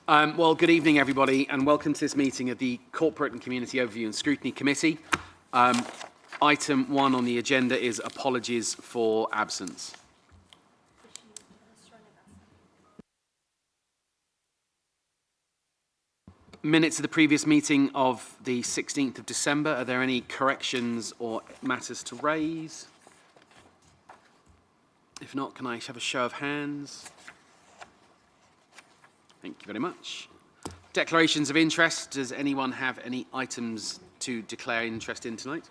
Well, good evening, everybody, and welcome to this meeting of the Corporate and Community Overview and Scrutiny Committee. Item 1 on the agenda is apologies for absence. Minutes of the previous meeting of the 16th of December. Are there any corrections or matters to raise? If not, can I have a show of hands? Thank you very much. Declarations of interest. Does anyone have any items to declare interest in tonight?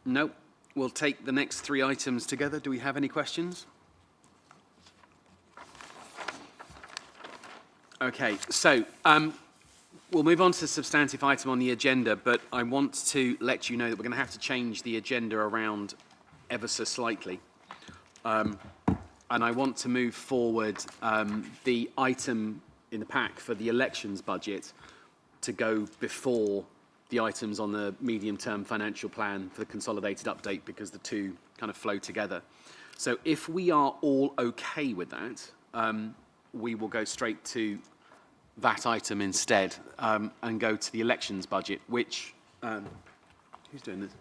No. We'll take the next 3 items together. Do we have any questions? Okay, so we'll move on to the substantive item on the agenda, but I want to let you know that we're going to have to change the agenda around ever so slightly. And I want to move forward the item in the pack for the elections budget to go before the items on the medium-term financial plan for the consolidated update, because the two kind of flow together. So if we are all okay with that, we will go straight to that item instead and go to the elections budget, which, who's doing this?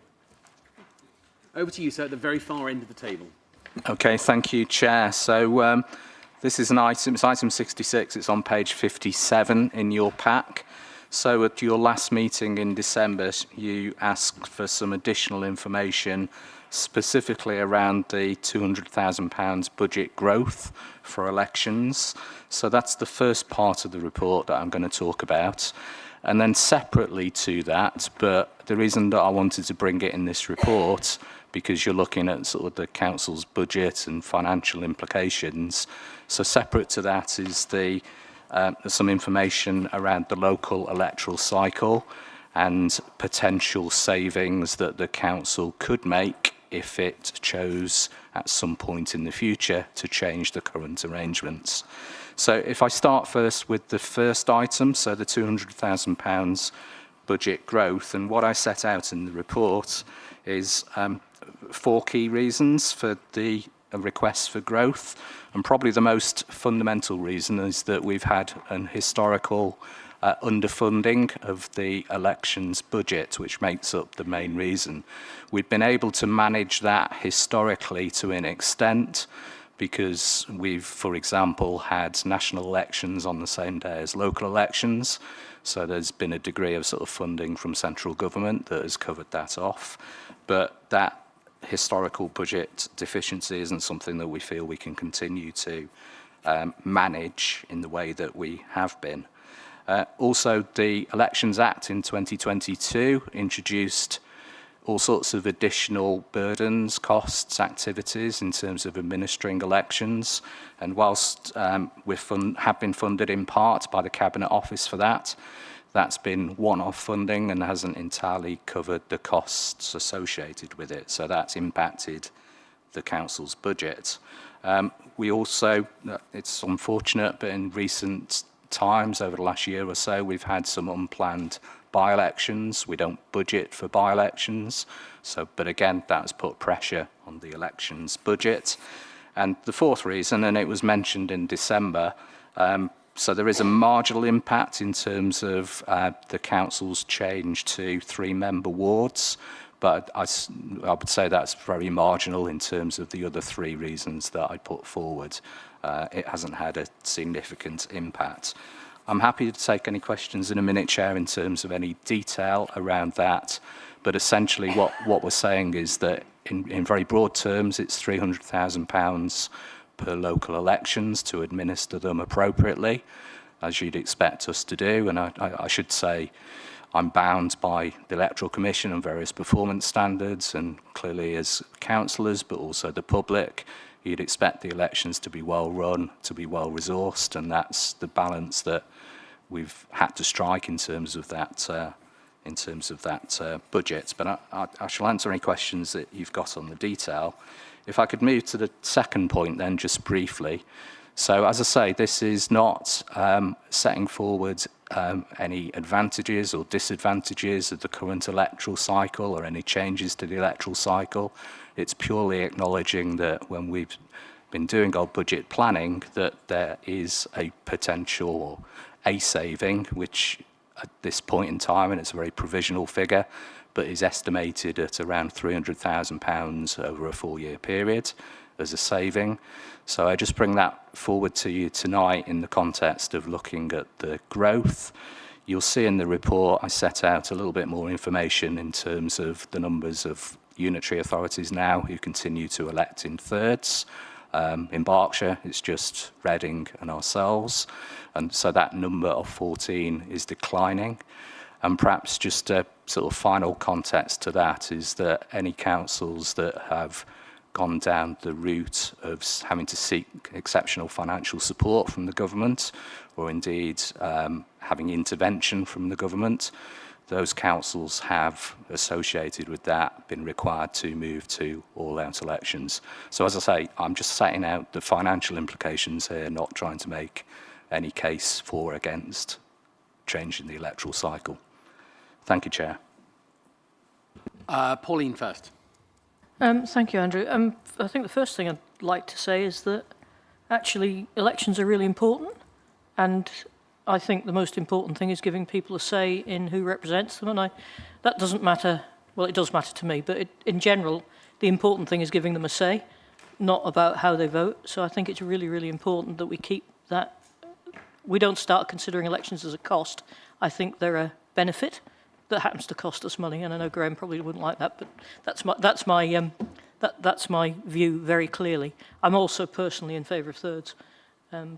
Over to you, sir, at the very far end of the table. Okay, thank you, Chair. So this is an item, it's item 66, it's on page 57 in your pack. So at your last meeting in December, you asked for some additional information specifically around the £200,000 budget growth for elections. So that's the first part of the report that I'm going to talk about. And then separately to that, but the reason that I wanted to bring it in this report, because you're looking at sort of the council's budget and financial implications. So separate to that is the some information around the local electoral cycle and potential savings that the council could make if it chose at some point in the future to change the current arrangements. So if I start first with the first item, so the £200,000 budget growth, and what I set out in the report is 4 key reasons for the request for growth. And probably the most fundamental reason is that we've had an historical underfunding of the elections budget, which makes up the main reason. We've been able to manage that historically to an extent because we've, for example, had national elections on the same day as local elections. So there's been a degree of sort of funding from central government that has covered that off. But that historical budget deficiency isn't something that we feel we can continue to manage in the way that we have been. Also, the Elections Act in 2022 introduced all sorts of additional burdens, costs, activities in terms of administering elections. And whilst we have been funded in part by the Cabinet Office for that, that's been one-off funding and hasn't entirely covered the costs associated with it. So that's impacted the council's budget. We also, it's unfortunate, but in recent times, over the last year or so, we've had some unplanned by-elections. We don't budget for by-elections. So, but again, that's put pressure on the elections budget. And the fourth reason, and it was mentioned in December, so there is a marginal impact in terms of the council's change to 3-member wards, but I would say that's very marginal in terms of the other 3 reasons that I put forward. It hasn't had a significant impact. I'm happy to take any questions in a minute, Chair, in terms of any detail around that, but essentially what we're saying is that in very broad terms, it's £300,000 per local elections to administer them appropriately, as you'd expect us to do. And I should say I'm bound by the Electoral Commission and various performance standards, and clearly as councillors, but also the public, you'd expect the elections to be well run, to be well resourced, and that's the balance that we've had to strike in terms of that budget. But I shall answer any questions that you've got on the detail. If I could move to the second point then, just briefly. So as I say, this is not setting forward any advantages or disadvantages of the current electoral cycle or any changes to the electoral cycle. It's purely acknowledging that when we've been doing our budget planning, that there is a potential or a saving, which at this point in time, and it's a very provisional figure, but is estimated at around £300,000 over a 4-year period as a saving. So I just bring that forward to you tonight in the context of looking at the growth. You'll see in the report I set out a little bit more information in terms of the numbers of unitary authorities now who continue to elect in thirds. In Berkshire, it's just Reading and ourselves. And so that number of 14 is declining. And perhaps just a sort of final context to that is that any councils that have gone down the route of having to seek exceptional financial support from the government, or indeed having intervention from the government, those councils have, associated with that, been required to move to all-out elections. So as I say, I'm just setting out the financial implications here, not trying to make any case for or against changing the electoral cycle. Thank you, Chair. Pauline first. Thank you, Andrew. I think the first thing I'd like to say is that actually elections are really important, and I think the most important thing is giving people a say in who represents them, and that doesn't matter, well, it does matter to me, but in general, the important thing is giving them a say, not about how they vote. So I think it's really, really important that we keep that. We don't start considering elections as a cost. I think they're a benefit that happens to cost us money, and I know Graham probably wouldn't like that, but that's my view very clearly. I'm also personally in favour of thirds,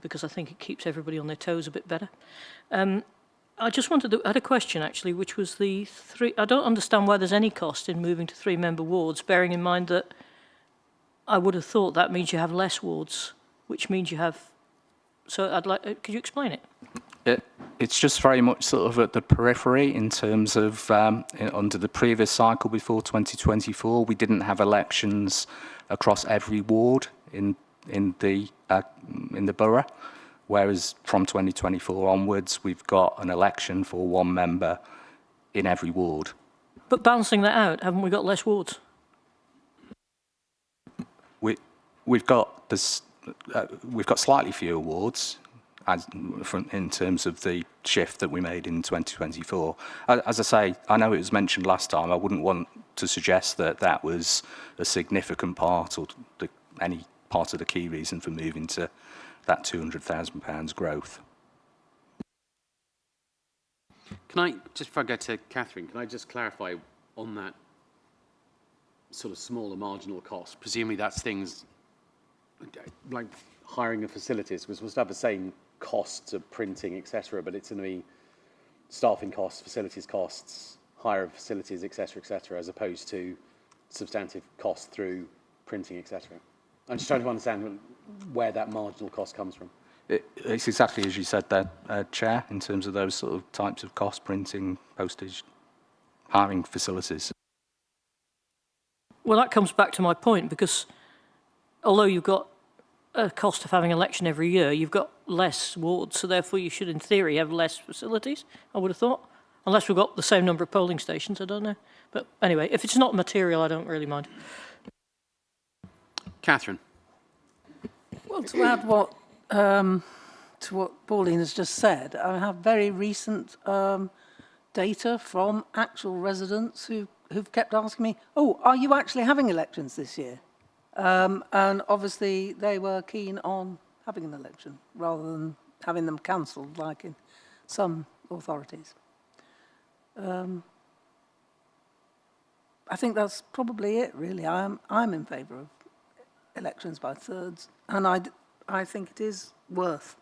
because I think it keeps everybody on their toes a bit better. I just had a question actually, which was the three. I don't understand why there's any cost in moving to 3-member wards, bearing in mind that I would have thought that means you have less wards, which means you have. So I'd like. Could you explain it? It's just very much sort of at the periphery in terms of under the previous cycle before 2024, we didn't have elections across every ward in the borough, whereas from 2024 onwards, we've got an election for 1 member in every ward. But balancing that out, haven't we got less wards? We've got slightly fewer wards. In terms of the shift that we made in 2024. As I say, I know it was mentioned last time, I wouldn't want to suggest that that was a significant part or any part of the key reason for moving to that £200,000 growth. Can I, just before I go to Catherine, can I just clarify on that sort of smaller marginal cost? Presumably that's things like hiring of facilities, because we'll still have the same costs of printing, etc., but it's going to be staffing costs, facilities costs, hire of facilities, etc., as opposed to substantive costs through printing, etc. I'm just trying to understand where that marginal cost comes from. It's exactly as you said there, Chair, in terms of those sort of types of cost, printing, postage, hiring facilities. Well, that comes back to my point, because although you've got a cost of having an election every year, you've got less wards, so therefore you should, in theory, have less facilities, I would have thought. Unless we've got the same number of polling stations, I don't know. But anyway, if it's not material, I don't really mind. Catherine. Well, to add to what Pauline has just said, I have very recent data from actual residents who've kept asking me, oh, are you actually having elections this year? And obviously they were keen on having an election rather than having them cancelled like in some authorities. I think that's probably it, really. I'm in favour of elections by thirds, and I think it is worth.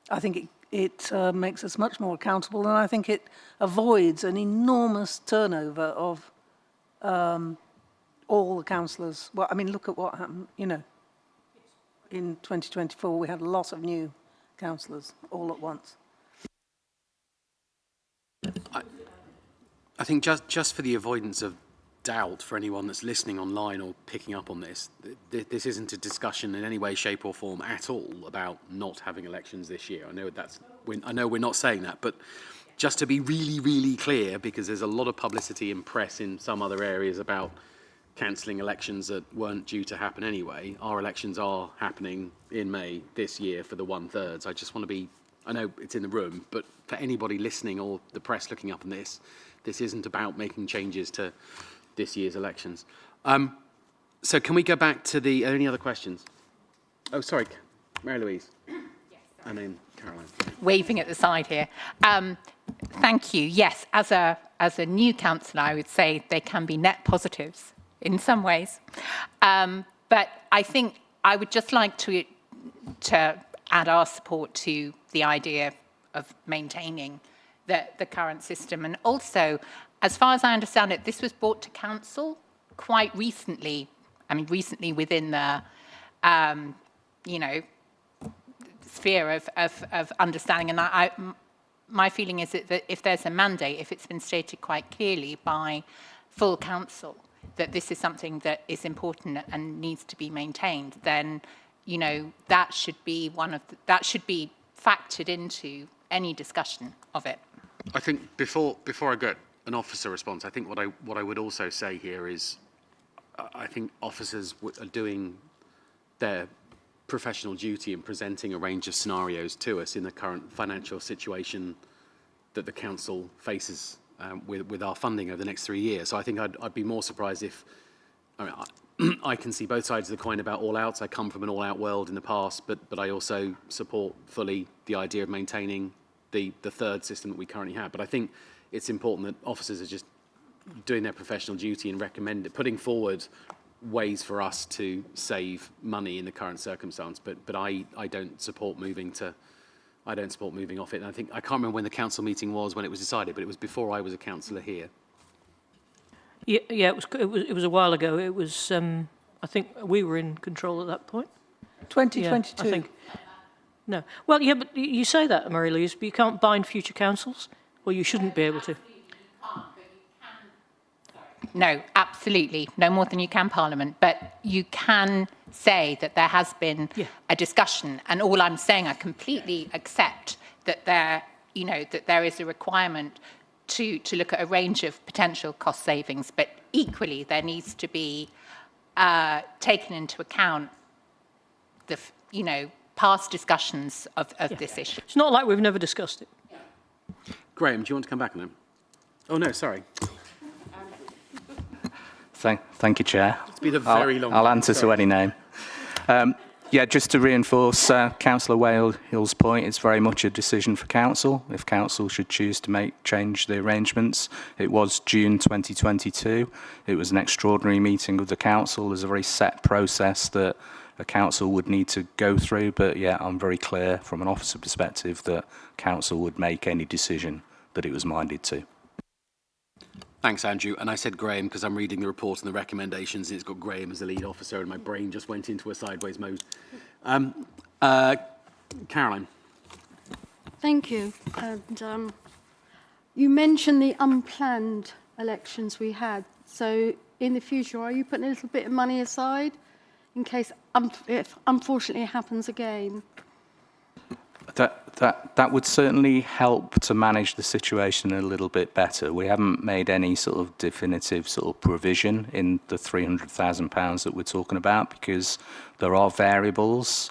I think it makes us much more accountable, and I think it avoids an enormous turnover of all the councillors. Well, I mean, look at what happened, you know. In 2024, we had a lot of new councillors all at once. I think just for the avoidance of doubt for anyone that's listening online or picking up on this, this isn't a discussion in any way, shape or form at all about not having elections this year. I know we're not saying that, but just to be really, really clear, because there's a lot of publicity and press in some other areas about cancelling elections that weren't due to happen anyway. Our elections are happening in May this year for the 1/3. I just want to be, I know it's in the room, but for anybody listening or the press looking up on this, this isn't about making changes to this year's elections. So can we go back to the, any other questions? Oh, sorry, Mary Louise. And then Caroline. Waving at the side here. Thank you. Yes, as a new councillor, I would say they can be net positives in some ways. But I think I would just like to add our support to the idea of maintaining the current system. And also, as far as I understand it, this was brought to council quite recently. I mean, recently within the, sphere of understanding. And my feeling is that if there's a mandate, if it's been stated quite clearly by full council that this is something that is important and needs to be maintained, then that should be that should be factored into any discussion of it. I think before I get an officer response, I think what I would also say here is, I think officers are doing their professional duty in presenting a range of scenarios to us in the current financial situation that the council faces with our funding over the next 3 years. So I think I'd be more surprised if, I can see both sides of the coin about all-outs. I come from an all-out world in the past, but I also support fully the idea of maintaining the third system that we currently have. But I think it's important that officers are just doing their professional duty and putting forward ways for us to save money in the current circumstance. But I don't support moving off it. And I can't remember when the council meeting was when it was decided, but it was before I was a councillor here. Yeah, it was a while ago. It was, I think we were in control at that point. 2022. Yeah, I think. No. Well, yeah, but you say that, Mary-Louise, but you can't bind future councils, or you shouldn't be able to. No, absolutely. No more than you can, Parliament. But you can say that there has been a discussion. And all I'm saying, I completely accept that there is a requirement to look at a range of potential cost savings. But equally, there needs to be taken into account the, past discussions of this issue. It's not like we've never discussed it. Graham, do you want to come back on that? Oh, no, sorry. Thank you, Chair. It's been a very long I'll time. answer Sorry. to any name. Just to reinforce Councillor Hill's point, it's very much a decision for Council. If Council should choose to change the arrangements, it was June 2022. It was an extraordinary meeting of the Council. There's a very set process that a Council would need to go through. But yeah, I'm very clear from an officer perspective that Council would make any decision that it was minded to. Thanks, Andrew. And I said Graham because I'm reading the report and the recommendations, and it's got Graham as the lead officer, and my brain just went into a sideways mode. Caroline. Thank you. And you mentioned the unplanned elections we had. So in the future, are you putting a little bit of money aside in case, if unfortunately it happens again? That would certainly help to manage the situation a little bit better. We haven't made any sort of definitive sort of provision in the £300,000 that we're talking about because there are variables.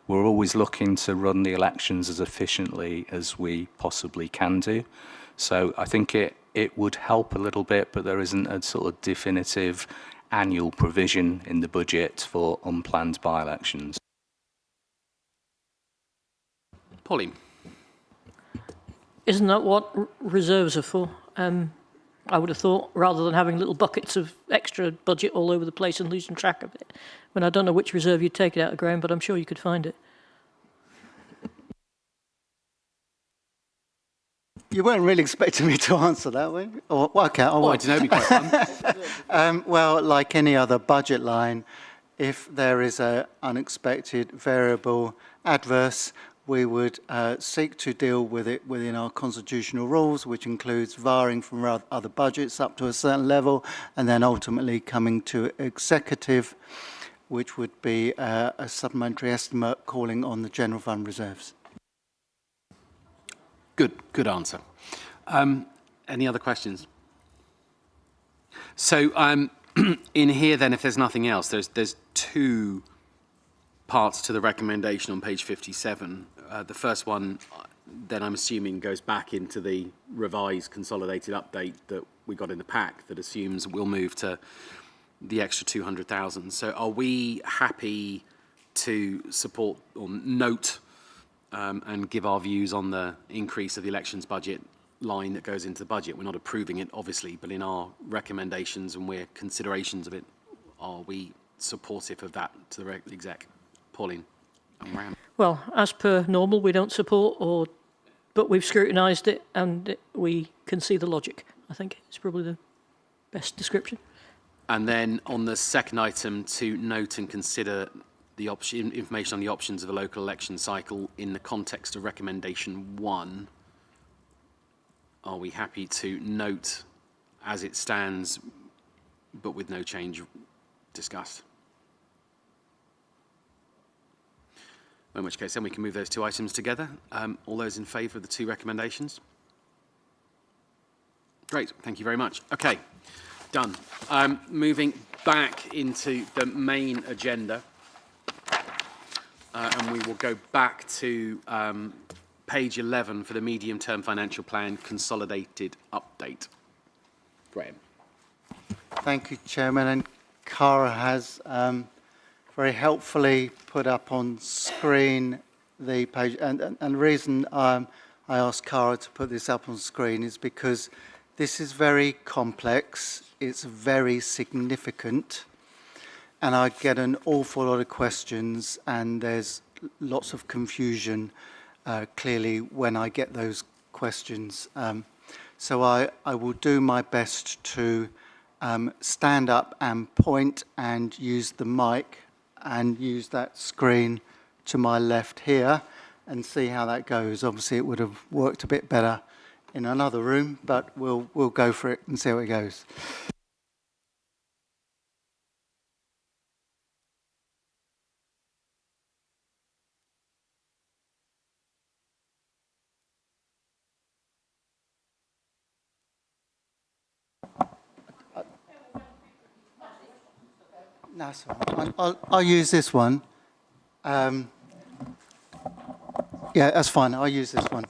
We're always looking to run the elections as efficiently as we possibly can do. So I think it would help a little bit, but there isn't a sort of definitive annual provision in the budget for unplanned by-elections. Pauline. Isn't that what reserves are for? I would have thought, rather than having little buckets of extra budget all over the place and losing track of it. When I don't know which reserve you'd take it out of, Graham, but I'm sure you could find it. You weren't really expecting me to answer that, were you? Or, well, okay, Oh, I don't know, it'd be quite fun. well, like any other budget line, if there is an unexpected variable adverse, we would seek to deal with it within our constitutional rules, which includes varying from other budgets up to a certain level, and then ultimately coming to executive, which would be a supplementary estimate calling on the general fund reserves. Good answer. Any other questions? So in here then, if there's nothing else, there's two parts to the recommendation on page 57. The first one, then I'm assuming goes back into the revised consolidated update that we got in the pack that assumes we'll move to the extra 200,000. So are we happy to support or note and give our views on the increase of the elections budget line that goes into the budget? We're not approving it, obviously, but in our recommendations and we're considerations of it, are we supportive of that to the exec? Pauline and Ram. Well, as per normal, we don't support, but we've scrutinised it and we can see the logic. I think it's probably the best description. And then on the second item, to note and consider the information on the options of a local election cycle in the context of recommendation 1. Are we happy to note as it stands, but with no change discussed? In which case, then we can move those two items together. All those in favour of the two recommendations? Great, thank you very much. Okay, done. Moving back into the main agenda, and we will go back to page 11 for the medium-term financial plan consolidated update. Graham. Thank you, Chairman. And Cara has very helpfully put up on screen the page. And the reason I asked Cara to put this up on screen is because this is very complex. It's very significant. And I get an awful lot of questions, and there's lots of confusion, clearly, when I get those questions. So I will do my best to stand up and point and use the mic and use that screen to my left here and see how that goes. Obviously, it would have worked a bit better in another room, but we'll go for it and see how it goes. No, that's all right. I'll use this one. Yeah, that's fine. I'll use this one.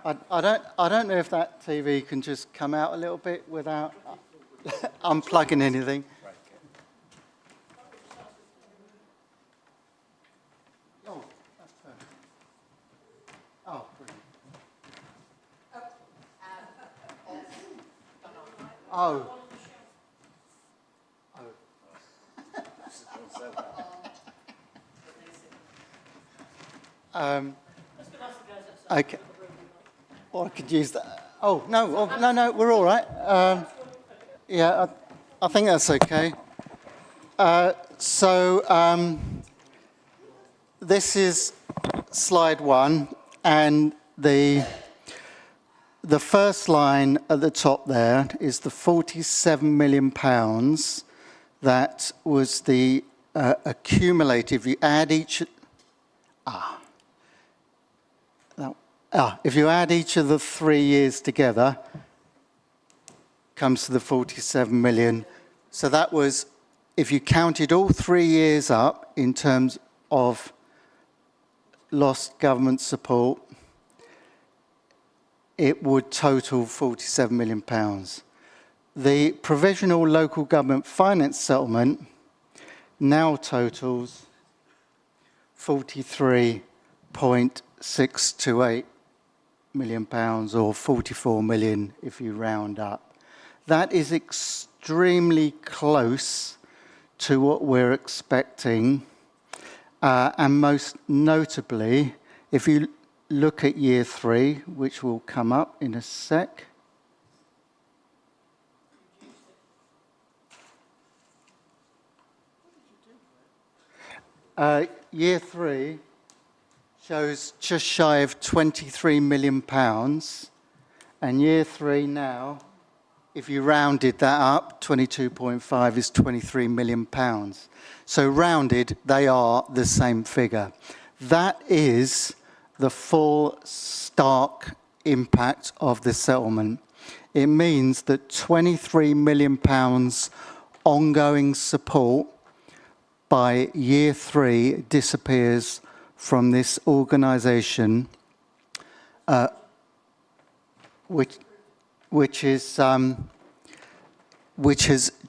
I don't know if that TV can just come out a little bit without unplugging anything. Oh, that's perfect. Oh, brilliant. Oh. Okay. Or I could use that. Oh, no, we're all right. Yeah, I think that's okay. This is slide 1, and the first line at the top there is the £47 million that was the accumulated. If you add each... if you add each of the 3 years together, comes to the 47 million. So that was, if you counted all 3 years up in terms of lost government support, it would total £47 million. The provisional local government finance settlement now totals £43.628 million, or 44 million if you round up. That is extremely close to what we're expecting, and most notably, if you look at year 3, which will come up in a sec. Year 3 shows just shy of £23 million, and year 3 now, if you rounded that up, 22.5 is £23 million. So rounded, they are the same figure. That is the full stark impact of the settlement. It means that £23 million ongoing support by year 3 disappears from this organisation, which is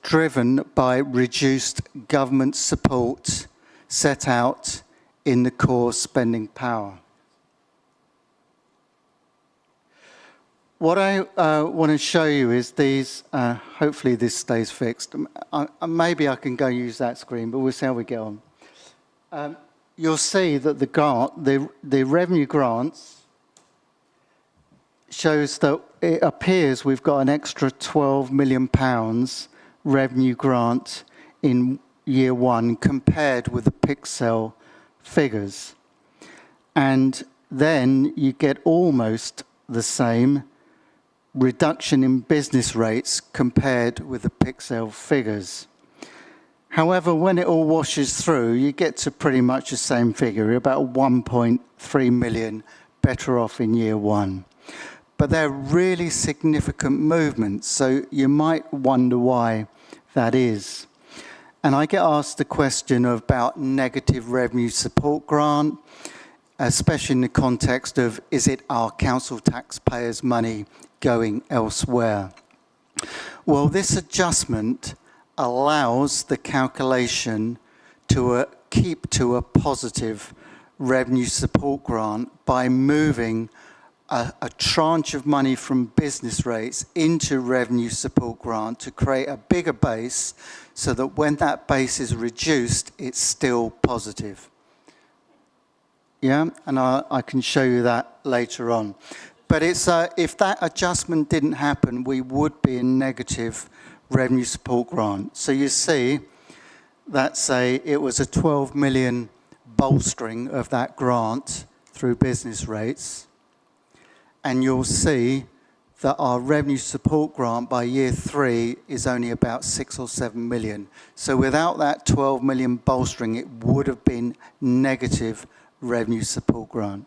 driven by reduced government support set out in the core spending power. What I want to show you is these, hopefully this stays fixed. Maybe I can go use that screen, but we'll see how we get on. You'll see that the revenue grants shows that it appears we've got an extra £12 million revenue grant in year 1 compared with the Pixel figures. And then you get almost the same reduction in business rates compared with the Pixel figures. However, when it all washes through, you get to pretty much the same figure, about 1.3 million better off in year 1. But they're really significant movements, so you might wonder why that is. And I get asked the question about negative revenue support grant, especially in the context of, is it our council taxpayers' money going elsewhere? Well, this adjustment allows the calculation to keep to a positive revenue support grant by moving a tranche of money from business rates into revenue support grant to create a bigger base so that when that base is reduced, it's still positive. Yeah, and I can show you that later on. But it's, if that adjustment didn't happen, we would be in negative revenue support grant. So you see, it was a 12 million bolstering of that grant through business rates. And you'll see that our revenue support grant by year 3 is only about 6 or 7 million. So without that 12 million bolstering, it would have been negative revenue support grant.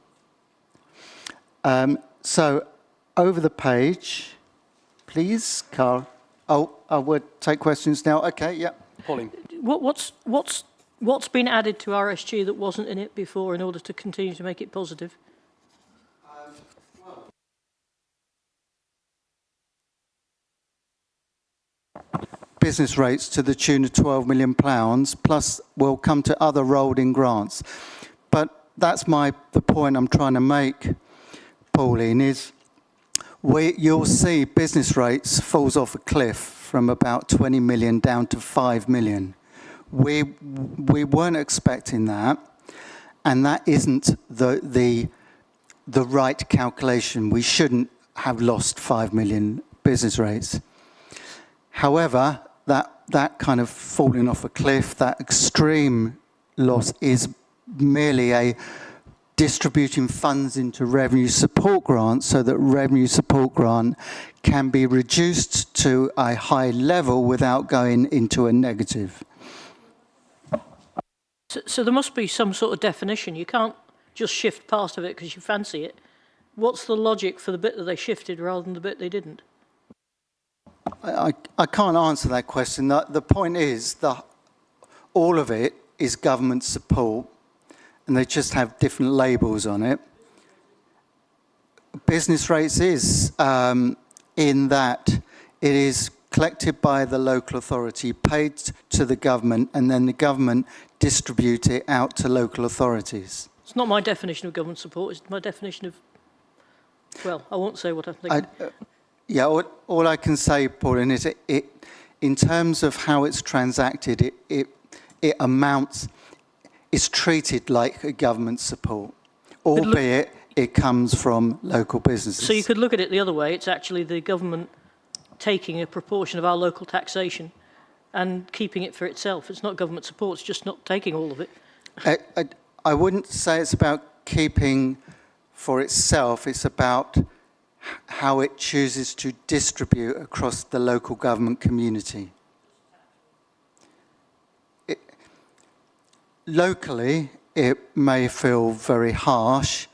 So over the page, please, Carl. Oh, I would take questions now. Okay, yeah. Pauline. What's been added to RSG that wasn't in it before in order to continue to make it positive? Business rates to the tune of £12 million, plus we'll come to other rolled-in grants. But that's the point I'm trying to make, Pauline, is you'll see business rates falls off a cliff from about 20 million down to 5 million. We weren't expecting that, and that isn't the right calculation. We shouldn't have lost 5 million business rates. However, that kind of falling off a cliff, that extreme loss is merely a distributing funds into revenue support grants so that revenue support grant can be reduced to a high level without going into a negative. So there must be some sort of definition. You can't just shift part of it because you fancy it. What's the logic for the bit that they shifted rather than the bit they didn't? I can't answer that question. The point is that all of it is government support, and they just have different labels on it. Business rates is in that it is collected by the local authority, paid to the government, and then the government distribute it out to local authorities. It's not my definition of government support, it's my definition of, well, I won't say what I think. Yeah, all I can say, Pauline, is it in terms of how it's transacted, it amounts, it's treated like a government support, albeit it comes from local businesses. So you could look at it the other way. It's actually the government taking a proportion of our local taxation and keeping it for itself. It's not government support, it's just not taking all of it. I wouldn't say it's about keeping for itself, it's about how it chooses to distribute across the local government community. Locally, it may feel very harsh,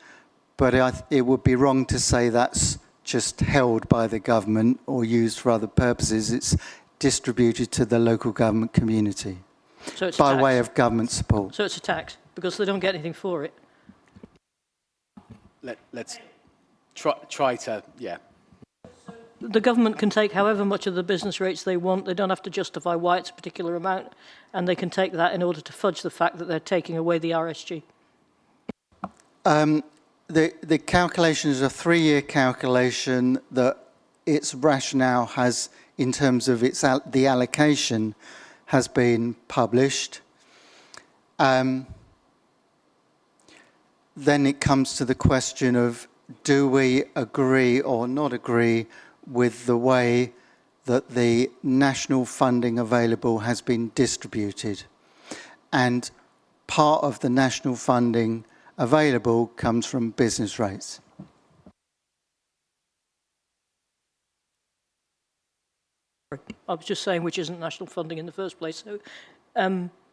but it would be wrong to say that's just held by the government or used for other purposes. It's distributed to the local government community So it's a by tax. way of government support. So it's a tax, because they don't get anything for it. Let's try to, yeah. The government can take however much of the business rates they want. They don't have to justify why it's a particular amount, and they can take that in order to fudge the fact that they're taking away the RSG. The calculation is a 3-year calculation that its rationale has, in terms of the allocation, has been published. Then it comes to the question of, do we agree or not agree with the way that the national funding available has been distributed? And part of the national funding available comes from business rates. I was just saying which isn't national funding in the first place. So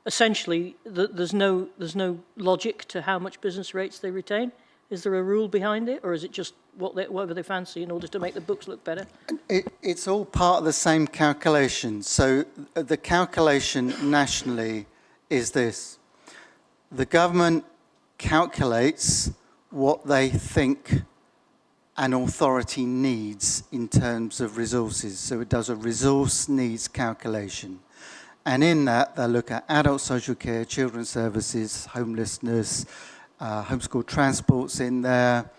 essentially, there's no logic to how much business rates they retain. Is there a rule behind it, or is it just whatever they fancy in order to make the books look better? It's all part of the same calculation. So the calculation nationally is this. The government calculates what they think an authority needs in terms of resources. So it does a resource needs calculation. And in that, they look at adult social care, children's services, homelessness, homeschool transport's in there,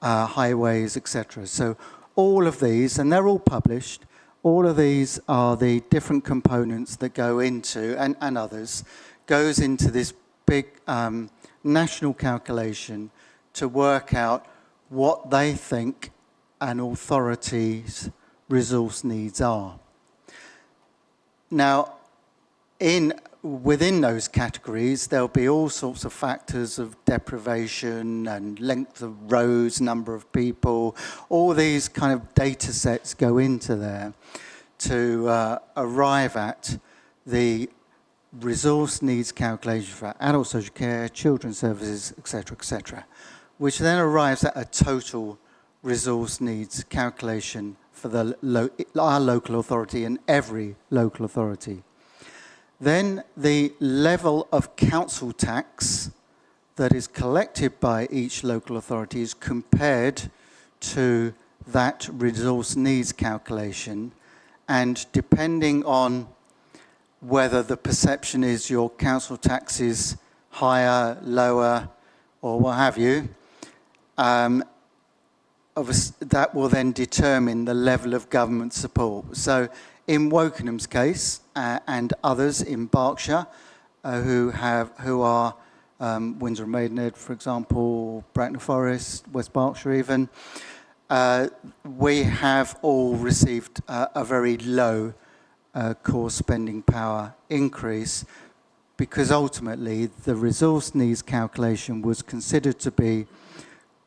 highways, etc. So all of these, and they're all published, all of these are the different components that go into, and others, goes into this big national calculation to work out what they think an authority's resource needs are. Now, within those categories, there'll be all sorts of factors of deprivation and length of roads, number of people. All these kind of data sets go into there to arrive at the resource needs calculation for adult social care, children's services, etc., which then arrives at a total resource needs calculation for our local authority and every local authority. Then the level of council tax that is collected by each local authority is compared to that resource needs calculation, and depending on whether the perception is your council tax is higher, lower, or what have you, that will then determine the level of government support. So in Wokenham's case, and others in Berkshire, who are Windsor and Maidenhead, for example, Bracknell Forest, West Berkshire even, we have all received a very low core spending power increase, because ultimately the resource needs calculation was considered to be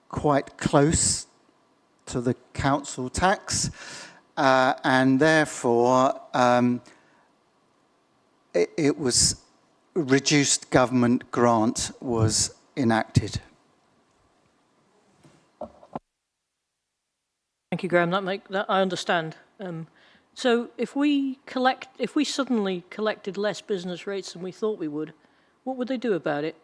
quite close to the council tax, and therefore it was reduced government grant was enacted. Thank you, Graham. That I understand. So if we suddenly collected less business rates than we thought we would, what would they do about it?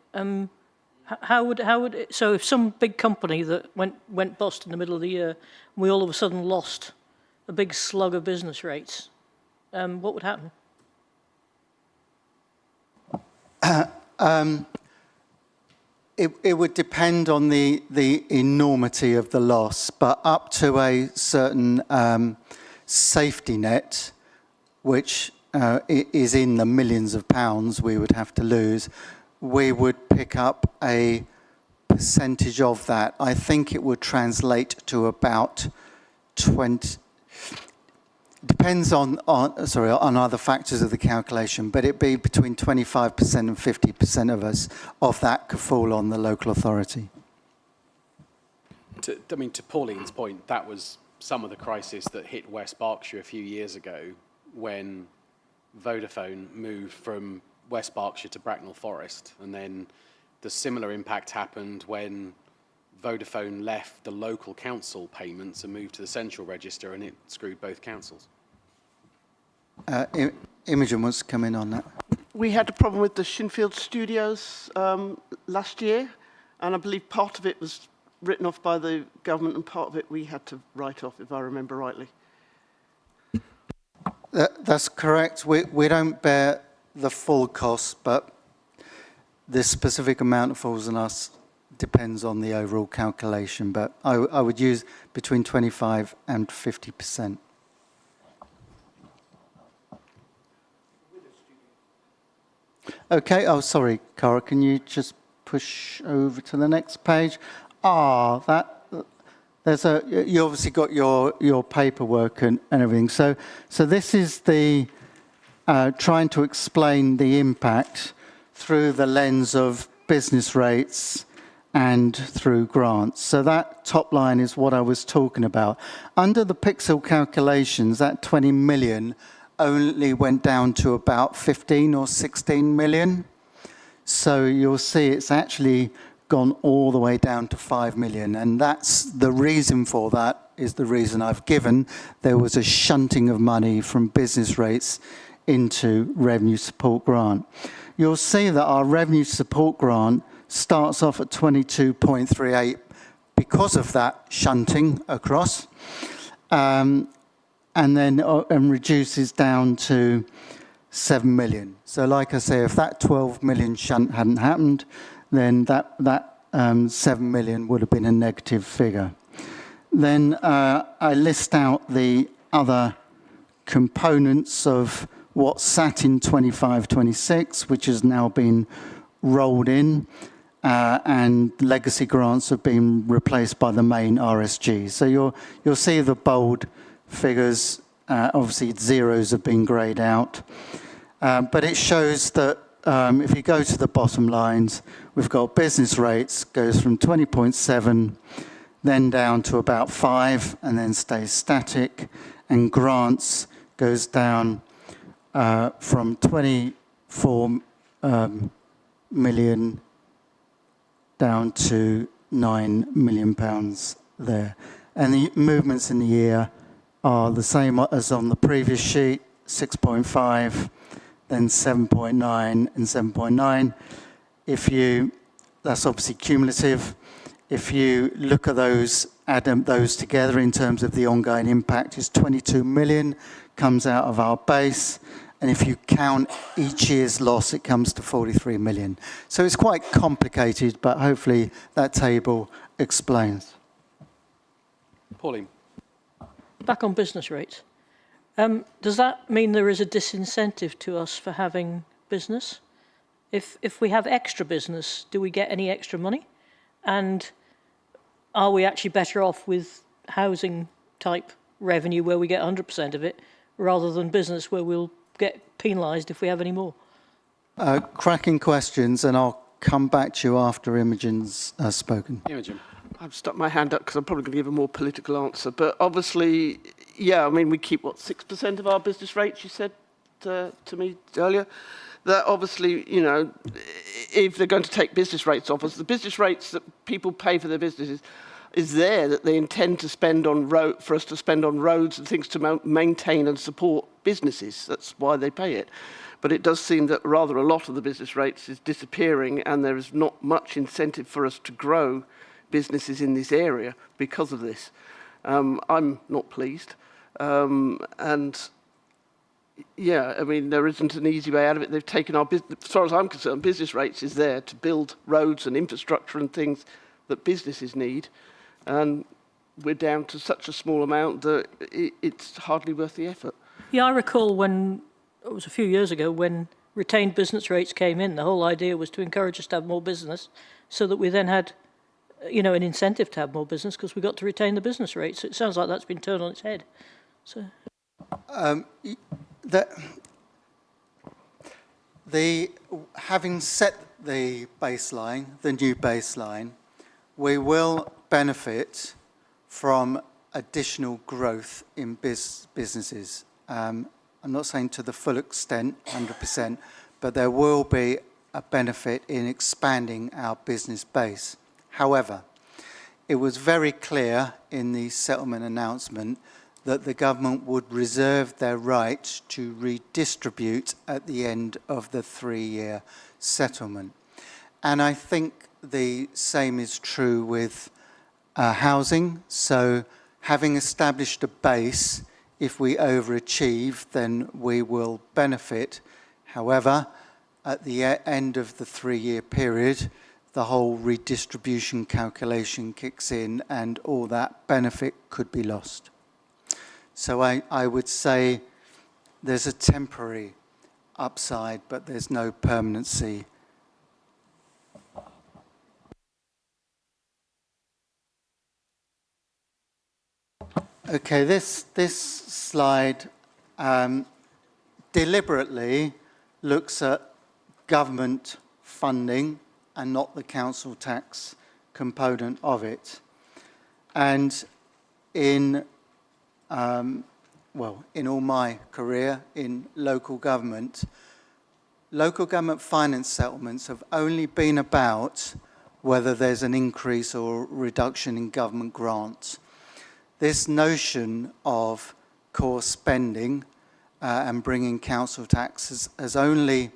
How would it, so if some big company that went bust in the middle of the year, and we all of a sudden lost a big slug of business rates, what would happen? It would depend on the enormity of the loss, but up to a certain safety net, which is in the millions of pounds we would have to lose, we would pick up a percentage of that. I think it would translate to about 20. Depends on other factors of the calculation, but it'd be between 25% and 50% of that could fall on the local authority. To Pauline's point, that was some of the crisis that hit West Berkshire a few years ago when Vodafone moved from West Berkshire to Bracknell Forest, and then the similar impact happened when Vodafone left the local council payments and moved to the central register, and it screwed both councils. Imogen wants to come in on that. We had a problem with the Shinfield Studios last year, and I believe part of it was written off by the government and part of it we had to write off, if I remember rightly. That's correct. We don't bear the full cost, but the specific amount that falls on us depends on the overall calculation, but I would use between 25 and 50%. Okay, oh, sorry, Cara, can you just push over to the next page? You obviously got your paperwork and everything. So this is the trying to explain the impact through the lens of business rates and through grants. So that top line is what I was talking about. Under the pixel calculations, that 20 million only went down to about 15 or 16 million. So you'll see it's actually gone all the way down to 5 million. And that's the reason for that is the reason I've given. There was a shunting of money from business rates into revenue support grant. You'll see that our revenue support grant starts off at 22.38 because of that shunting across, and then reduces down to 7 million. So like I say, if that 12 million shunt hadn't happened, then that 7 million would have been a negative figure. Then I list out the other components of what sat in 25-26, which has now been rolled in, and legacy grants have been replaced by the main RSG. So you'll see the bold figures. Obviously, zeros have been greyed out. But it shows that if you go to the bottom lines, we've got business rates goes from 20.7, then down to about 5, and then stays static. And grants goes down from 24 million down to 9 million pounds there. And the movements in the year are the same as on the previous sheet, 6.5, then 7.9 and 7.9. That's obviously cumulative. If you look at those, add those together in terms of the ongoing impact, is 22 million, comes out of our base. And if you count each year's loss, it comes to 43 million. So it's quite complicated, but hopefully that table explains. Pauline. Back on business rates. Does that mean there is a disincentive to us for having business? If we have extra business, do we get any extra money? And are we actually better off with housing type revenue where we get 100% of it, rather than business where we'll get penalised if we have any more? Cracking questions, and I'll come back to you after Imogen's spoken. Imogen. I've stuck my hand up because I'm probably going to give a more political answer. But obviously, yeah, I mean, we keep, 6% of our business rates, you said to me earlier? That obviously, if they're going to take business rates off us, the business rates that people pay for their businesses is there that they intend to spend on for us to spend on roads and things to maintain and support businesses. That's why they pay it. But it does seem that rather a lot of the business rates is disappearing, and there is not much incentive for us to grow businesses in this area because of this. I'm not pleased. And yeah, I mean, there isn't an easy way out of it. They've taken our business, as far as I'm concerned, business rates is there to build roads and infrastructure and things that businesses need. And we're down to such a small amount that it's hardly worth the effort. Yeah, I recall when, it was a few years ago, when retained business rates came in, the whole idea was to encourage us to have more business so that we then had, an incentive to have more business because we got to retain the business rates. It sounds like that's been turned on its head. So, having set the baseline, the new baseline, we will benefit from additional growth in businesses. I'm not saying to the full extent, 100%, but there will be a benefit in expanding our business base. However, it was very clear in the settlement announcement that the government would reserve their right to redistribute at the end of the 3-year settlement. And I think the same is true with housing. So having established a base, if we overachieve, then we will benefit. However, at the end of the 3-year period, the whole redistribution calculation kicks in and all that benefit could be lost. So I would say there's a temporary upside, but there's no permanency. Okay, this slide deliberately looks at government funding and not the council tax component of it. And in all my career in local government finance settlements have only been about whether there's an increase or reduction in government grants. This notion of core spending and bringing council tax has only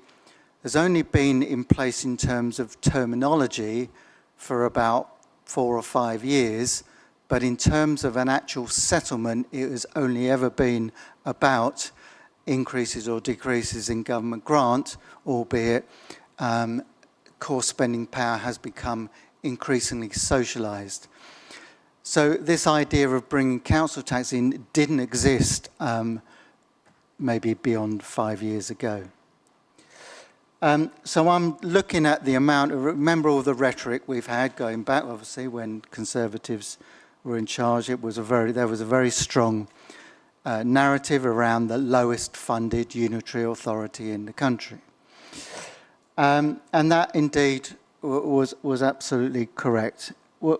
been in place in terms of terminology for about 4 or 5 years, but in terms of an actual settlement, it has only ever been about increases or decreases in government grant, albeit core spending power has become increasingly socialised. So this idea of bringing council tax in didn't exist maybe beyond 5 years ago. So I'm looking at the amount of, remember all the rhetoric we've had going back, obviously, when Conservatives were in charge. There was a very strong narrative around the lowest funded unitary authority in the country. And that indeed was absolutely correct.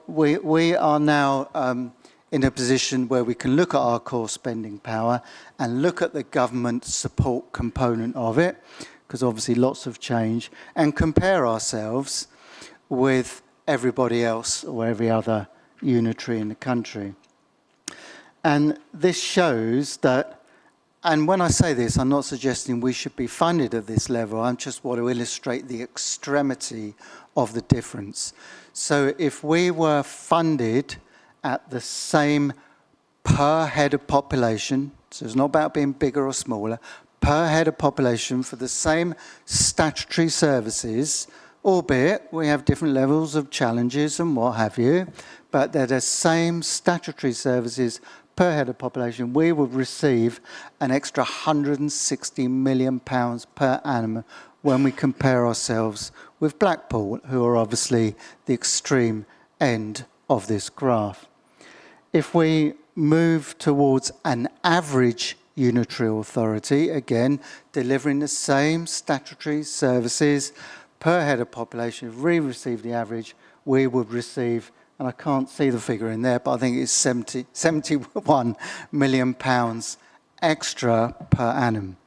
We are now in a position where we can look at our core spending power and look at the government support component of it, because obviously lots have changed, and compare ourselves with everybody else or every other unitary in the country. And this shows that, and when I say this, I'm not suggesting we should be funded at this level, I just want to illustrate the extremity of the difference. So if we were funded at the same per head of population, so it's not about being bigger or smaller, per head of population for the same statutory services, albeit we have different levels of challenges and what have you, but they're the same statutory services per head of population, we would receive an extra £160 million per annum when we compare ourselves with Blackpool, who are obviously the extreme end of this graph. If we move towards an average unitary authority, again, delivering the same statutory services per head of population, if we receive the average, we would receive, and I can't see the figure in there, but I think it's £71 million extra per annum.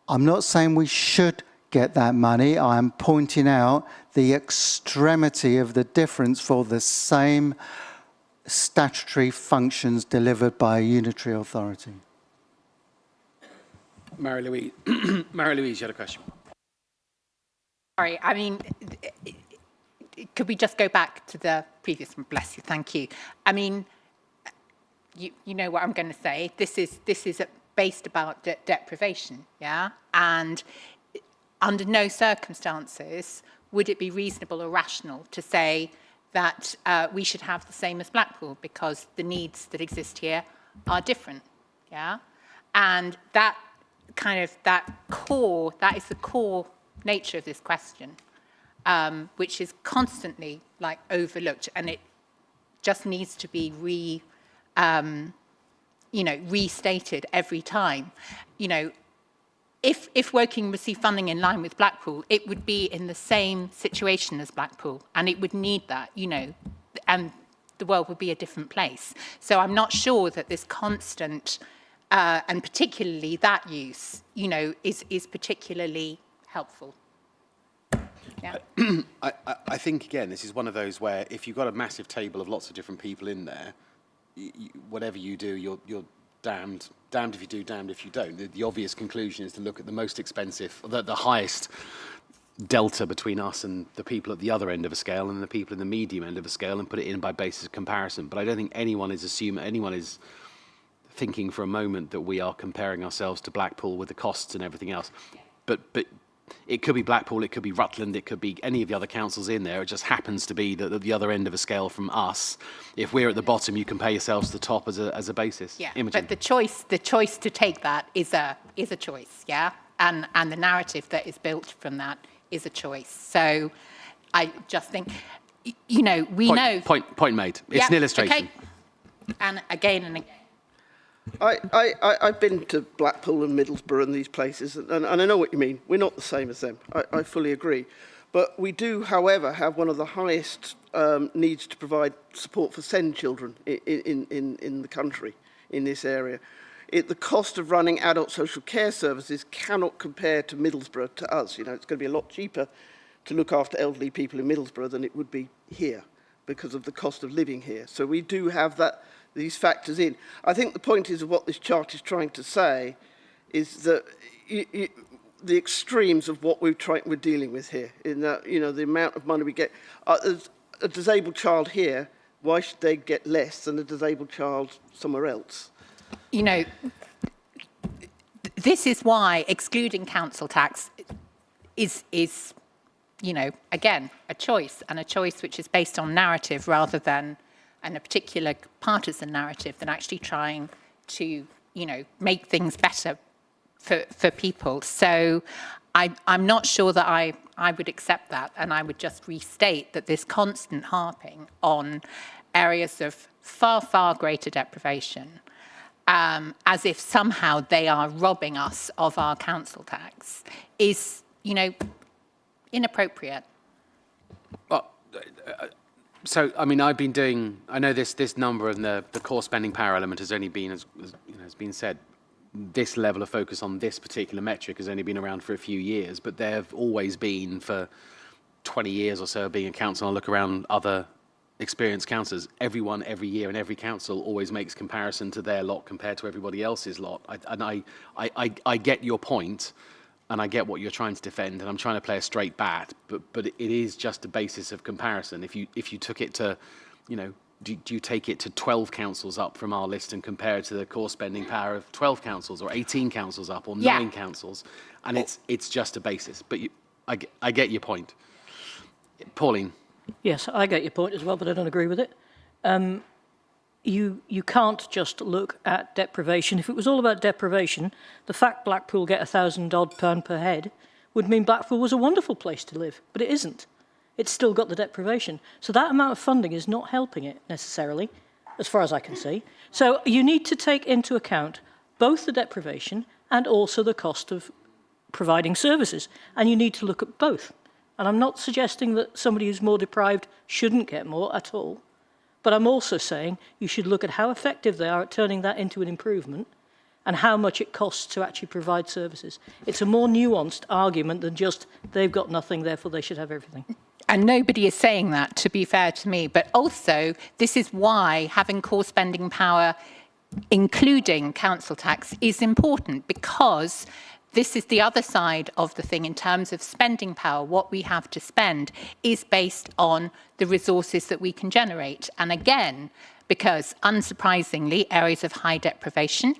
I'm not saying we should get that money. I'm pointing out the extremity of the difference for the same statutory functions delivered by a unitary authority. Mary-Louise, Mary-Louise, you had a question. Sorry, I mean, could we just go back to the previous one? Bless you, thank you. I mean, you know what I'm going to say. This is based about deprivation, yeah? And under no circumstances would it be reasonable or rational to say that we should have the same as Blackpool, because the needs that exist here are different, yeah? And that is the core nature of this question, which is constantly overlooked, and it just needs to be restated every time. If Woking received funding in line with Blackpool, it would be in the same situation as Blackpool, and it would need that, and the world would be a different place. So I'm not sure that this constant, and particularly that use, is particularly helpful. Yeah. I think, again, this is one of those where if you've got a massive table of lots of different people in there, whatever you do, you're damned if you do, damned if you don't. The obvious conclusion is to look at the most expensive, the highest delta between us and the people at the other end of a scale and the people in the medium end of a scale, and put it in by basis of comparison. But I don't think anyone is thinking for a moment that we are comparing ourselves to Blackpool with the costs and everything else. But it could be Blackpool, it could be Rutland, it could be any of the other councils in there. It just happens to be that at the other end of a scale from us, if we're at the bottom, you compare yourselves to the top as a basis. Yeah, Imogen. but the choice to take that is a choice, yeah? And the narrative that is built from that is a choice. So I just think, we know... Point made. It's an illustration. Okay. And again. I've been to Blackpool and Middlesbrough and these places, and I know what you mean. We're not the same as them. I fully agree. But we do, however, have one of the highest needs to provide support for SEND children in the country, in this area. The cost of running adult social care services cannot compare to Middlesbrough, to us. It's going to be a lot cheaper to look after elderly people in Middlesbrough than it would be here because of the cost of living here. So we do have these factors in. I think the point is of what this chart is trying to say is that the extremes of what we're dealing with here, in that, the amount of money we get. A disabled child here, why should they get less than a disabled child somewhere else? This is why excluding council tax is again, a choice, and a choice which is based on narrative rather than a particular partisan narrative, than actually trying to, make things better for people. So I'm not sure that I would accept that, and I would just restate that this constant harping on areas of far, far greater deprivation, as if somehow they are robbing us of our council tax, is, inappropriate. Well, so, I mean, I know this number and the core spending power element has only been, as has been said, this level of focus on this particular metric has only been around for a few years, but there have always been, for 20 years or so of being a council, I look around other experienced councillors, everyone, every year, and every council always makes comparison to their lot compared to everybody else's lot. I get your point, and I get what you're trying to defend, and I'm trying to play a straight bat, but it is just a basis of comparison. If you took it to, do you take it to 12 councils up from our list and compare it to the core spending power of 12 councils or 18 councils up or 9 councils, and it's just a basis. But I get your point. Pauline. Yes, I get your point as well, but I don't agree with it. You can't just look at deprivation. If it was all about deprivation, the fact Blackpool get £1,000 per head would mean Blackpool was a wonderful place to live, but it isn't. It's still got the deprivation. So that amount of funding is not helping it necessarily, as far as I can see. So you need to take into account both the deprivation and also the cost of providing services, and you need to look at both. And I'm not suggesting that somebody who's more deprived shouldn't get more at all. But I'm also saying you should look at how effective they are at turning that into an improvement and how much it costs to actually provide services. It's a more nuanced argument than just they've got nothing, therefore they should have everything. And nobody is saying that, to be fair to me. But also, this is why having core spending power, including council tax, is important, because this is the other side of the thing in terms of spending power. What we have to spend is based on the resources that we can generate. And again, because unsurprisingly, areas of high deprivation,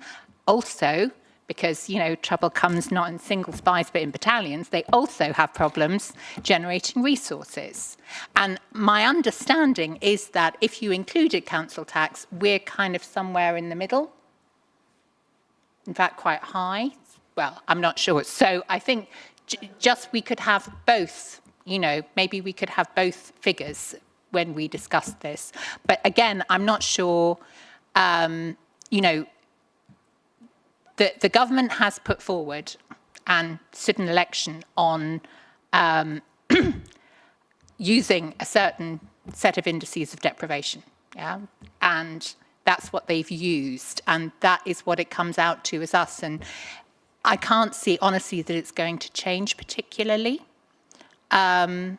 also because, trouble comes not in single spies but in battalions, they also have problems generating resources. And my understanding is that if you included council tax, we're kind of somewhere in the middle. In fact, quite high. Well, I'm not sure. So I think just we could have both, maybe we could have both figures when we discuss this. But again, I'm not sure, the government has put forward and stood an election on using a certain set of indices of deprivation, yeah? And that's what they've used, and that is what it comes out to as us. And I can't see, honestly, that it's going to change particularly. So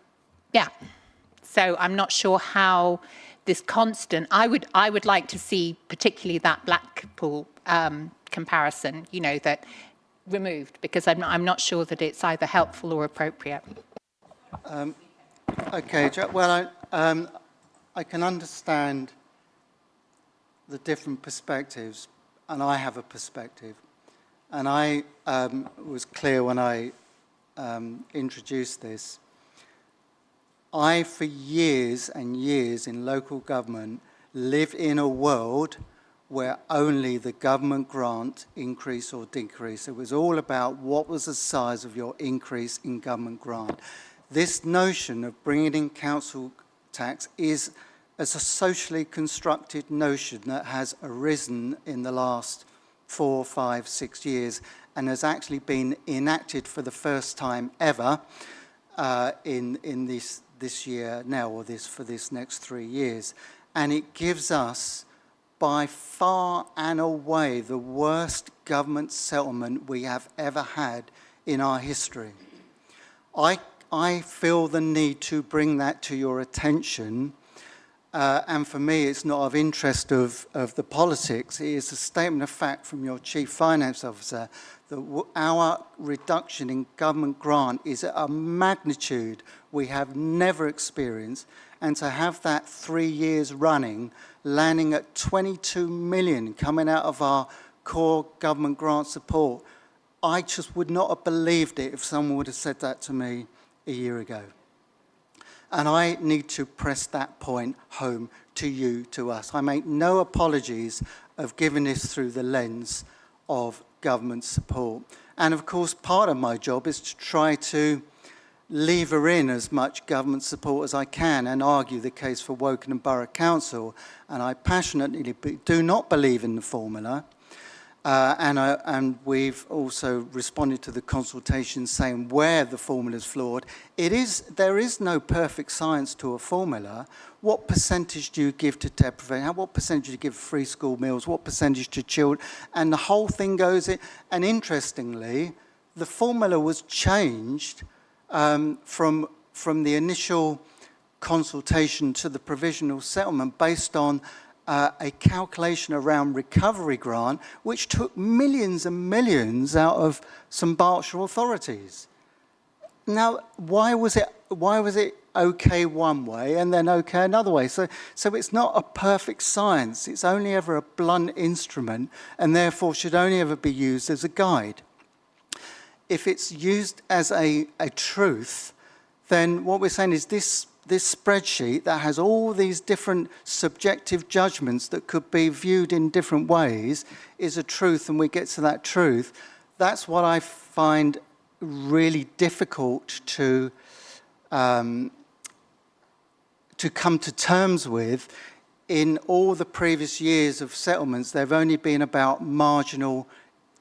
I'm not sure how this constant. I would like to see particularly that Blackpool comparison, you know, that removed, because I'm not sure that it's either helpful or appropriate. Okay, well, I can understand the different perspectives, and I have a perspective. And I was clear when I introduced this. I, for years and years in local government, lived in a world where only the government grant increased or decreased. It was all about what was the size of your increase in government grant. This notion of bringing in council tax is as a socially constructed notion that has arisen in the last 4, 5, 6 years and has actually been enacted for the first time ever in this year now, or for this next 3 years. And it gives us by far and away the worst government settlement we have ever had in our history. I feel the need to bring that to your attention. And for me, it's not of interest of the politics. It is a statement of fact from your Chief Finance Officer that our reduction in government grant is at a magnitude we have never experienced. And to have that 3 years running, landing at 22 million coming out of our core government grant support, I just would not have believed it if someone would have said that to me a year ago. And I need to press that point home to you, to us. I make no apologies of giving this through the lens of government support. And of course, part of my job is to try to lever in as much government support as I can and argue the case for Wokingham Borough Council. And I passionately do not believe in the formula. And we've also responded to the consultation saying where the formula is flawed. There is no perfect science to a formula. What percentage do you give to deprivation? What percentage do you give free school meals? What percentage to children? And the whole thing goes in. And interestingly, the formula was changed from the initial consultation to the provisional settlement based on a calculation around recovery grant, which took millions and millions out of some Berkshire authorities. Now, why was it okay one way and then okay another way? So it's not a perfect science. It's only ever a blunt instrument and therefore should only ever be used as a guide. If it's used as a truth, then what we're saying is this spreadsheet that has all these different subjective judgments that could be viewed in different ways is a truth, and we get to that truth. That's what I find really difficult to come to terms with. In all the previous years of settlements, they've only been about marginal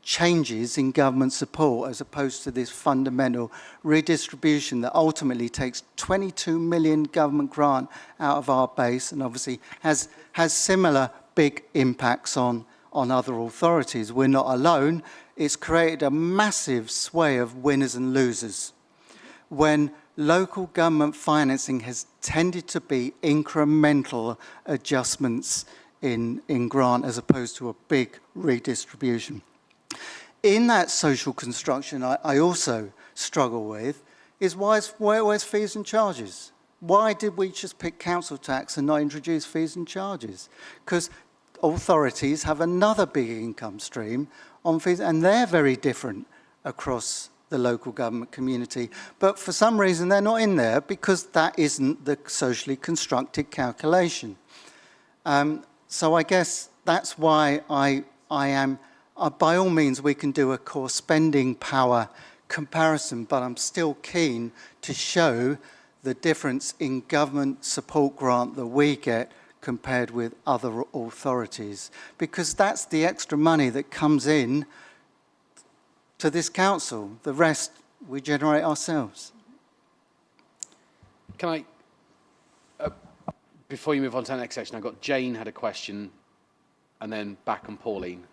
changes in government support as opposed to this fundamental redistribution that ultimately takes 22 million government grant out of our base and obviously has similar big impacts on other authorities. We're not alone. It's created a massive sway of winners and losers when local government financing has tended to be incremental adjustments in grant as opposed to a big redistribution. In that social construction, I also struggle with is where's fees and charges? Why did we just pick council tax and not introduce fees and charges? Because authorities have another big income stream on fees, and they're very different across the local government community. But for some reason, they're not in there because that isn't the socially constructed calculation. So I guess that's why I am... by all means, we can do a core spending power comparison, but I'm still keen to show the difference in government support grant that we get compared with other authorities, because that's the extra money that comes in to this council. The rest we generate ourselves. Can I, before you move on to the next section, I've got Jane had a question, and then back on Pauline.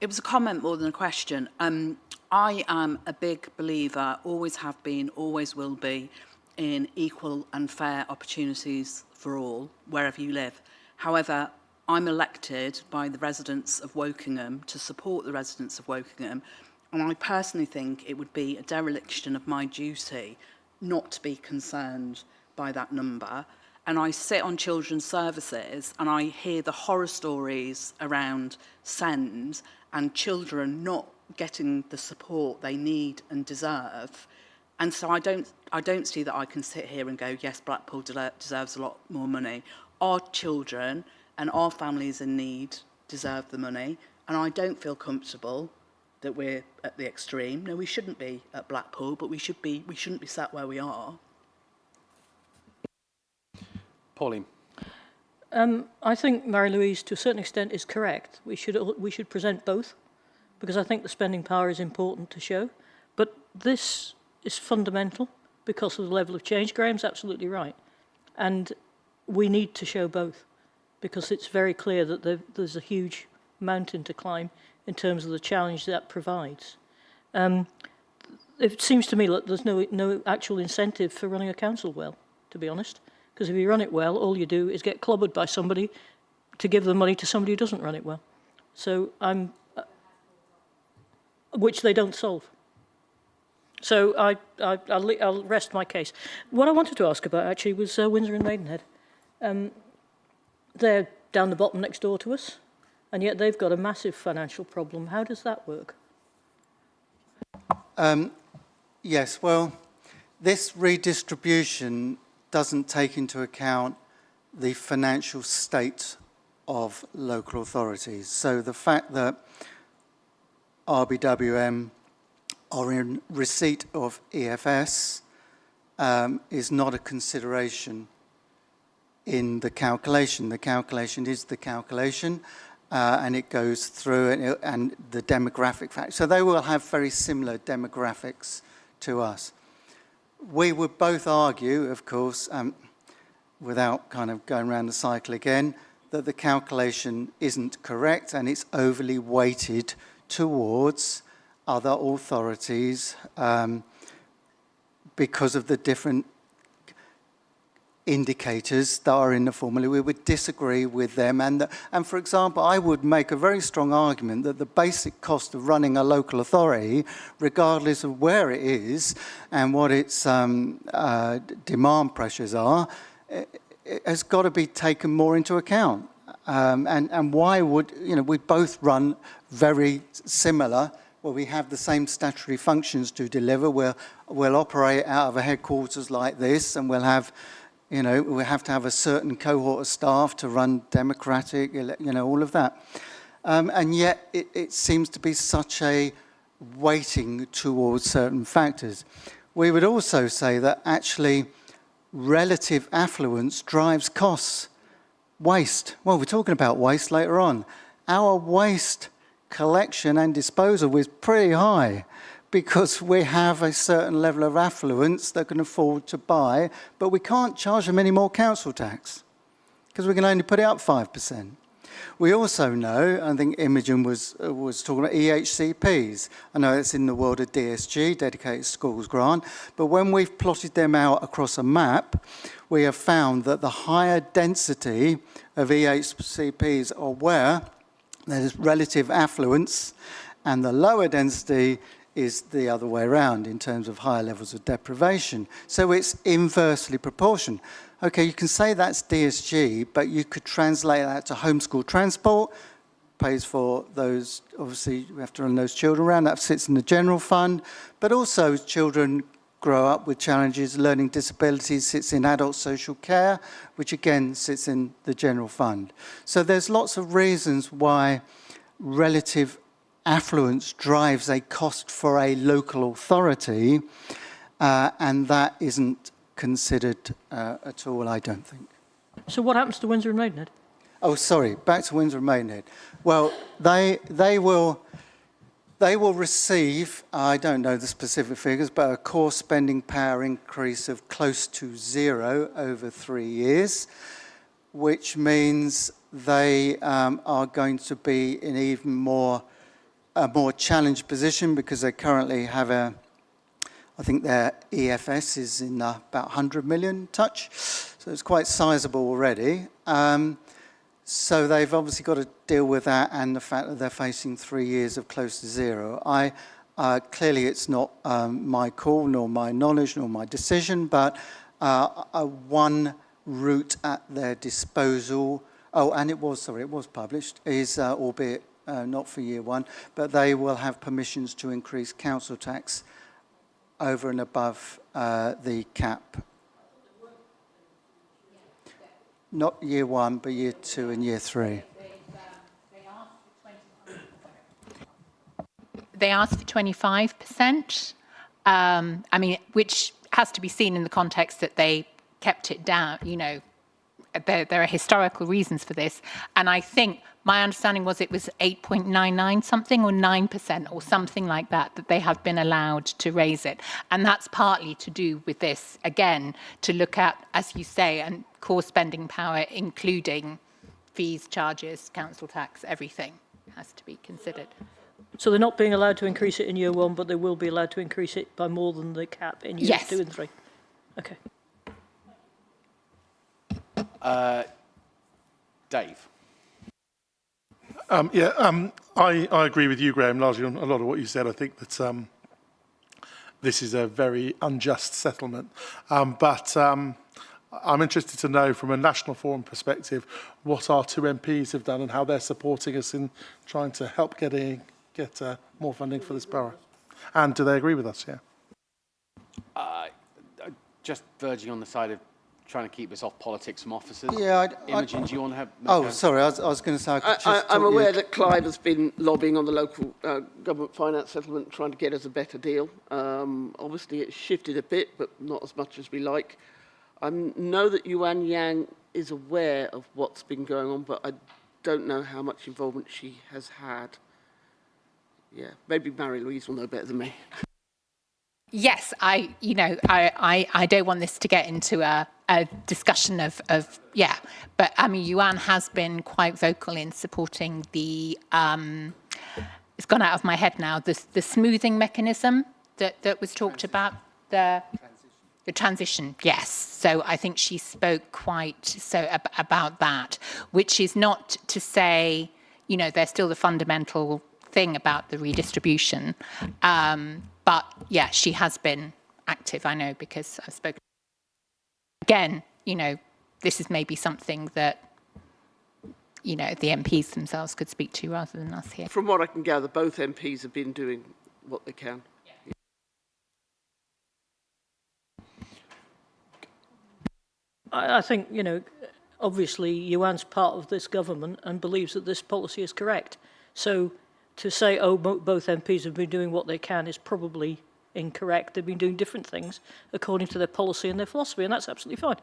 It was a comment more than a question. I am a big believer, always have been, always will be, in equal and fair opportunities for all, wherever you live. However, I'm elected by the residents of Wokingham to support the residents of Wokingham, and I personally think it would be a dereliction of my duty not to be concerned by that number. And I sit on children's services and I hear the horror stories around SEND and children not getting the support they need and deserve. And so I don't see that I can sit here and go, yes, Blackpool deserves a lot more money. Our children and our families in need deserve the money, and I don't feel comfortable that we're at the extreme. No, we shouldn't be at Blackpool, but we shouldn't be sat where we are. Pauline. I think Mary-Louise, to a certain extent, is correct. We should present both, because I think the spending power is important to show. But this is fundamental because of the level of change. Graham's absolutely right. And we need to show both, because it's very clear that there's a huge mountain to climb in terms of the challenge that provides. It seems to me that there's no actual incentive for running a council well, to be honest. Because if you run it well, all you do is get clobbered by somebody to give the money to somebody who doesn't run it well. So which they don't solve. So I'll rest my case. What I wanted to ask about actually was Windsor and Maidenhead. They're down the bottom next door to us, and yet they've got a massive financial problem. How does that work? Yes, well, this redistribution doesn't take into account the financial state of local authorities. So the fact that RBWM are in receipt of EFS is not a consideration in the calculation. The calculation is the calculation, and it goes through and the demographic factor. So they will have very similar demographics to us. We would both argue, of course, without kind of going around the cycle again, that the calculation isn't correct and it's overly weighted towards other authorities because of the different indicators that are in the formula. We would disagree with them. And for example, I would make a very strong argument that the basic cost of running a local authority, regardless of where it is and what its demand pressures are, it has got to be taken more into account. And why would, we both run very similar. Well, we have the same statutory functions to deliver. We'll operate out of a headquarters like this, and we'll have, we have to have a certain cohort of staff to run democratic, all of that. And yet it seems to be such a weighting towards certain factors. We would also say that actually relative affluence drives costs. Waste. Well, we're talking about waste later on. Our waste collection and disposal is pretty high because we have a certain level of affluence that can afford to buy, but we can't charge them any more council tax because we can only put it up 5%. We also know, I think Imogen was talking about EHCPs. I know it's in the world of DSG, Dedicated Schools Grant, but when we've plotted them out across a map, we have found that the higher density of EHCPs are where there's relative affluence, and the lower density is the other way around in terms of higher levels of deprivation. So it's inversely proportional. Okay, you can say that's DSG, but you could translate that to homeschool transport, pays for those, obviously we have to run those children around, that sits in the general fund, but also children grow up with challenges, learning disabilities sits in adult social care, which again sits in the general fund. So there's lots of reasons why relative affluence drives a cost for a local authority, and that isn't considered at all, I don't think. So what happens to Windsor and Maidenhead? Oh, sorry, back to Windsor and Maidenhead. Well, they will receive, I don't know the specific figures, but a core spending power increase of close to 0 over 3 years, which means they are going to be in a more challenged position because they currently have I think their EFS is in about 100 million touch, so it's quite sizable already. So they've obviously got to deal with that and the fact that they're facing 3 years of close to zero. Clearly it's not my call, nor my knowledge, nor my decision, but one route at their disposal, and it was published, is, albeit not for year one, but they will have permissions to increase council tax over and above the cap. Not year one, but year two and year three. They asked for 25%, I mean, which has to be seen in the context that they kept it down, you know, there are historical reasons for this. And I think my understanding was it was 8.99 something or 9% or something like that, that they have been allowed to raise it. And that's partly to do with this, again, to look at, as you say, and core spending power, including fees, charges, council tax, everything has to be considered. So they're not being allowed to increase it in year one, but they will be allowed to increase it by more than the cap in years 2 and 3. Okay. Dave. I agree with you, Graham, largely on a lot of what you said. I think that this is a very unjust settlement. But I'm interested to know, from a National Forum perspective, what our 2 MPs have done and how they're supporting us in trying to help get more funding for this borough. And do they agree with us? Yeah. Just verging on the side of trying to keep us off politics from officers. Yeah, Imogen, do you want to have... Sorry, I was going to say... I'm aware that Clive has been lobbying on the local government finance settlement, trying to get us a better deal. Obviously, it's shifted a bit, but not as much as we like. I know that Yuan Yang is aware of what's been going on, but I don't know how much involvement she has had. Yeah, maybe Mary-Louise will know better than me. Yes, I don't want this to get into a discussion of, but I mean, Yuan has been quite vocal in supporting the, it's gone out of my head now, the smoothing mechanism that was talked about, the transition, yes. So I think she spoke quite so about that, which is not to say, you know, there's still the fundamental thing about the redistribution. But yeah, she has been active, I know, because I've spoken. Again, you know, this is maybe something that, you know, the MPs themselves could speak to rather than us here. From what I can gather, both MPs have been doing what they can. Yeah. I think, you know, obviously Yuan's part of this government and believes that this policy is correct. So to say, oh, both MPs have been doing what they can is probably incorrect. They've been doing different things according to their policy and their philosophy, and that's absolutely fine.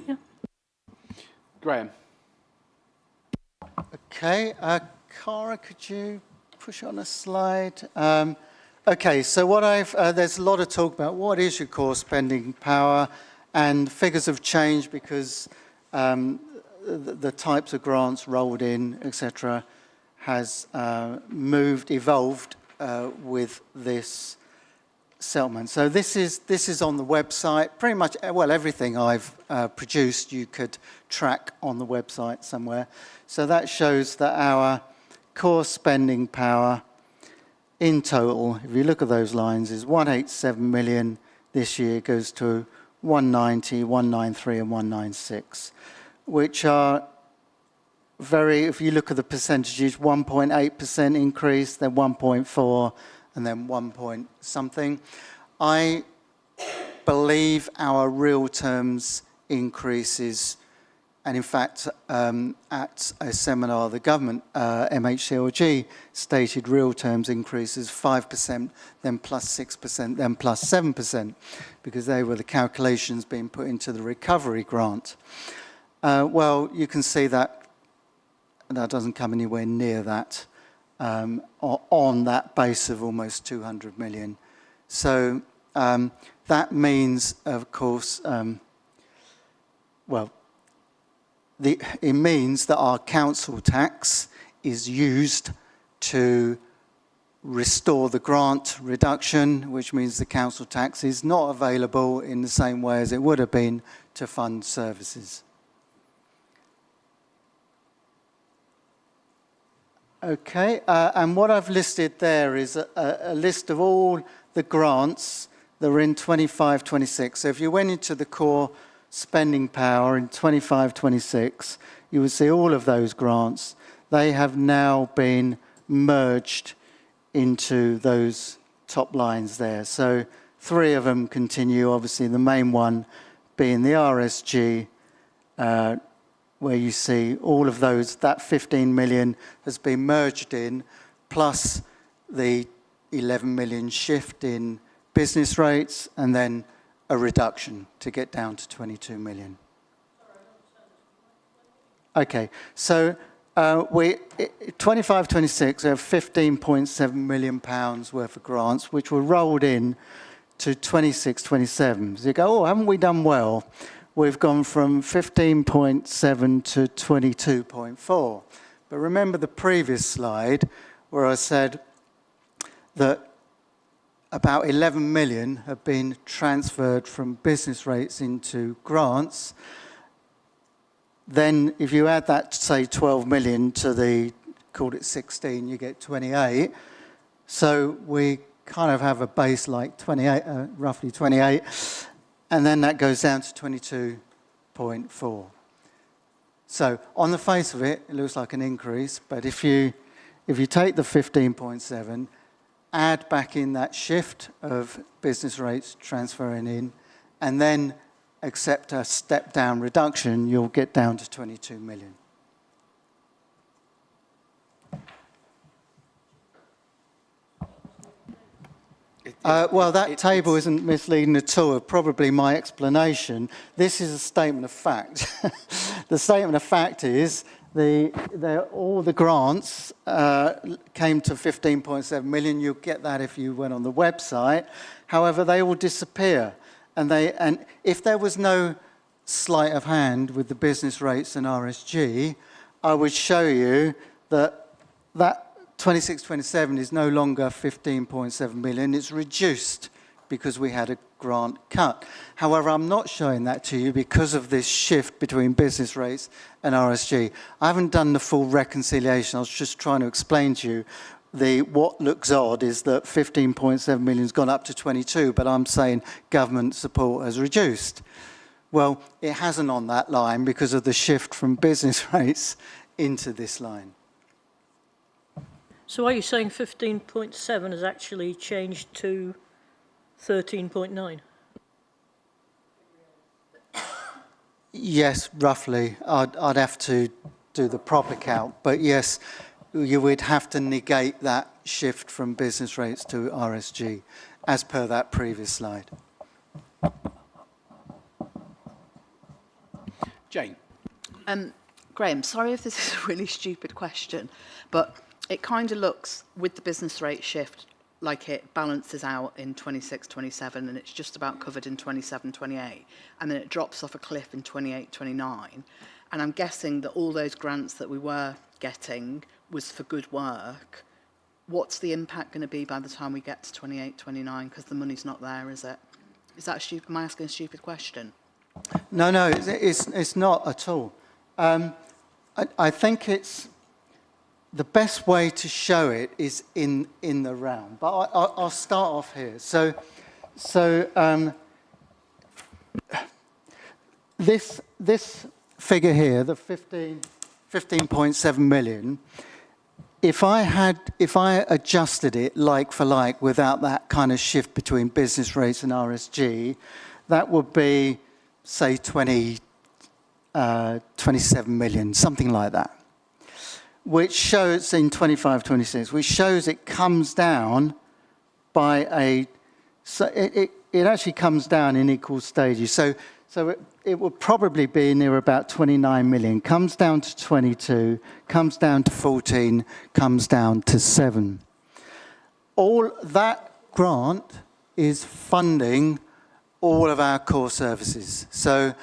Yeah. Graham. Okay, Cara, could you push on a slide? Okay, so what there's a lot of talk about what is your core spending power, and figures have changed because the types of grants rolled in, etc., has evolved with this settlement. So this is on the website. Pretty much, well, everything I've produced you could track on the website somewhere. So that shows that our core spending power in total, if you look at those lines, is 187 million this year, goes to 190, 193 and 196, which are if you look at the percentages, 1.8% increase, then 1.4, and then 1 point something. I believe our real terms increases, and in fact, at a seminar, the government, MHCLG, stated real terms increases 5%, then plus 6%, then plus 7%, because they were the calculations being put into the recovery grant. Well, you can see that doesn't come anywhere near that on that base of almost 200 million. So that means, of course, it means that our council tax is used to restore the grant reduction, which means the council tax is not available in the same way as it would have been to fund services. Okay, and what I've listed there is a list of all the grants that were in 25-26. So if you went into the core spending power in 25-26, you would see all of those grants. They have now been merged into those top lines there. So 3 of them continue, obviously the main one being the RSG, where you see all of those, that 15 million has been merged in, plus the 11 million shift in business rates, and then a reduction to get down to 22 million. Okay, so 25-26, we have 15.7 million pounds worth of grants, which were rolled in to 26-27. So you go, oh, haven't we done well? We've gone from 15.7 to 22.4. But remember the previous slide where I said that about 11 million have been transferred from business rates into grants. Then if you add that, say, 12 million to the, called it 16, you get 28. So we kind of have a base like 28, roughly 28. And then that goes down to 22.4. So on the face of it, it looks like an increase. But if you take the 15.7, add back in that shift of business rates transferring in, and then accept a step-down reduction, you'll get down to 22 million. Well, that table isn't misleading at all. Probably my explanation. This is a statement of fact. The statement of fact is all the grants came to 15.7 million. You'll get that if you went on the website. However, they all disappear. And if there was no sleight of hand with the business rates and RSG, I would show you that 26-27 is no longer 15.7 million. It's reduced because we had a grant cut. However, I'm not showing that to you because of this shift between business rates and RSG. I haven't done the full reconciliation. I was just trying to explain to you what looks odd is that 15.7 million has gone up to 22, but I'm saying government support has reduced. Well, it hasn't on that line because of the shift from business rates into this line. So are you saying 15.7 has actually changed to 13.9? Yes, roughly. I'd have to do the proper count, but yes, you would have to negate that shift from business rates to RSG, as per that previous slide. Jane. Graham, sorry if this is a really stupid question, but it kind of looks, with the business rate shift, like it balances out in 26-27 and it's just about covered in 27-28, and then it drops off a cliff in 28-29. And I'm guessing that all those grants that we were getting was for good work. What's the impact going to be by the time we get to 28-29? Because the money's not there, is it? Is that stupid? Am I asking a stupid question? No, it's not at all. I think it's the best way to show it is in the round. But I'll start off here. So this figure here, the 15.7 million. If I adjusted it like for like without that kind of shift between business rates and RSG, that would be, say, 27 million, something like that, which shows in 25-26, which shows it comes down by so it actually comes down in equal stages. So it would probably be near about 29 million, comes down to 22, comes down to 14, comes down to 7. All that grant is funding all of our core services. So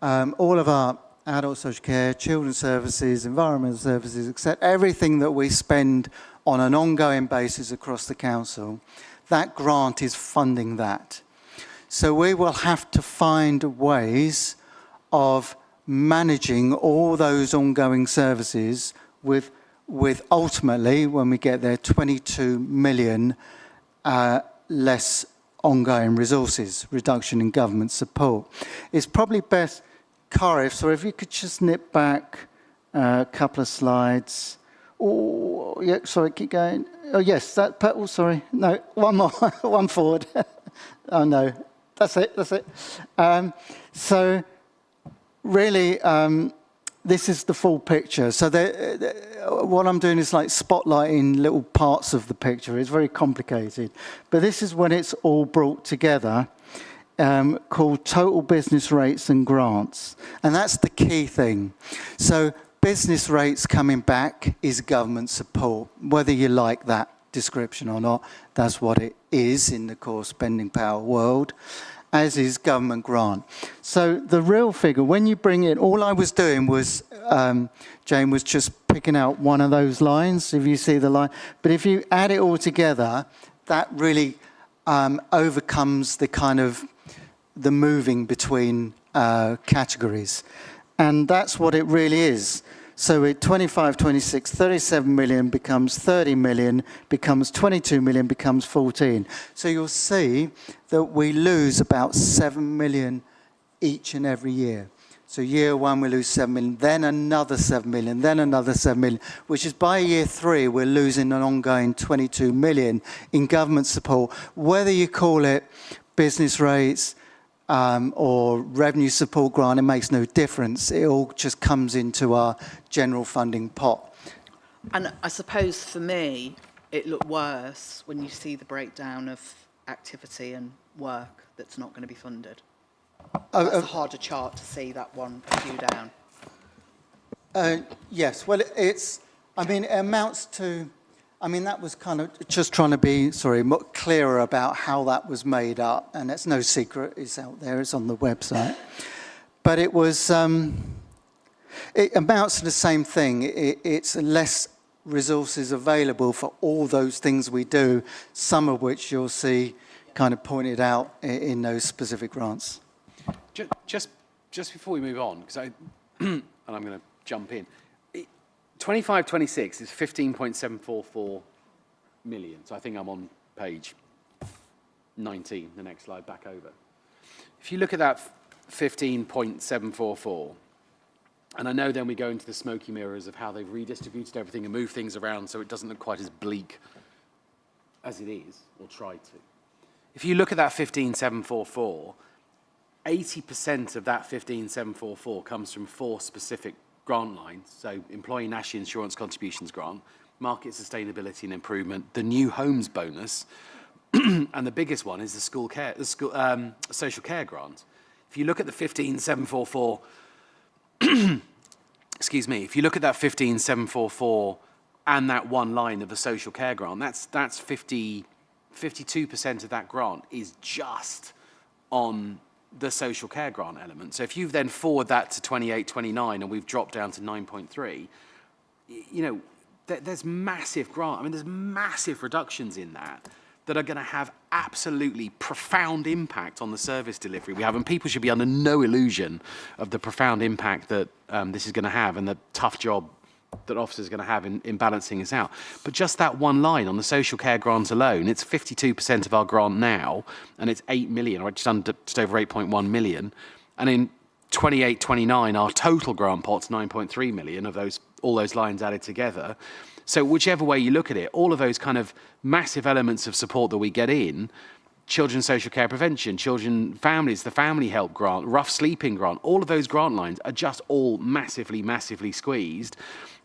all of our adult social care, children's services, environmental services, etc., everything that we spend on an ongoing basis across the council, that grant is funding that. So we will have to find ways of managing all those ongoing services with ultimately, when we get there, 22 million less ongoing resources, reduction in government support. It's probably best, Carif, so if you could just nip back a couple of slides. Oh, yeah, sorry, keep going. Oh, yes, that, oh, sorry, no, one more, one forward. Oh, no, that's it. So really, this is the full picture. So what I'm doing is like spotlighting little parts of the picture. It's very complicated. But this is when it's all brought together, called total business rates and grants. And that's the key thing. So business rates coming back is government support. Whether you like that description or not, that's what it is in the core spending power world, as is government grant. So the real figure, when you bring in, all I was doing was, Jane was just picking out one of those lines, if you see the line. But if you add it all together, that really overcomes the kind of the moving between categories. And that's what it really is. So at 25, 26, 37 million becomes 30 million, becomes 22 million, becomes 14. So you'll see that we lose about 7 million each and every year. So year one, we lose 7 million, then another 7 million, then another 7 million, which is by year three, we're losing an ongoing 22 million in government support, whether you call it business rates, or revenue support grant, it makes no difference. It all just comes into our general funding pot. And I suppose for me, it looked worse when you see the breakdown of activity and work that's not going to be funded. That's a harder chart to see, that one a few down. Yes, well, it amounts to, that was kind of just trying to be, clearer about how that was made up. And it's no secret, it's out there, it's on the website. But it was, it amounts to the same thing. It's less resources available for all those things we do, some of which you'll see kind of pointed out in those specific grants. Just before we move on, because and I'm going to jump in. 25-26 is 15.744 million. So I think I'm on page 19, the next slide back over. If you look at that 15.744, and I know then we go into the smoky mirrors of how they've redistributed everything and moved things around so it doesn't look quite as bleak as it is, or tried to. If you look at that 15.744, 80% of that 15.744 comes from 4 specific grant lines. So employee national insurance contributions grant, market sustainability and improvement, the new homes bonus, and the biggest one is the social care grant. If you look at the 15.744, excuse me, if you look at that 15.744 and that one line of the social care grant, that's 52% of that grant is just on the social care grant element. So if you then forward that to 28, 29, and we've dropped down to 9.3, there's massive there's massive reductions in that are going to have absolutely profound impact on the service delivery we have. And people should be under no illusion of the profound impact that this is going to have and the tough job that officers are going to have in balancing this out. But just that one line on the social care grant alone, it's 52% of our grant now, and it's 8 million, or just over 8.1 million. And in 28, 29, our total grant pot's 9.3 million of all those lines added together. So whichever way you look at it, all of those kind of massive elements of support that we get in, children's social care prevention, children families, the family help grant, rough sleeping grant, all of those grant lines are just all massively, massively squeezed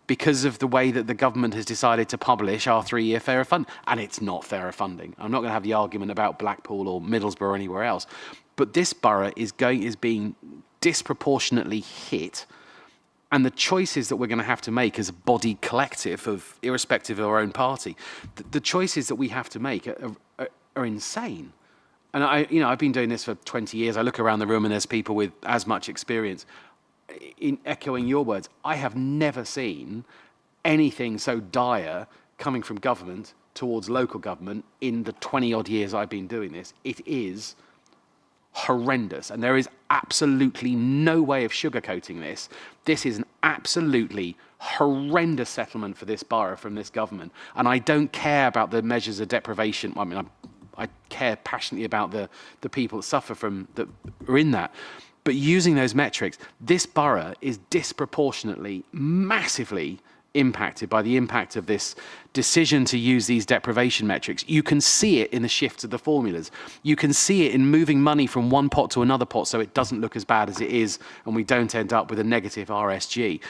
because of the way that the government has decided to publish our 3-year fairer fund. And it's not fairer funding. I'm not going to have the argument about Blackpool or Middlesbrough or anywhere else. But this borough is being disproportionately hit. And the choices that we're going to have to make as a body collective, irrespective of our own party, the choices that we have to make are insane. And I've been doing this for 20 years. I look around the room and there's people with as much experience. In echoing your words, I have never seen anything so dire coming from government towards local government in the 20-odd years I've been doing this, it is horrendous. And there is absolutely no way of sugarcoating this. This is an absolutely horrendous settlement for this borough from this government. And I don't care about the measures of deprivation. I mean, I care passionately about the people that suffer from, that are in that. But using those metrics, this borough is disproportionately, massively impacted by the impact of this decision to use these deprivation metrics. You can see it in the shifts of the formulas. You can see it in moving money from one pot to another pot so it doesn't look as bad as it is and we don't end up with a negative RSG.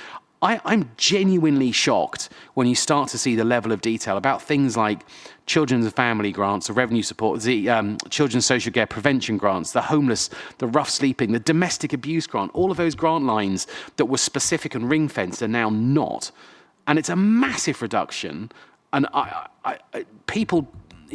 I'm genuinely shocked when you start to see the level of detail about things like children's and family grants, the revenue support, the children's social care prevention grants, the homeless, the rough sleeping, the domestic abuse grant. All of those grant lines that were specific and ring-fenced are now not. And it's a massive reduction. And people,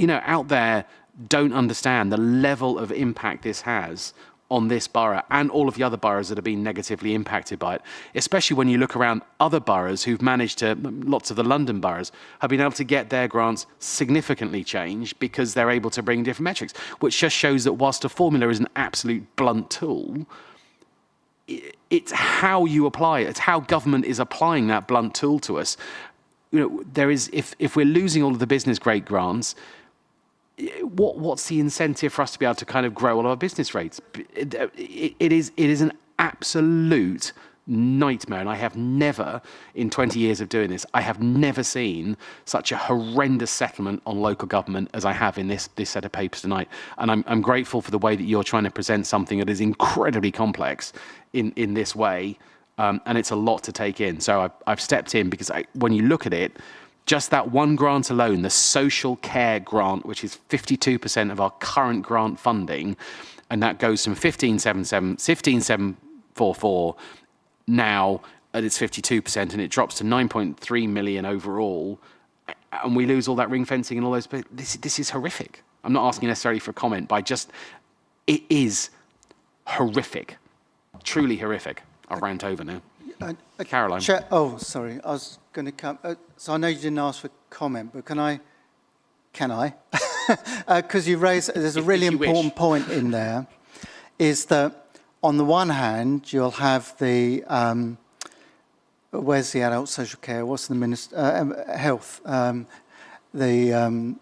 out there don't understand the level of impact this has on this borough and all of the other boroughs that have been negatively impacted by it, especially when you look around other boroughs who've managed to, lots of the London boroughs, have been able to get their grants significantly changed because they're able to bring different metrics, which just shows that whilst a formula is an absolute blunt tool, it's how you apply it. It's how government is applying that blunt tool to us. There is, if we're losing all of the business grade grants, what's the incentive for us to be able to kind of grow all our business rates? It is an absolute nightmare, and I have never, in 20 years of doing this, I have never seen such a horrendous settlement on local government as I have in this set of papers tonight. And I'm grateful for the way that you're trying to present something that is incredibly complex in this way, and it's a lot to take in. So I've stepped in because when you look at it, just that one grant alone, the social care grant, which is 52% of our current grant funding, and that goes from 15,744 now at its 52%, and it drops to 9.3 million overall, and we lose all that ring fencing and all those. This is horrific. I'm not asking necessarily for a comment, but it is horrific, truly horrific. I'll rant over now. Caroline. Oh, sorry. I was going to come. So I know you didn't ask for comment, but can I? Because you raised, there's a really important point in there, is that on the one hand, you'll have the, where's the adult social care? What's the health? The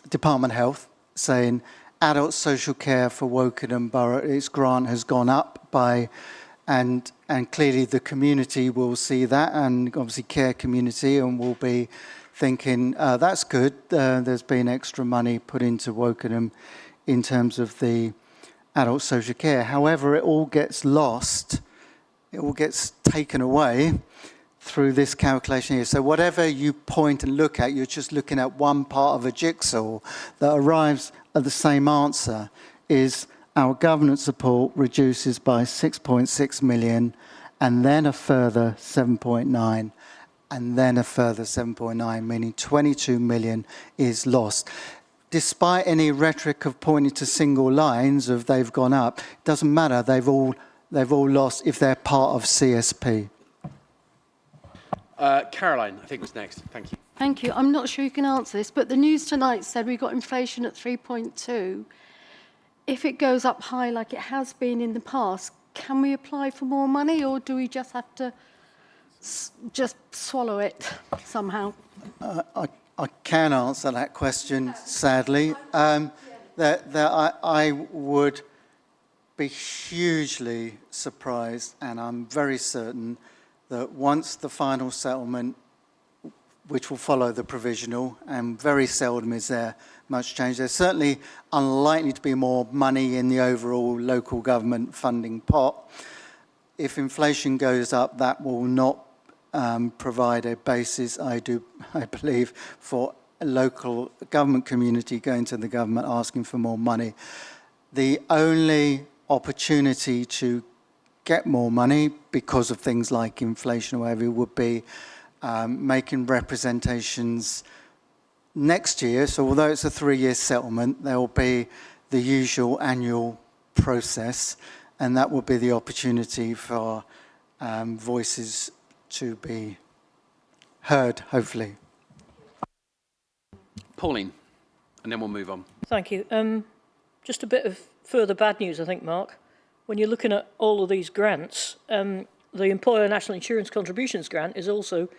Department of Health saying adult social care for Wokingham Borough, its grant has gone up by, and clearly the community will see that, and obviously care community, and will be thinking, that's good, there's been extra money put into Wokingham in terms of the adult social care. However, it all gets lost, it all gets taken away through this calculation here. So whatever you point and look at, you're just looking at one part of a jigsaw that arrives at the same answer, is our government support reduces by 6.6 million, and then a further 7.9, and then a further 7.9, meaning 22 million is lost. Despite any rhetoric of pointing to single lines of they've gone up, it doesn't matter, they've all lost if they're part of CSP. Caroline, I think was next. Thank you. Thank you. I'm not sure you can answer this, but the news tonight said we got inflation at 3.2. If it goes up high like it has been in the past, can we apply for more money, or do we just have to just swallow it somehow? I can answer that question, sadly. I would be hugely surprised, and I'm very certain that once the final settlement, which will follow the provisional, and very seldom is there much change, there's certainly unlikely to be more money in the overall local government funding pot. If inflation goes up, that will not provide a basis, I believe, for a local government community going to the government asking for more money. The only opportunity to get more money because of things like inflation or whatever would be making representations next year. So although it's a 3-year settlement, there will be the usual annual process, and that will be the opportunity for voices to be heard, hopefully. Pauline, and then we'll move on. Thank you. Just a bit of further bad news, I think, Mark. When you're looking at all of these grants, the Employer National Insurance Contributions grant is also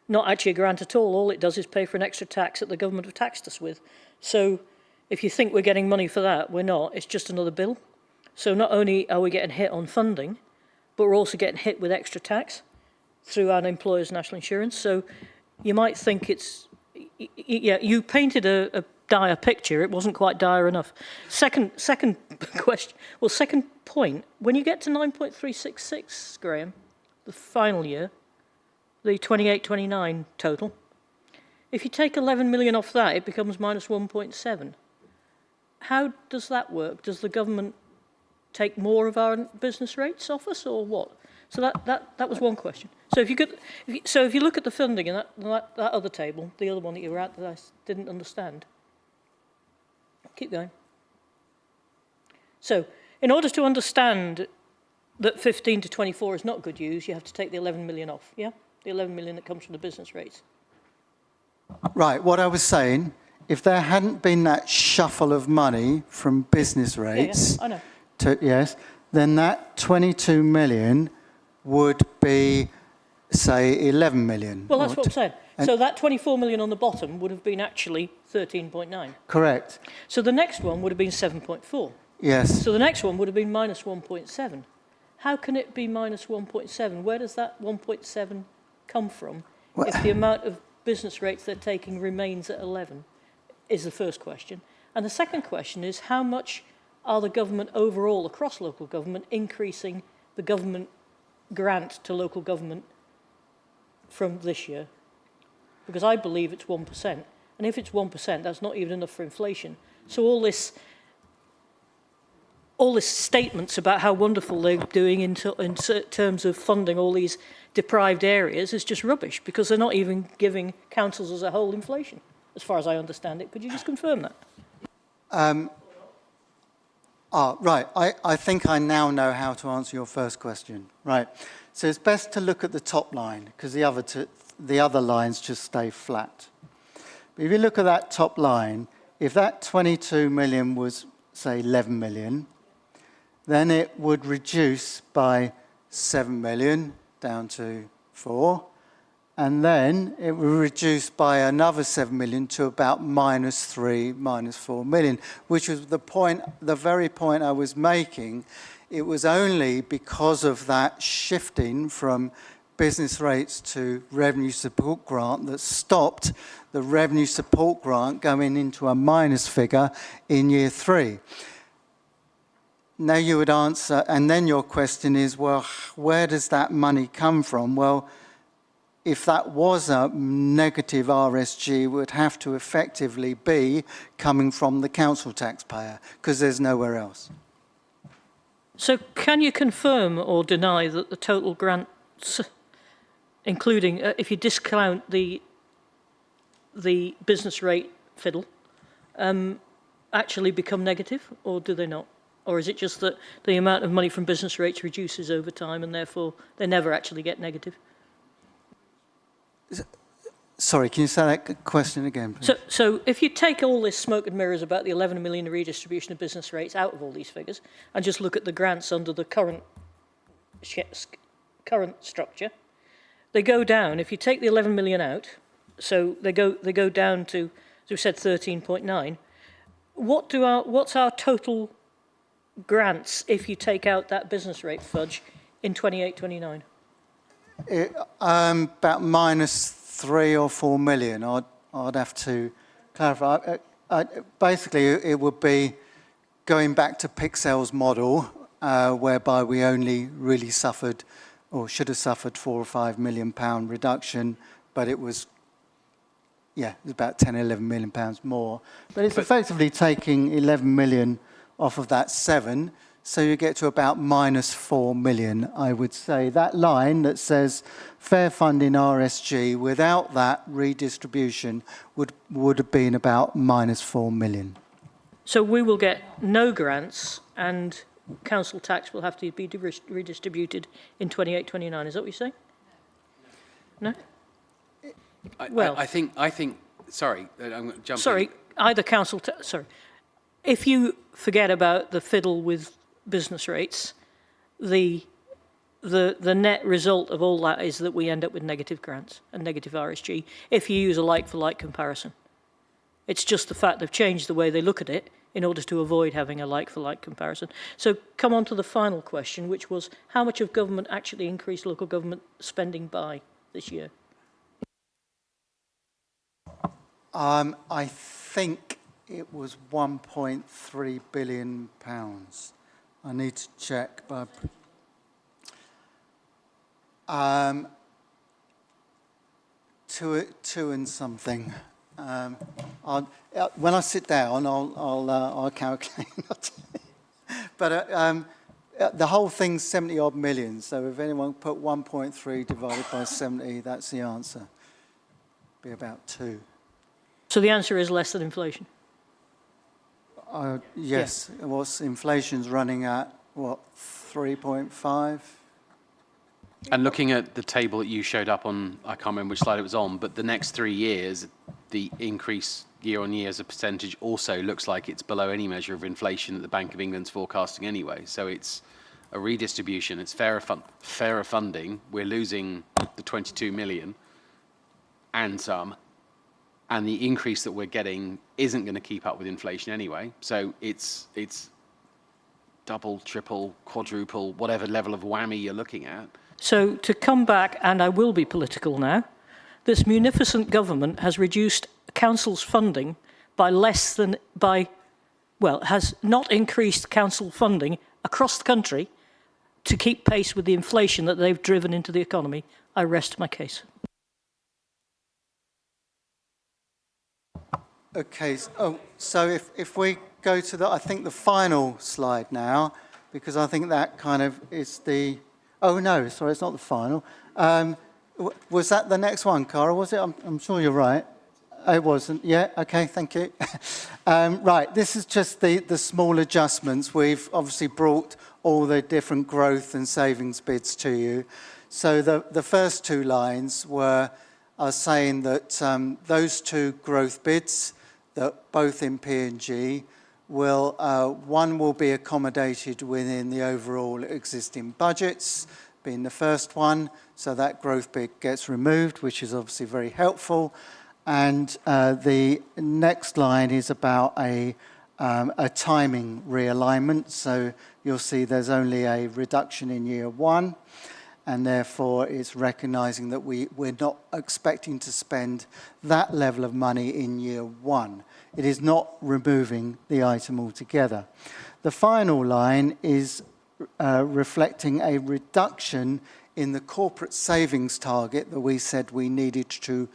not actually a grant at all. All it does is pay for an extra tax that the government have taxed us with. So if you think we're getting money for that, we're not. It's just another bill. So not only are we getting hit on funding, but we're also getting hit with extra tax through our employers' national insurance. So you might think it's, yeah, you painted a dire picture. It wasn't quite dire enough. Second question, well, second point, when you get to 9.366, Graham, the final year, the 28-29 total, if you take 11 million off that, it becomes minus 1.7. How does that work? Does the government take more of our business rates off us, or what? So that was one question. So if you look at the funding in that other table, the other one that you were at that I didn't understand. Keep going. So in order to understand that 15 to 24 is not good use, you have to take the 11 million off, yeah? The 11 million that comes from the business rates. Right, what I was saying, if there hadn't been that shuffle of money from business rates, I know. Yes, then that 22 million would be, say, 11 million. Well, that's what I'm saying. So that 24 million on the bottom would have been actually 13.9. Correct. So the next one would have been 7.4. Yes. So the next one would have been minus 1.7. How can it be minus 1.7? Where does that 1.7 come from if the amount of business rates they're taking remains at 11, is the first question. And the second question is, how much are the government overall, across local government, increasing the government grant to local government from this year? Because I believe it's 1%. And if it's 1%, that's not even enough for inflation. So all this statements about how wonderful they're doing in terms of funding all these deprived areas is just rubbish, because they're not even giving councils as a whole inflation, as far as I understand it. Could you just confirm that? Right. I think I now know how to answer your first question. Right. So it's best to look at the top line, because the other lines just stay flat. But if you look at that top line, if that 22 million was, say, 11 million, then it would reduce by 7 million down to 4. And then it will reduce by another 7 million to about minus 3, minus 4 million, which was the very point I was making. It was only because of that shifting from business rates to revenue support grant that stopped the revenue support grant going into a minus figure in year 3. Now you would answer, and then your question is, well, where does that money come from? Well, if that was a negative RSG, it would have to effectively be coming from the council taxpayer, because there's nowhere else. So can you confirm or deny that the total grants, including, if you discount the business rate fiddle, actually become negative, or do they not? Or is it just that the amount of money from business rates reduces over time and therefore they never actually get negative? Sorry, can you say that question again, please? So if you take all this smoke and mirrors about the 11 million redistribution of business rates out of all these figures and just look at the grants under the current structure, they go down. If you take the 11 million out, so they go down to, as we said, 13.9. What's our total grants if you take out that business rate fudge in 28-29? About minus 3 or 4 million. I'd have to clarify. Basically, it would be going back to Pixel's model, whereby we only really suffered, or should have suffered, £4 or £5 million reduction, but it was, yeah, it was about 10, 11 million pounds more. But it's effectively taking 11 million off of that 7, so you get to about minus 4 million, I would say. That line that says fair funding RSG, without that redistribution, would have been about minus 4 million. So we will get no grants and council tax will have to be redistributed in 28-29. Is that what you're saying? No? I think sorry, I'm jumping. Sorry, either council, sorry. If you forget about the fiddle with business rates, the net result of all that is that we end up with negative grants and negative RSG if you use a like-for-like comparison. It's just the fact they've changed the way they look at it in order to avoid having a like-for-like comparison. So come on to the final question, which was how much of government actually increased local government spending by this year? I think it was £1.3 billion. I need to check, but two and something. When I sit down, I'll calculate. But the whole thing's 70 odd million. So if anyone put 1.3 divided by 70, that's the answer. Be about 2. So the answer is less than inflation. Yes. Yeah. What's inflation's running at what 3.5? And looking at the table that you showed up on, I can't remember which slide it was on, but the next 3 years, the increase year on year as a percentage also looks like it's below any measure of inflation that the Bank of England's forecasting anyway. So it's a redistribution, it's fairer funding. We're losing the 22 million and some, and the increase that we're getting isn't going to keep up with inflation anyway. So it's double, triple, quadruple, whatever level of whammy you're looking at. So to come back, and I will be political now, this munificent government has reduced council's funding by has not increased council funding across the country to keep pace with the inflation that they've driven into the economy. I rest my case. Okay, so if we go to I think the final slide now, because I think that kind of is the, oh no, sorry, it's not the final. Was that the next one, Cara, was it? I'm sure you're right. It wasn't, yeah, okay, thank you. Right, this is just the small adjustments. We've obviously brought all the different growth and savings bids to you. So the first 2 lines are saying that those 2 growth bids, that both in P&G, one will be accommodated within the overall existing budgets, being the first one, so that growth bid gets removed, which is obviously very helpful. And the next line is about a timing realignment, so you'll see there's only a reduction in year 1, and therefore it's recognising that we're not expecting to spend that level of money in year 1. It is not removing the item altogether. The final line is reflecting a reduction in the corporate savings target that we said we needed to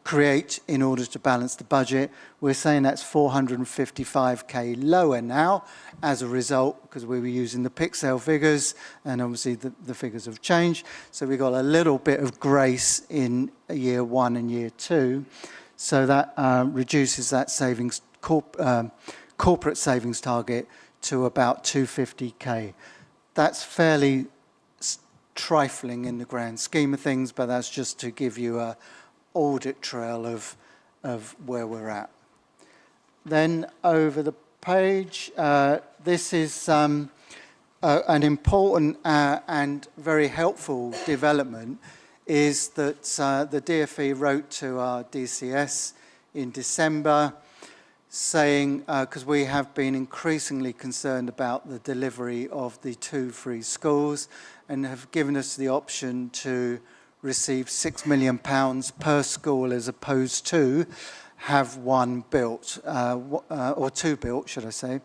create in order to balance the budget. We're saying that's 455k lower now as a result, because we were using the Pixel figures, and obviously the figures have changed. So we got a little bit of grace in year 1 and year 2. So that reduces that savings corporate savings target to about 250k. That's fairly trifling in the grand scheme of things, but that's just to give you a audit trail of where we're at. Then over the page, this is an important and very helpful development, is that the DfE wrote to our DCS in December saying, because we have been increasingly concerned about the delivery of the 2 free schools, and have given us the option to receive £6 million per school as opposed to have 1 built, or 2 built, should I say.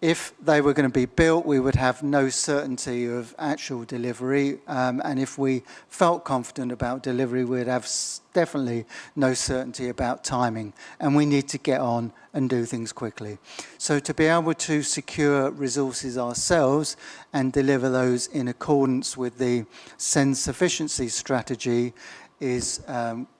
If they were going to be built, we would have no certainty of actual delivery, and if we felt confident about delivery, we'd have definitely no certainty about timing, and we need to get on and do things quickly. So to be able to secure resources ourselves and deliver those in accordance with the send sufficiency strategy is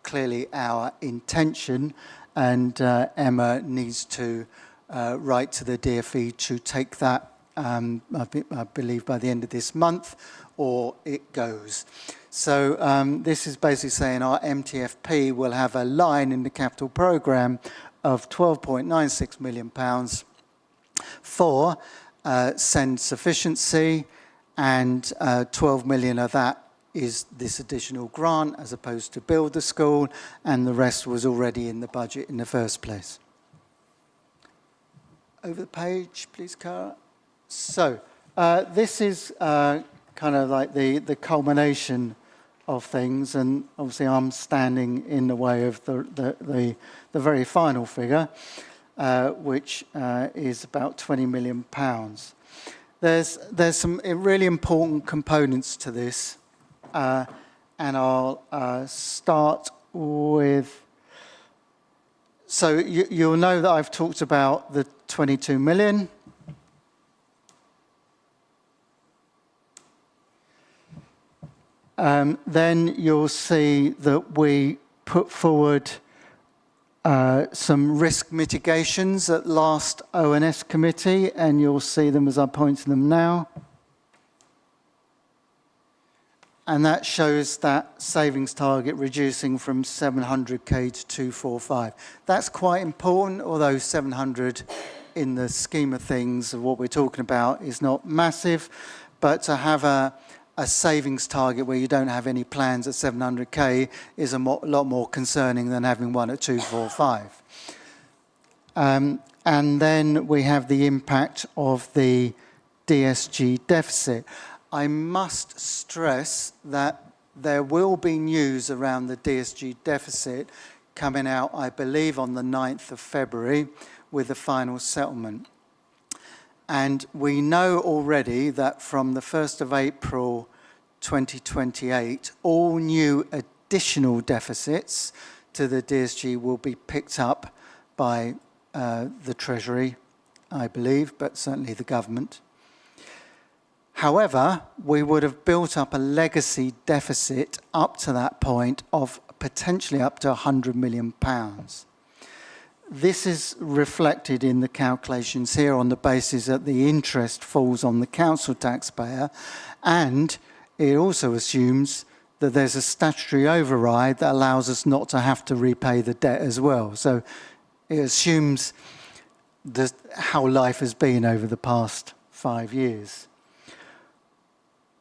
clearly our intention, and Emma needs to write to the DfE to take that I believe by the end of this month, or it goes. So this is basically saying our MTFP will have a line in the capital programme of £12.96 million for send sufficiency, and 12 million of that is this additional grant as opposed to build the school, and the rest was already in the budget in the first place. Over the page, please, Cara. So this is kind of like the culmination of things, and obviously I'm standing in the way of the very final figure, which is about £20 million. There's some really important components to this, and I'll start with. So you'll know that I've talked about the 22 million. Then you'll see that we put forward some risk mitigations at last ONS committee, and you'll see them as I point to them now. And that shows that savings target reducing from 700k to 245. That's quite important, although 700 in the scheme of things of what we're talking about is not massive, but to have a savings target where you don't have any plans at 700k is a lot more concerning than having one at 245. And then we have the impact of the DSG deficit. I must stress that there will be news around the DSG deficit coming out, I believe, on the 9th of February with the final settlement. And we know already that from the 1st of April 2028, all new additional deficits to the DSG will be picked up by the Treasury, I believe, but certainly the government. However, we would have built up a legacy deficit up to that point of potentially up to £100 million. This is reflected in the calculations here on the basis that the interest falls on the council taxpayer, and it also assumes that there's a statutory override that allows us not to have to repay the debt as well. So it assumes how life has been over the past 5 years.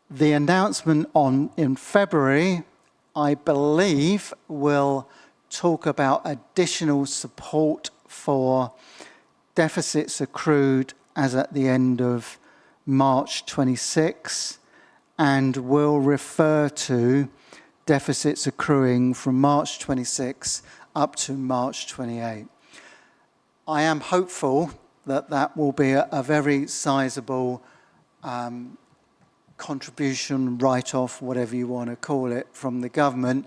The announcement in February, I believe, will talk about additional support for deficits accrued as at the end of March 26, and will refer to deficits accruing from March 26 up to March 28. I am hopeful that that will be a very sizable contribution, write-off, whatever you want to call it, from the government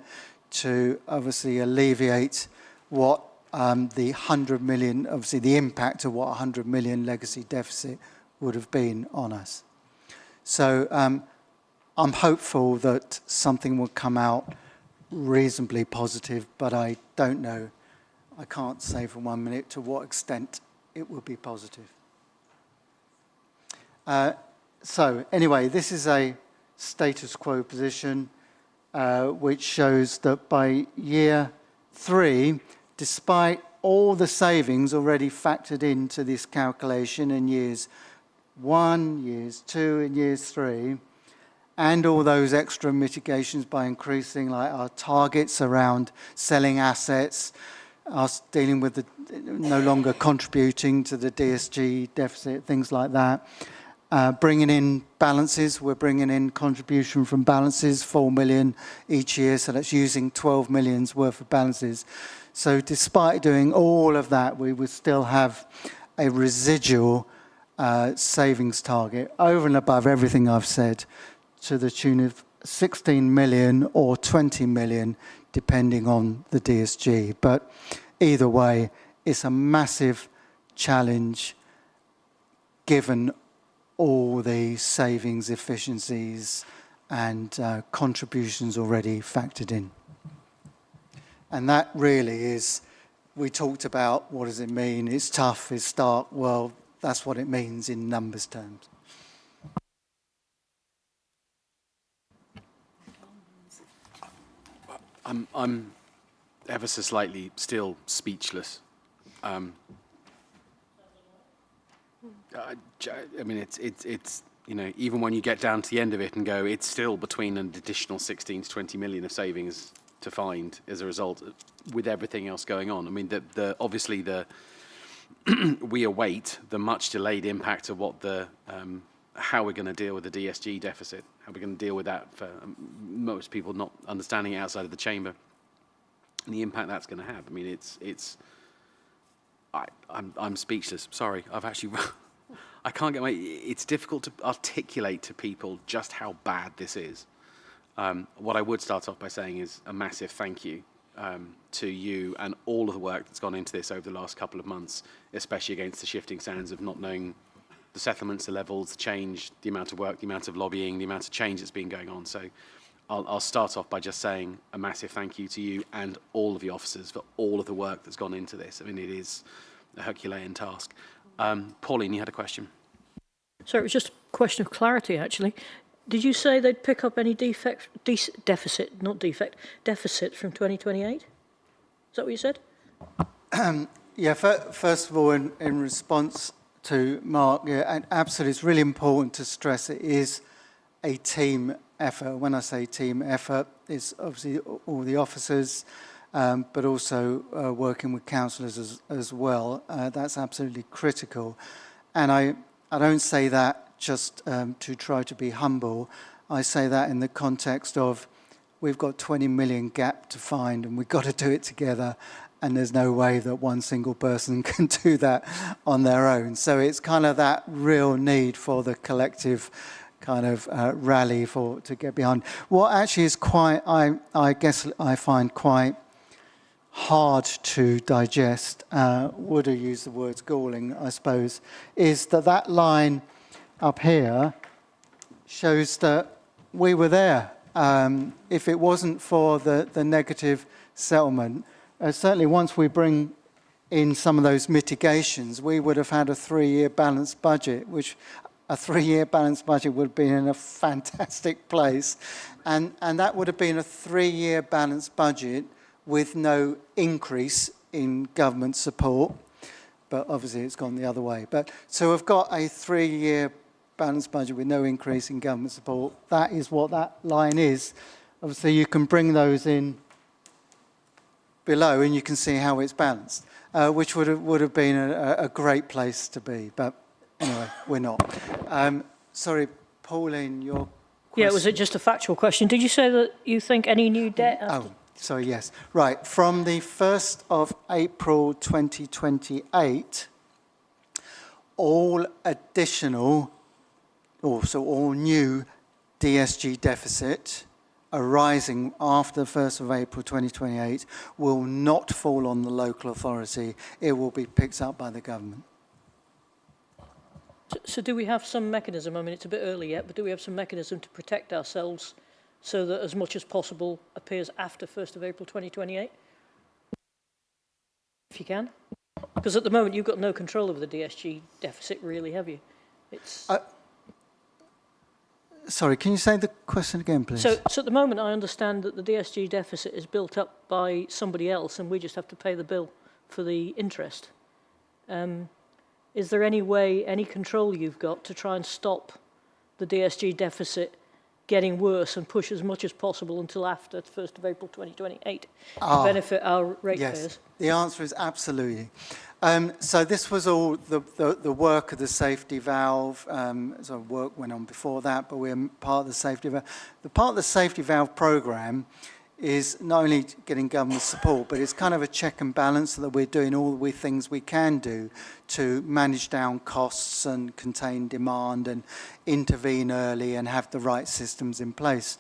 to obviously alleviate what the 100 million, obviously the impact of what 100 million legacy deficit would have been on us. So I'm hopeful that something will come out reasonably positive, but I don't know. I can't say for 1 minute to what extent it will be positive. So anyway, this is a status quo position which shows that by year 3, despite all the savings already factored into this calculation in years 1, years 2 and years 3, and all those extra mitigations by increasing like our targets around selling assets, us dealing with the no longer contributing to the DSG deficit, things like that. Bringing in balances, we're bringing in contribution from balances, 4 million each year, so that's using 12 million's worth of balances. So despite doing all of that, we would still have a residual savings target over and above everything I've said, to the tune of 16 million or 20 million, depending on the DSG. But either way, it's a massive challenge given all the savings, efficiencies and contributions already factored in. And that really is, we talked about what does it mean, it's tough, it's stark, well, that's what it means in numbers terms. I'm ever so slightly still speechless. I mean, it's you know, even when you get down to the end of it and go, it's still between an additional 16 to 20 million of savings to find as a result, with everything else going on. I mean, obviously we await the much delayed impact of what how we're going to deal with the DSG deficit, how we're going to deal with that for most people not understanding it outside of the chamber, and the impact that's going to have. I mean, I'm speechless. Sorry, I've actually, I can't get it's difficult to articulate to people just how bad this is. What I would start off by saying is a massive thank you to you and all of the work that's gone into this over the last couple of months, especially against the shifting sands of not knowing the settlements, the levels, the change, the amount of work, the amount of lobbying, the amount of change that's been going on. So I'll start off by just saying a massive thank you to you and all of the officers for all of the work that's gone into this. I mean, it is a Herculean task. Pauline, you had a question? So it was just a question of clarity, actually. Did you say they'd pick up any deficit from 2028? Is that what you said? Yeah, first of all, in response to Mark, yeah, and absolutely, it's really important to stress it is a team effort. When I say team effort, it's obviously all the officers, but also working with councillors as well. That's absolutely critical. And I don't say that just to try to be humble. I say that in the context of we've got 20 million gap to find and we've got to do it together, and there's no way that one single person can do that on their own. So it's kind of that real need for the collective kind of rally to get behind. What actually is quite, I guess I find quite hard to digest, would have used the words galling, I suppose, is that line up here shows that we were there. If it wasn't for the negative settlement, certainly once we bring in some of those mitigations, we would have had a 3-year balanced budget, which a 3-year balanced budget would have been in a fantastic place. And that would have been a 3-year balanced budget with no increase in government support. But obviously it's gone the other way. So we've got a 3-year balanced budget with no increase in government support. That is what that line is. Obviously you can bring those in below and you can see how it's balanced, which would have been a great place to be. But anyway, we're not. Sorry, Pauline, your question. Yeah, was it just a factual question? Did you say that you think any new debt... Sorry, yes. Right, from the 1st of April 2028, all additional, all new DSG deficit arising after the 1st of April 2028 will not fall on the local authority. It will be picked up by the government. So do we have some mechanism, I mean, it's a bit early yet, but do we have some mechanism to protect ourselves so that as much as possible appears after 1st of April 2028? If you can. Because at the moment you've got no control over the DSG deficit, really, have you? It's... Sorry, can you say the question again, please? So at the moment I understand that the DSG deficit is built up by somebody else and we just have to pay the bill for the interest. Is there any way, any control you've got to try and stop the DSG deficit getting worse and push as much as possible until after 1st of April 2028 to benefit our ratepayers? Yes, the answer is absolutely. So this was all the work of the safety valve. So work went on before that, but we're part of the safety valve. The part of the safety valve programme is not only getting government support, but it's kind of a check and balance so that we're doing all the things we can do to manage down costs and contain demand and intervene early and have the right systems in place.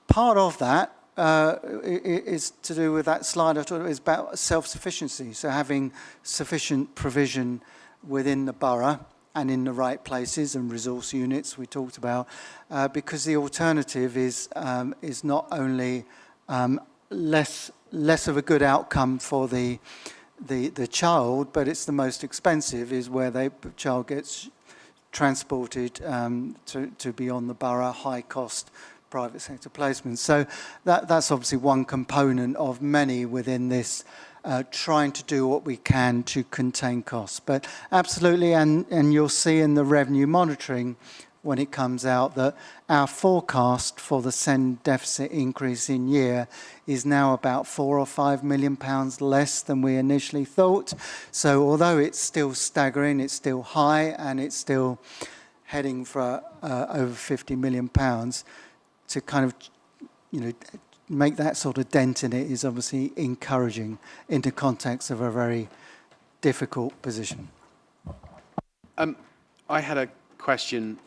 Part of that is to do with that slide I talked about, is about self-sufficiency, so having sufficient provision within the borough and in the right places and resource units we talked about, because the alternative is not only less of a good outcome for the child, but it's the most expensive, is where the child gets transported to be on the borough high cost private sector placements. So that's obviously one component of many within this, trying to do what we can to contain costs. But absolutely, and you'll see in the revenue monitoring when it comes out that our forecast for the SEND deficit increase in year is now about £4 or £5 million less than we initially thought. So although it's still staggering, it's still high, and it's still heading for over £50 million, to kind of, make that sort of dent in it is obviously encouraging in the context of a very difficult position. I had a question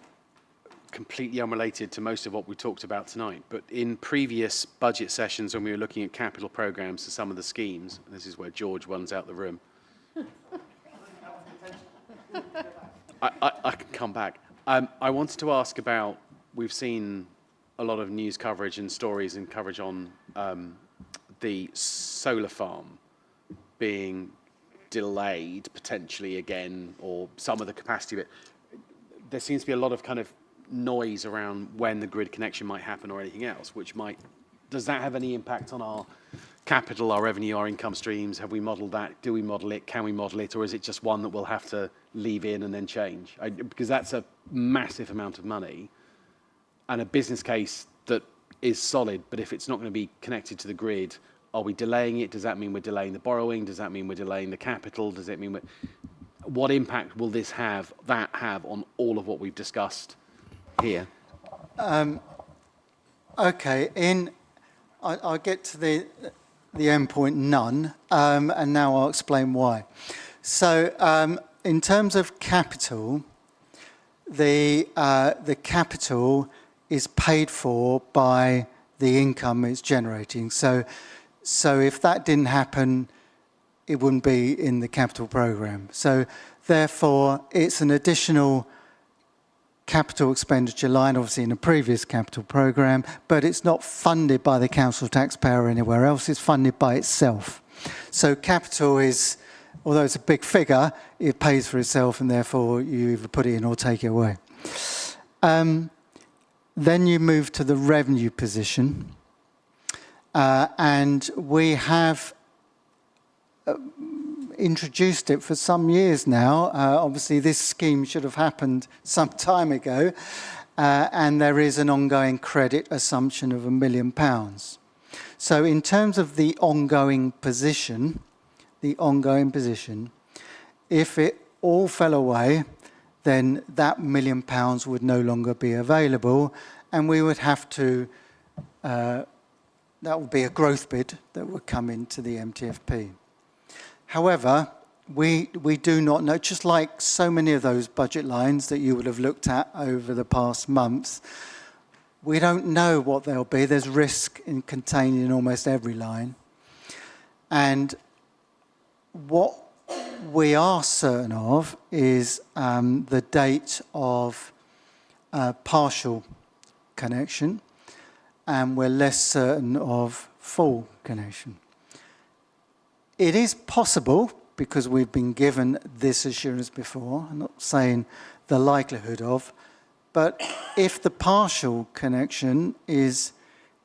completely unrelated to most of what we talked about tonight, but in previous budget sessions when we were looking at capital programs for some of the schemes, and this is where George runs out the room. I can come back. I wanted to ask about, we've seen a lot of news coverage and stories and coverage on the solar farm being delayed potentially again, or some of the capacity, but there seems to be a lot of kind of noise around when the grid connection might happen or anything else, which might, does that have any impact on our capital, our revenue, our income streams? Have we modelled that? Do we model it? Can we model it? Or is it just one that we'll have to leave in and then change? Because that's a massive amount of money and a business case that is solid, but if it's not going to be connected to the grid, are we delaying it? Does that mean we're delaying the borrowing? Does that mean we're delaying the capital? Does it mean what impact will this have on all of what we've discussed here? Okay, I'll get to the end point, none, and now I'll explain why. So in terms of capital, the capital is paid for by the income it's generating. So if that didn't happen, it wouldn't be in the capital programme. So therefore, it's an additional capital expenditure line, obviously in a previous capital programme, but it's not funded by the council taxpayer or anywhere else, it's funded by itself. So capital is, although it's a big figure, it pays for itself, and therefore you either put it in or take it away. Then you move to the revenue position, and we have introduced it for some years now. Obviously, this scheme should have happened some time ago, and there is an ongoing credit assumption of £1 million. So in terms of the ongoing position, if it all fell away, then that £1 million would no longer be available, and we would have to, that would be a growth bid that would come into the MTFP. However, we do not know, just like so many of those budget lines that you would have looked at over the past months, we don't know what they'll be. There's risk contained in almost every line. And what we are certain of is the date of partial connection, and we're less certain of full connection. It is possible, because we've been given this assurance before, I'm not saying the likelihood of, but if the partial connection is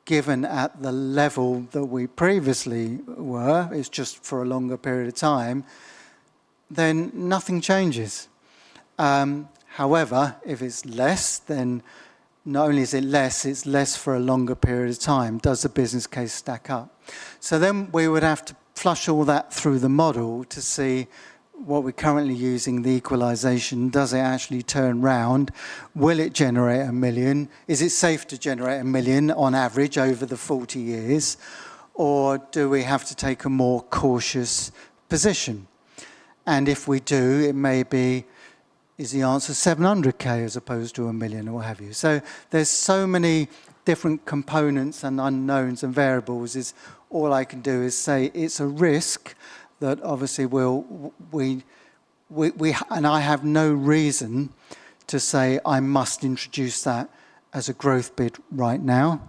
given at the level that we previously were, it's just for a longer period of time, then nothing changes. However, if it's less, then not only is it less, it's less for a longer period of time. Does the business case stack up? So then we would have to flush all that through the model to see what we're currently using, the equalisation. Does it actually turn round? Will it generate £1 million? Is it safe to generate £1 million on average over the 40 years? Or do we have to take a more cautious position? And if we do, it may be, is the answer 700k as opposed to £1 million or what have you? So there's so many different components and unknowns and variables. Is all I can do is say it's a risk that obviously we and I have no reason to say I must introduce that as a growth bid right now,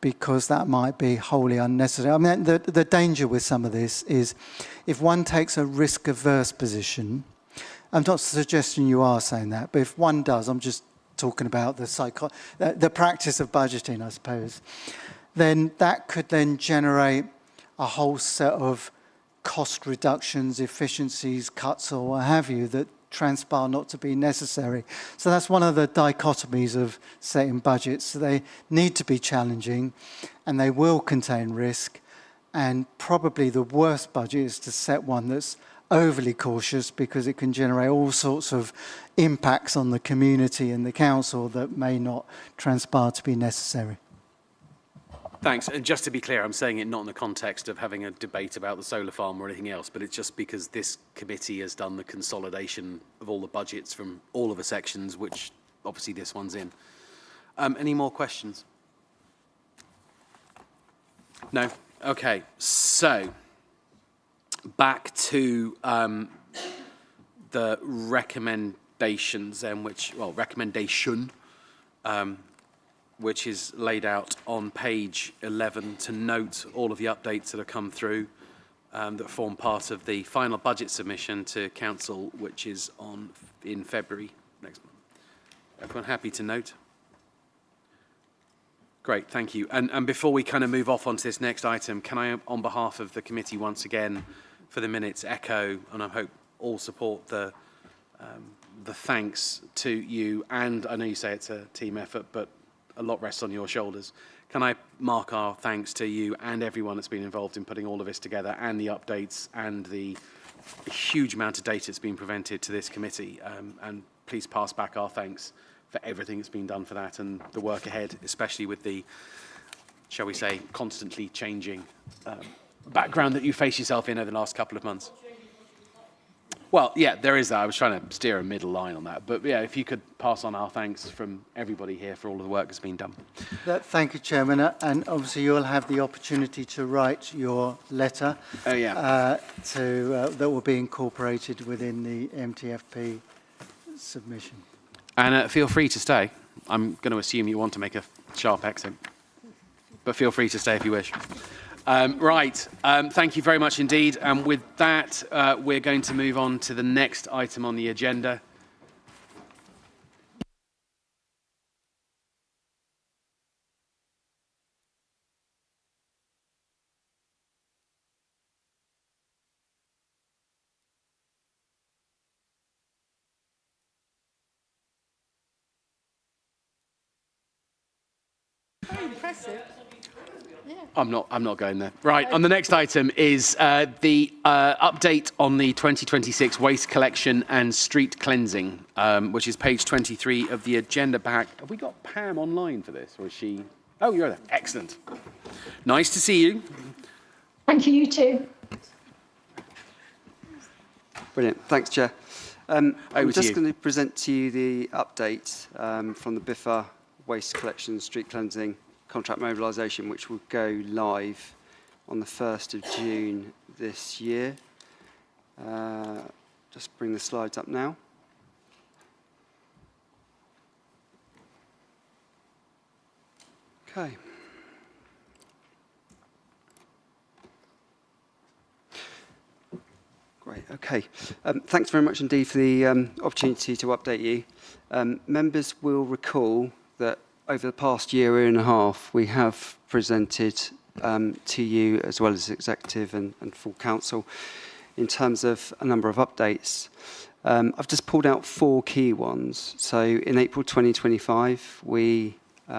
because that might be wholly unnecessary. I mean, the danger with some of this is if one takes a risk-averse position, I'm not suggesting you are saying that, but if one does, I'm just talking about the practice of budgeting, I suppose, then that could then generate a whole set of cost reductions, efficiencies, cuts, or what have you, that transpire not to be necessary. So that's one of the dichotomies of setting budgets. So they need to be challenging, and they will contain risk. And probably the worst budget is to set one that's overly cautious, because it can generate all sorts of impacts on the community and the council that may not transpire to be necessary. Thanks. And just to be clear, I'm saying it not in the context of having a debate about the solar farm or anything else, but it's just because this committee has done the consolidation of all the budgets from all of the sections, which obviously this one's in. Any more questions? No? Okay. So back to the recommendations then, recommendation, which is laid out on page 11, to note all of the updates that have come through that form part of the final budget submission to Council, which is in February next month. Everyone happy to note? Great, thank you. And before we kind of move off onto this next item, can I, on behalf of the committee once again, for the minutes, echo, and I hope all support the thanks to you, and I know you say it's a team effort, but a lot rests on your shoulders. Can I mark our thanks to you and everyone that's been involved in putting all of this together, and the updates and the huge amount of data that's been presented to this committee, and please pass back our thanks for everything that's been done for that and the work ahead, especially with the, shall we say, constantly changing background that you face yourself in over the last couple of months. Well, yeah, there is that. I was trying to steer a middle line on that. But yeah, if you could pass on our thanks from everybody here for all of the work that's been done. Thank you, Chairman. And obviously you'll have the opportunity to write your letter that will be incorporated within the MTFP submission. And feel free to stay. I'm going to assume you want to make a sharp exit. But feel free to stay if you wish. Thank you very much indeed. And with that, we're going to move on to the next item on the agenda. Very impressive. I'm not going there. Right, on the next item is the update on the 2026 waste collection and street cleansing, which is page 23 of the agenda pack. Have we got Pam online for this, or is she? Oh, you're there. Excellent. Nice to see you. Thank you, you too. Brilliant. Thanks, Chair. I'm just you. going to present to you the update from the BIFA waste collection street cleansing contract mobilisation, which will go live on the 1st of June this year. Just bring the slides up now. Okay. Great, okay. Thanks very much indeed for the opportunity to update you. Members will recall that over the past year and a half, we have presented to you, as well as executive and full council, in terms of a number of updates. I've just pulled out 4 key ones. So in April 2025, we,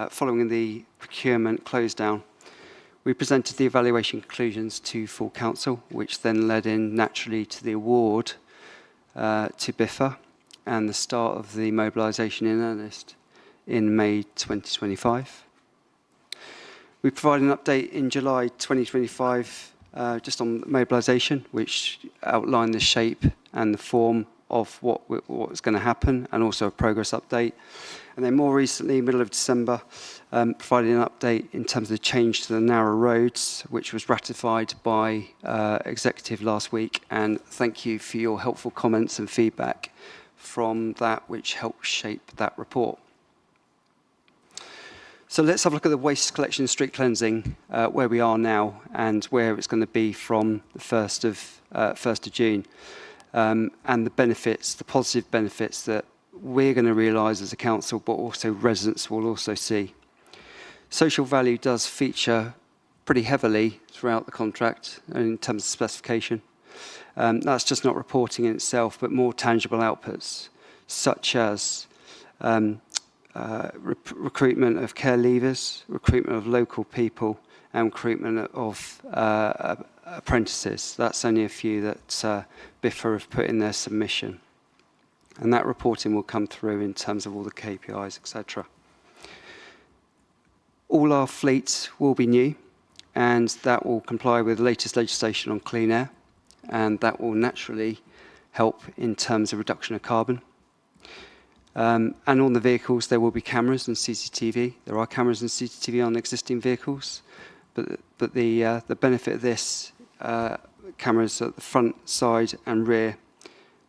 following the procurement close down, we presented the evaluation conclusions to full council, which then led in naturally to the award to BIFA and the start of the mobilisation in earnest in May 2025. We provided an update in July 2025 just on mobilisation, which outlined the shape and the form of what was going to happen, and also a progress update. And then more recently, middle of December, provided an update in terms of the change to the narrow roads, which was ratified by executive last week. And thank you for your helpful comments and feedback from that, which helped shape that report. So let's have a look at the waste collection and street cleansing, where we are now and where it's going to be from the 1st of June, and the benefits, the positive benefits that we're going to realise as a council, but also residents will also see. Social value does feature pretty heavily throughout the contract in terms of specification. That's just not reporting in itself, but more tangible outputs, such as recruitment of care leavers, recruitment of local people, and recruitment of apprentices. That's only a few that BIFA have put in their submission. And that reporting will come through in terms of all the KPIs, etc. All our fleet will be new, and that will comply with the latest legislation on clean air, and that will naturally help in terms of reduction of carbon. And on the vehicles, there will be cameras and CCTV. There are cameras and CCTV on existing vehicles, but the benefit of this, cameras at the front, side, and rear,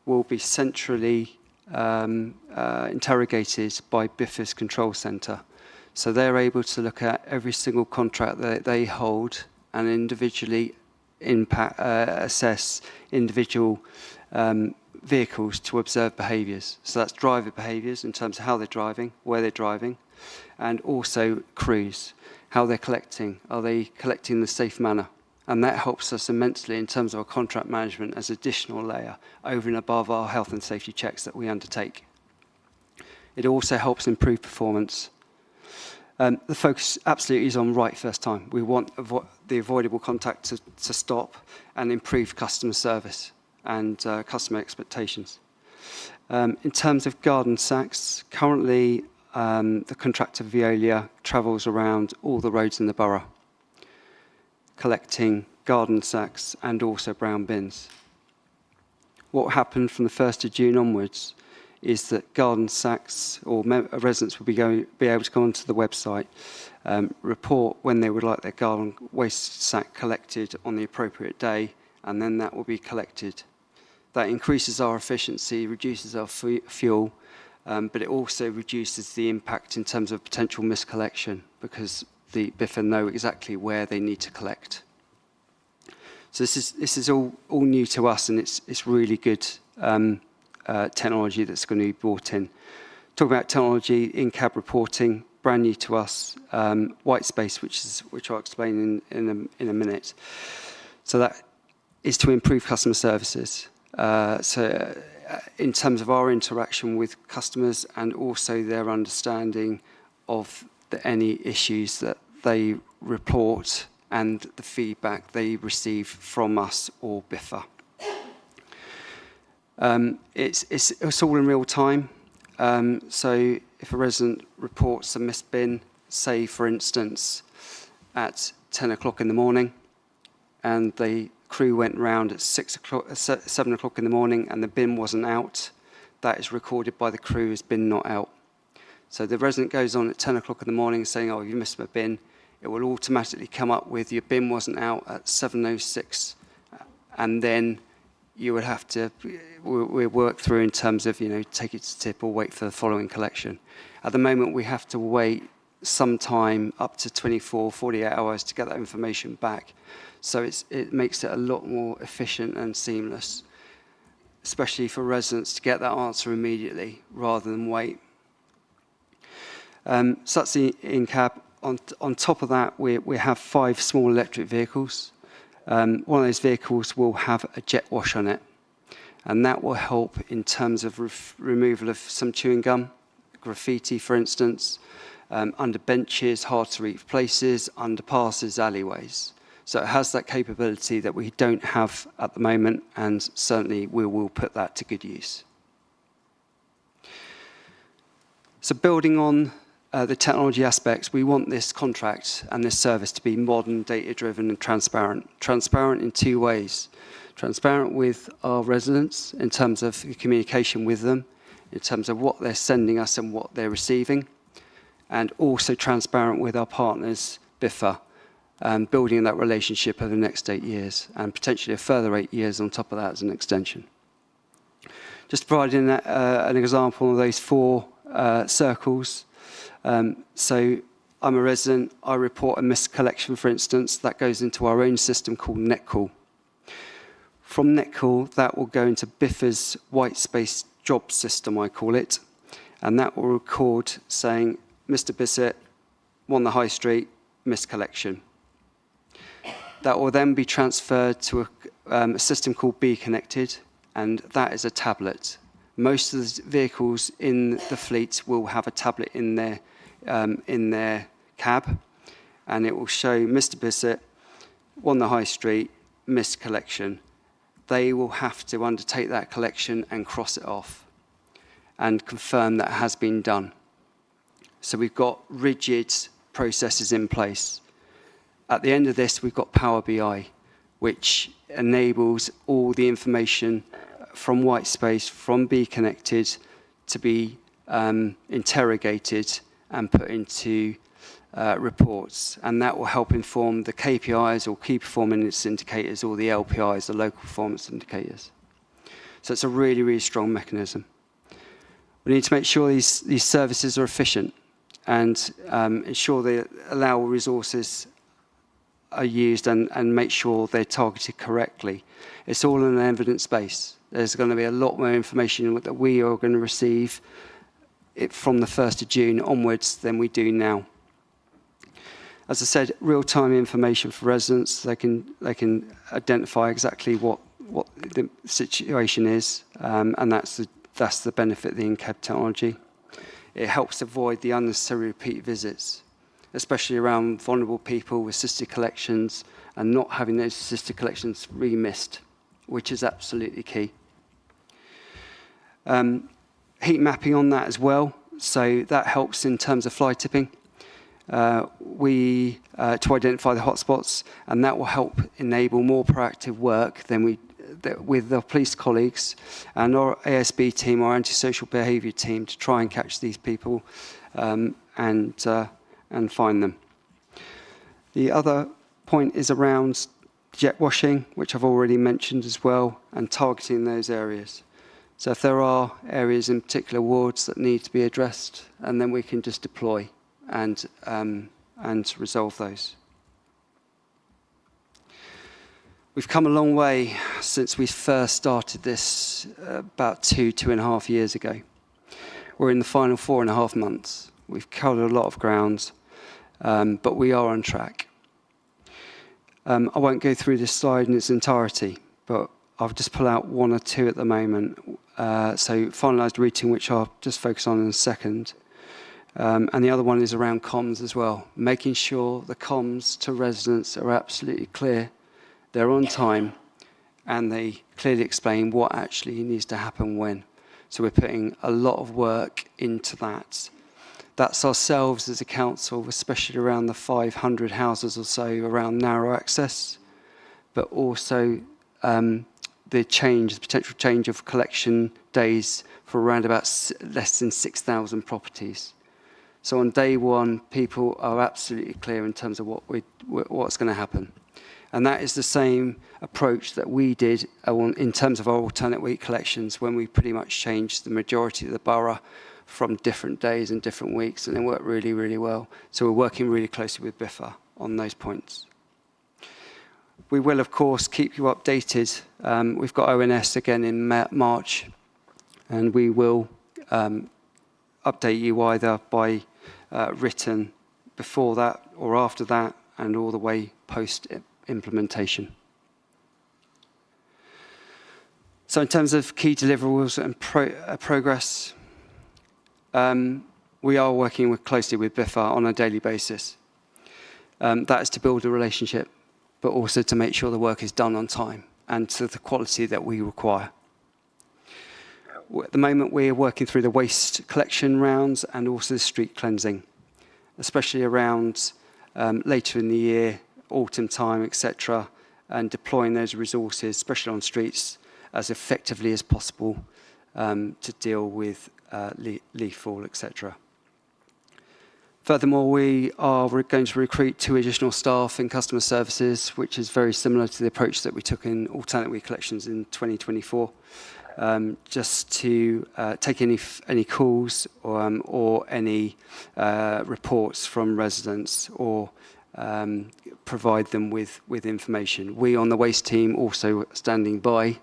will be centrally interrogated by BIFA's control centre. So they're able to look at every single contract that they hold and individually assess individual vehicles to observe behaviours. So that's driver behaviours in terms of how they're driving, where they're driving, and also crews, how they're collecting. Are they collecting in a safe manner? And that helps us immensely in terms of our contract management as additional layer over and above our health and safety checks that we undertake. It also helps improve performance. The focus absolutely is on right first time. We want the avoidable contact to stop and improve customer service and customer expectations. In terms of garden sacks, currently the contractor Veolia travels around all the roads in the borough, collecting garden sacks and also brown bins. What happened from the 1st of June onwards is that garden sacks or residents will be able to go onto the website, report when they would like their garden waste sack collected on the appropriate day, and then that will be collected. That increases our efficiency, reduces our fuel, but it also reduces the impact in terms of potential miscollection because the BIFA know exactly where they need to collect. So this is all new to us, and it's really good technology that's going to be brought in. Talk about technology, in-cab reporting, brand new to us. White space, which I'll explain in a minute. So that is to improve customer services. In terms of our interaction with customers and also their understanding of any issues that they report and the feedback they receive from us or BIFA. It's all in real time. So if a resident reports a missed bin, say for instance at 10 o'clock in the morning, and the crew went round at 7 o'clock in the morning and the bin wasn't out, that is recorded by the crew as bin not out. So the resident goes on at 10 o'clock in the morning saying, oh, you missed my bin. It will automatically come up with your bin wasn't out at 7:06, and then you would have to we work through in terms of, take it to tip or wait for the following collection. At the moment, we have to wait some time, up to 24, 48 hours to get that information back. So it makes it a lot more efficient and seamless, especially for residents to get that answer immediately rather than wait. So that's the in-cab. On top of that, we have 5 small electric vehicles. One of those vehicles will have a jet wash on it, and that will help in terms of removal of some chewing gum, graffiti, for instance, under benches, hard-to-reach places, underpasses, alleyways. So it has that capability that we don't have at the moment, and certainly we will put that to good use. So building on the technology aspects, we want this contract and this service to be modern, data-driven and transparent. Transparent in 2 ways. Transparent with our residents in terms of the communication with them, in terms of what they're sending us and what they're receiving, and also transparent with our partners, BIFA, building that relationship over the next 8 years, and potentially a further 8 years on top of that as an extension. Just providing an example of those 4 circles. So I'm a resident, I report a missed collection, for instance, that goes into our own system called NetCall. From NetCall, that will go into BIFA's white space job system, I call it, and that will record saying, Mr. Bissett, 1 the High Street, missed collection. That will then be transferred to a system called Be Connected, and that is a tablet. Most of the vehicles in the fleet will have a tablet in their cab, and it will show Mr. Bissett, 1 the High Street, missed collection. They will have to undertake that collection and cross it off and confirm that has been done. So we've got rigid processes in place. At the end of this, we've got Power BI, which enables all the information from Whitespace, from Be Connected, to be interrogated and put into reports. And that will help inform the KPIs, or key performance indicators, or the LPIs, the local performance indicators. So it's a really, really strong mechanism. We need to make sure these services are efficient and ensure they allow resources are used and make sure they're targeted correctly. It's all in an evidence base. There's going to be a lot more information that we are going to receive from the 1st of June onwards than we do now. As I said, real-time information for residents. They can identify exactly what the situation is, and that's the benefit of the in-cab technology. It helps avoid the unnecessary repeat visits, especially around vulnerable people with assisted collections and not having those assisted collections remissed, which is absolutely key. Heat mapping on that as well, so that helps in terms of fly tipping. To identify the hotspots, and that will help enable more proactive work than with our police colleagues and our ASB team, our antisocial behaviour team, to try and catch these people and find them. The other point is around jet washing, which I've already mentioned as well, and targeting those areas. So if there are areas in particular wards that need to be addressed, and then we can just deploy and resolve those. We've come a long way since we first started this about 2.5 years ago. We're in the final 4.5 months. We've covered a lot of ground, but we are on track. I won't go through this slide in its entirety, but I'll just pull out 1 or 2 at the moment. So finalised routing, which I'll just focus on in a second. And the other one is around comms as well, making sure the comms to residents are absolutely clear, they're on time, and they clearly explain what actually needs to happen when. So we're putting a lot of work into that. That's ourselves as a council, especially around the 500 houses or so around narrow access, but also the potential change of collection days for around about less than 6,000 properties. So on day 1, people are absolutely clear in terms of what's going to happen. And that is the same approach that we did in terms of our alternate week collections, when we pretty much changed the majority of the borough from different days and different weeks, and it worked really, really well. So we're working really closely with BIFA on those points. We will, of course, keep you updated. We've got ONS again in March, and we will update you either by written before that or after that, and all the way post-implementation. So in terms of key deliverables and progress, we are working closely with BIFA on a daily basis. That is to build a relationship, but also to make sure the work is done on time and to the quality that we require. At the moment, we are working through the waste collection rounds and also the street cleansing, especially around later in the year, autumn time, etc., and deploying those resources, especially on streets, as effectively as possible to deal with leaf fall, etc. Furthermore, we are going to recruit 2 additional staff in customer services, which is very similar to the approach that we took in alternate week collections in 2024, just to take any calls or any reports from residents or provide them with information. We on the waste team also standing by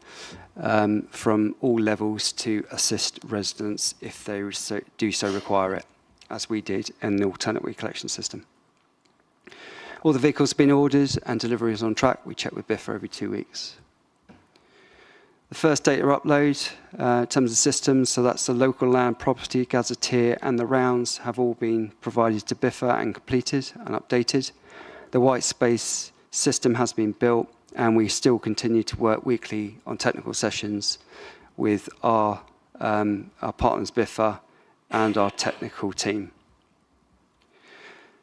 from all levels to assist residents if they do so require it, as we did in the alternate recollection system. All the vehicles have been ordered and delivery is on track. We check with BIFA every 2 weeks. The first data upload in terms of systems, so that's the local land property, gazetteer and the rounds have all been provided to BIFA and completed and updated. The white space system has been built and we still continue to work weekly on technical sessions with our partners BIFA and our technical team.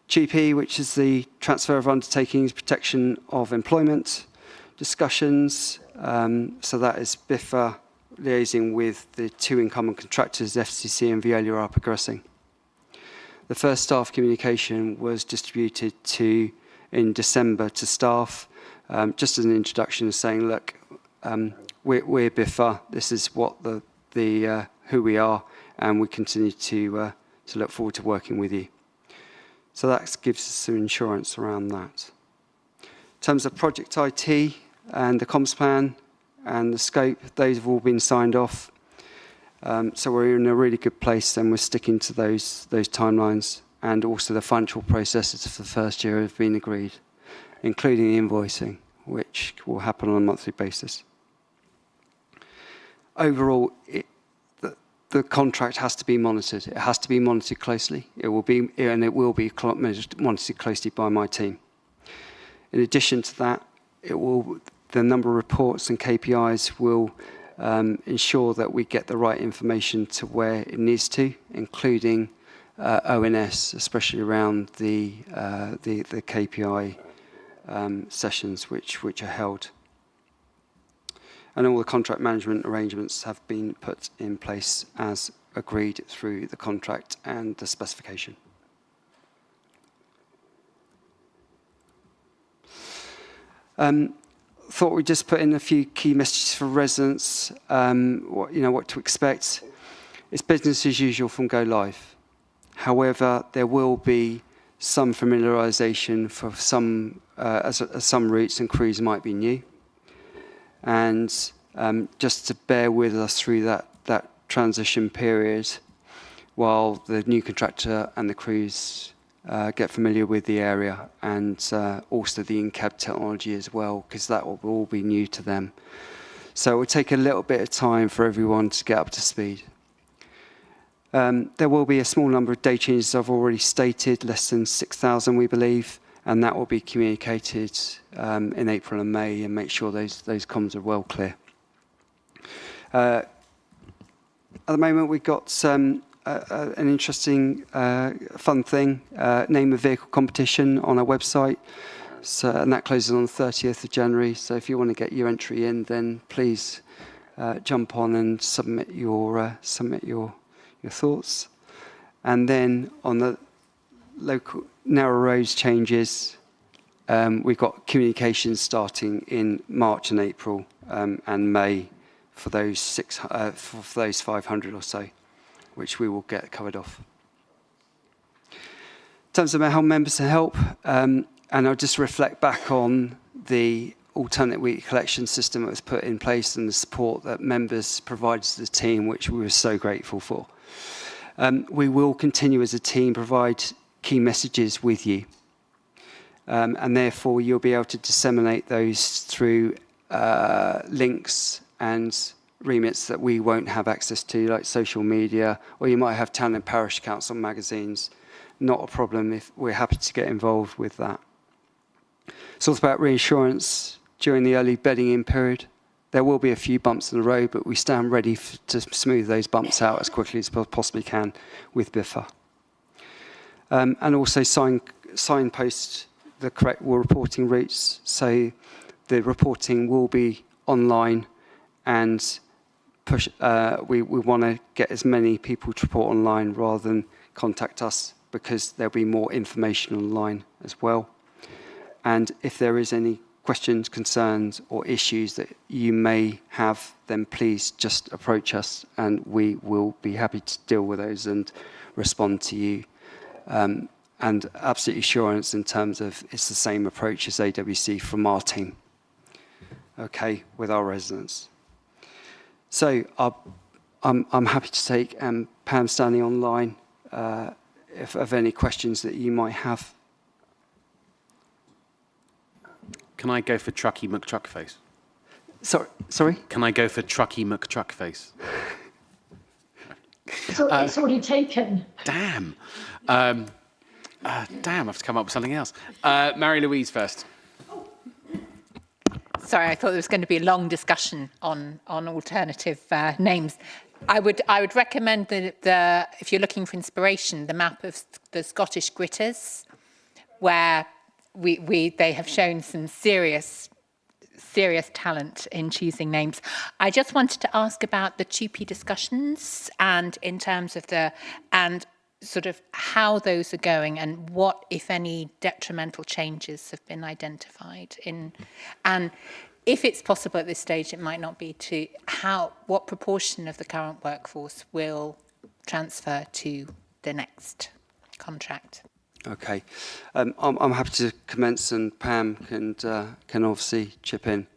GP, which is the Transfer of Undertakings, Protection of Employment discussions. So that is BIFA liaising with the 2 incumbent contractors, FCC and Veolia, are progressing. The first staff communication was distributed in December to staff, just as an introduction, saying, look, we're BIFA. This is what who we are, and we continue to look forward to working with you. So that gives us some insurance around that. In terms of project IT and the comms plan and the scope, those have all been signed off. So we're in a really good place and we're sticking to those timelines, and also the financial processes for the first year have been agreed, including the invoicing, which will happen on a monthly basis. Overall, the contract has to be monitored. It has to be monitored closely. It will be monitored closely by my team. In addition to that, the number of reports and KPIs will ensure that we get the right information to where it needs to, including ONS, especially around the KPI sessions which are held. And all the contract management arrangements have been put in place as agreed through the contract and the specification. Thought we'd just put in a few key messages for residents, what to expect. It's business as usual from go live. However, there will be some familiarisation for some, as some routes and crews might be new. And just to bear with us through that transition period while the new contractor and the crews get familiar with the area, and also the in-cab technology as well, because that will all be new to them. So it will take a little bit of time for everyone to get up to speed. There will be a small number of day changes I've already stated, less than 6,000 we believe, and that will be communicated in April and May, and make sure those comms are well clear. At the moment, we've got an interesting, fun thing, name of vehicle competition on our website, and that closes on the 30th of January. So if you want to get your entry in, then please jump on and submit your thoughts. And then on the local narrow roads changes, we've got communications starting in March and April and May for those 500 or so, which we will get covered off. In terms of how members to help, and I'll just reflect back on the alternate week collection system that was put in place and the support that members provided to the team, which we were so grateful for. We will continue as a team provide key messages with you, and therefore you'll be able to disseminate those through links and remits that we won't have access to, like social media, or you might have town and parish council magazines. Not a problem, if we're happy to get involved with that. It's also about reinsurance during the early bedding in period. There will be a few bumps in the road, but we stand ready to smooth those bumps out as quickly as we possibly can with BIFA. And also signpost the correct reporting routes. So the reporting will be online, and we want to get as many people to report online rather than contact us, because there'll be more information online as well. And if there is any questions, concerns or issues that you may have, then please just approach us and we will be happy to deal with those and respond to you and absolute assurance in terms of it's the same approach as AWC from our team, okay, with our residents. So I'm happy to take Pam standing online if of any questions that you might have. Can I go for Truckee McTruckface? Sorry? Can I go for Truckee McTruckface? So it's already taken. Damn. Damn, I have to come up with something else. Mary-Louise first. Sorry, I thought there was going to be a long discussion on alternative names. I would recommend the if you're looking for inspiration, the map of the Scottish Gritters, where they have shown some serious talent in choosing names. I just wanted to ask about the TUPE discussions and in terms of and sort of how those are going and what, if any, detrimental changes have been identified and if it's possible at this stage, it might not be to what proportion of the current workforce will transfer to the next contract. Okay, I'm happy to commence, and Pam can obviously chip in.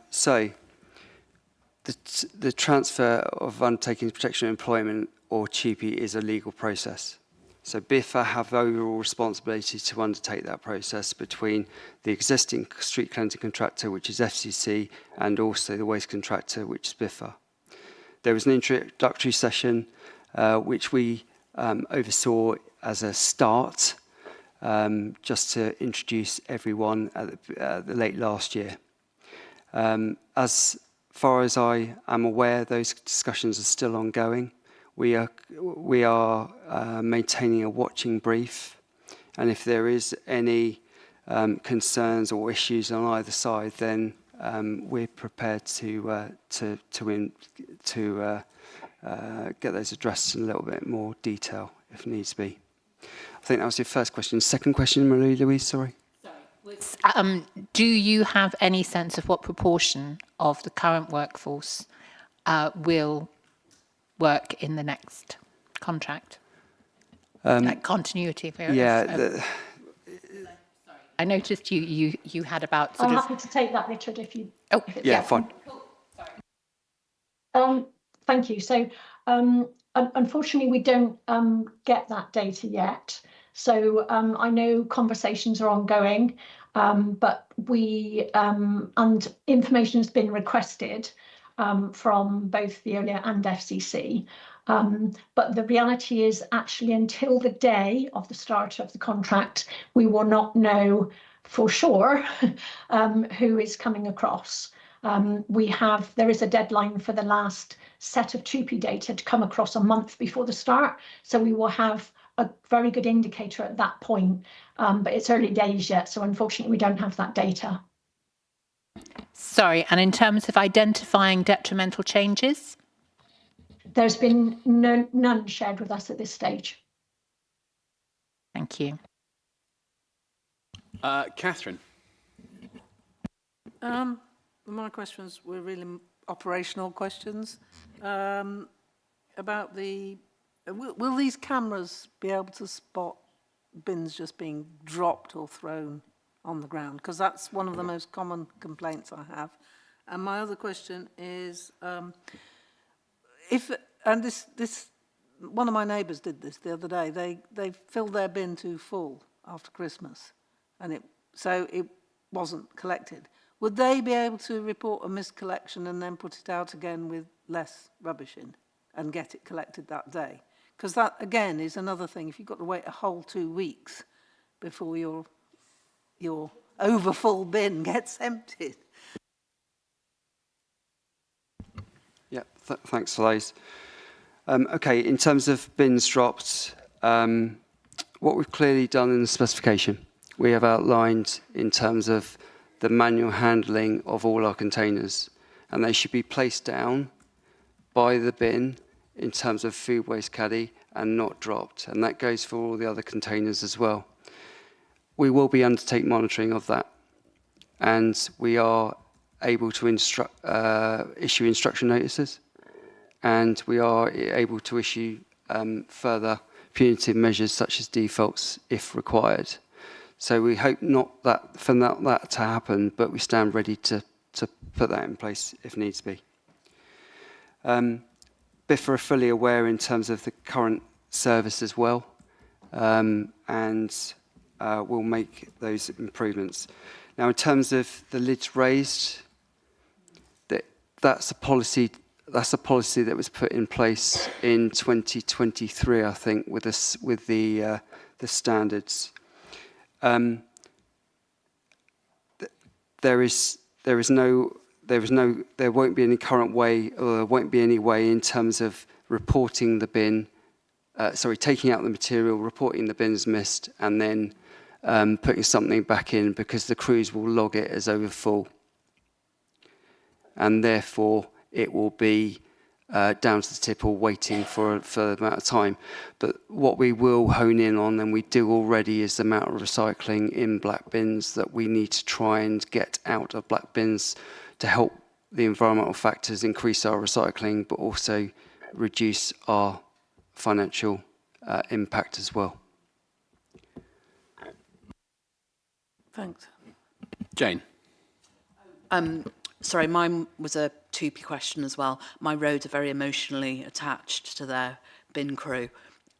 So, the transfer of undertaking protection of employment or TUPE is a legal process. So BIFA have overall responsibility to undertake that process between the existing street cleansing contractor, which is FCC, and also the waste contractor, which is BIFA. There was an introductory session which we oversaw as a start, just to introduce everyone at the late last year. As far as I am aware, those discussions are still ongoing. We are maintaining a watching brief, and if there is any concerns or issues on either side, then we're prepared to get those addressed in a little bit more detail if needs be. I think that was your first question. Second question, Marie-Louise, sorry. Do you have any sense of what proportion of the current workforce will work in the next contract? Like continuity. Yeah. I noticed you had about I'm happy to take that, Richard, if you... Oh, yeah, fine. Thank you. So, unfortunately, we don't get that data yet. So I know conversations are ongoing, but and information has been requested from both Veolia and FCC. But the reality is actually until the day of the start of the contract, we will not know for sure who is coming across. There is a deadline for the last set of TUPE data to come across a month before the start. So we will have a very good indicator at that point, but it's early days yet. So unfortunately, we don't have that data. Sorry, and in terms of identifying detrimental changes? There's been none shared with us at this stage. Thank you. Catherine. My questions were really operational questions. About will these cameras be able to spot bins just being dropped or thrown on the ground? Because that's one of the most common complaints I have. And my other question is, one of my neighbours did this the other day. They filled their bin too full after Christmas, and so it wasn't collected. Would they be able to report a miscollection and then put it out again with less rubbish in and get it collected that day? Because that, again, is another thing. If you've got to wait a whole 2 weeks before your overfull bin gets emptied. Yeah, thanks for those. Okay, in terms of bins dropped, what we've clearly done in the specification, we have outlined in terms of the manual handling of all our containers, and they should be placed down by the bin in terms of food waste caddy and not dropped, and that goes for all the other containers as well. We will be undertaking monitoring of that, and we are able to issue instruction notices, and we are able to issue further punitive measures such as defaults if required. So we hope not that to happen, but we stand ready to put that in place if needs be. BIF are fully aware in terms of the current service as well, and we'll make those improvements. Now, in terms of the lids raised, that's a policy that was put in place in 2023, I think, with the standards. There won't be any current way, or there won't be any way in terms of reporting the bin, taking out the material, reporting the bin as missed, and then putting something back in, because the crews will log it as overfull. And therefore, it will be down to the tip or waiting for a further amount of time. But what we will hone in on, and we do already, is the amount of recycling in black bins that we need to try and get out of black bins to help the environmental factors increase our recycling, but also reduce our financial impact as well. Thanks. Jane. Sorry, mine was a 2p question as well. My roads are very emotionally attached to their bin crew,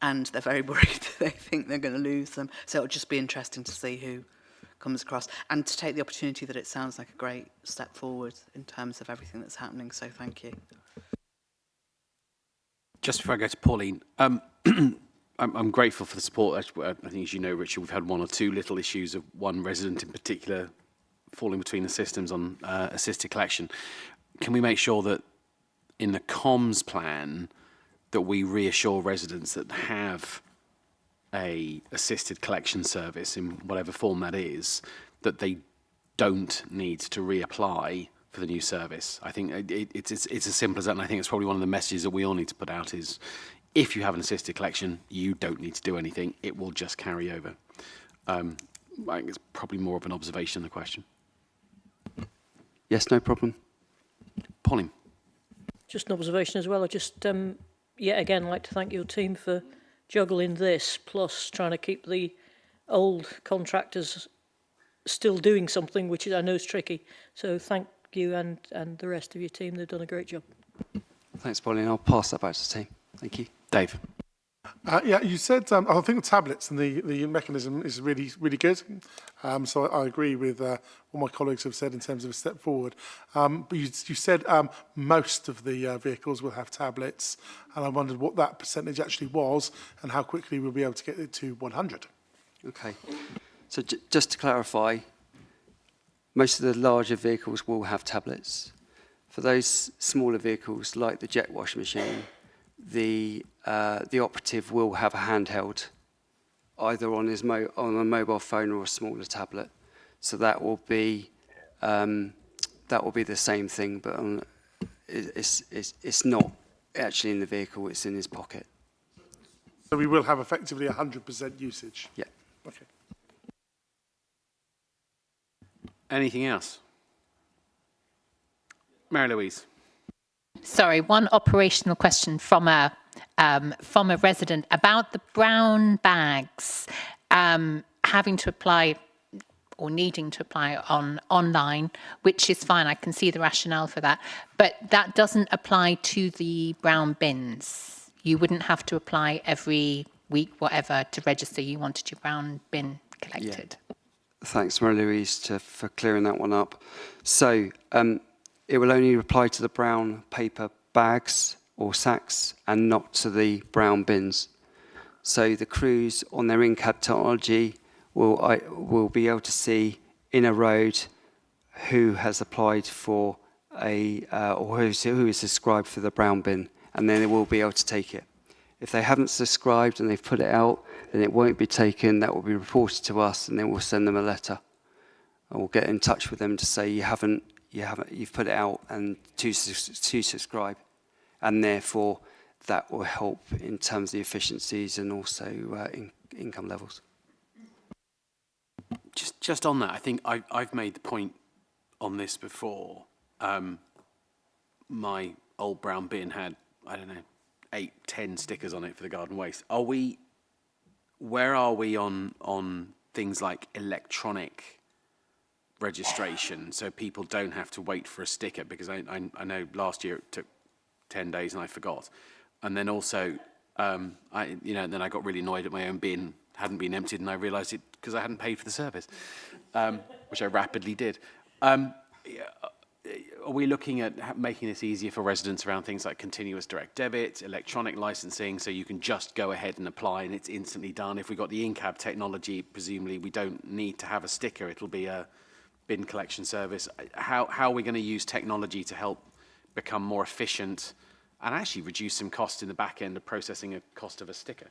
and they're very worried that they think they're going to lose them. So it'll just be interesting to see who comes across, and to take the opportunity that it sounds like a great step forward in terms of everything that's happening. So thank you. Just before I go to Pauline, I'm grateful for the support. I think, as you know, Richard, we've had one or two little issues of one resident in particular falling between the systems on assisted collection. Can we make sure that in the comms plan that we reassure residents that have a assisted collection service in whatever form that is, that they don't need to reapply for the new service? I think it's as simple as that, and I think it's probably one of the messages that we all need to put out is, if you have an assisted collection, you don't need to do anything. It will just carry over. I think it's probably more of an observation than a question. Yes, no problem. Pauline. Just an observation as well. I just, yet again, like to thank your team for juggling this, plus trying to keep the old contractors still doing something, which I know is tricky. So thank you and the rest of your team. They've done a great job. Thanks, Pauline. I'll pass that back to the team. Thank you. Dave. Yeah, you said, I think the tablets and the mechanism is really, really good. So I agree with what my colleagues have said in terms of a step forward. But you said most of the vehicles will have tablets, and I wondered what that percentage actually was and how quickly we'll be able to get it to 100. Okay. So just to clarify, most of the larger vehicles will have tablets. For those smaller vehicles, like the jet wash machine, the operative will have a handheld, either on a mobile phone or a smaller tablet. So that will be the same thing, but it's not actually in the vehicle; it's in his pocket. So we will have effectively 100% usage. Yeah. Okay. Anything else? Mary-Louise. Sorry, one operational question from a resident about the brown bags having to apply or needing to apply online, which is fine. I can see the rationale for that, but that doesn't apply to the brown bins. You wouldn't have to apply every week, whatever, to register you wanted your brown bin collected. Yeah. Thanks, Mary-Louise, for clearing that one up. So it will only apply to the brown paper bags or sacks and not to the brown bins. So the crews on their in-cab technology will be able to see in a road who has applied for or who is subscribed for the brown bin, and then they will be able to take it. If they haven't subscribed and they've put it out, then it won't be taken. That will be reported to us, and then we'll send them a letter, and we'll get in touch with them to say you've put it out and to subscribe, and therefore that will help in terms of the efficiencies and also income levels. Just on that, I think I've made the point on this before. My old brown bin had, I don't know, 8, 10 stickers on it for the garden waste. Are we where are we on things like electronic registration, so people don't have to wait for a sticker? Because I know last year it took 10 days and I forgot. And then also, then I got really annoyed at my own bin hadn't been emptied, and I realised it because I hadn't paid for the service, which I rapidly did. Are we looking at making this easier for residents around things like continuous direct debit, electronic licensing, so you can just go ahead and apply and it's instantly done? If we've got the in-cab technology, presumably we don't need to have a sticker. It'll be a bin collection service. How are we going to use technology to help become more efficient and actually reduce some cost in the back end of processing a cost of a sticker?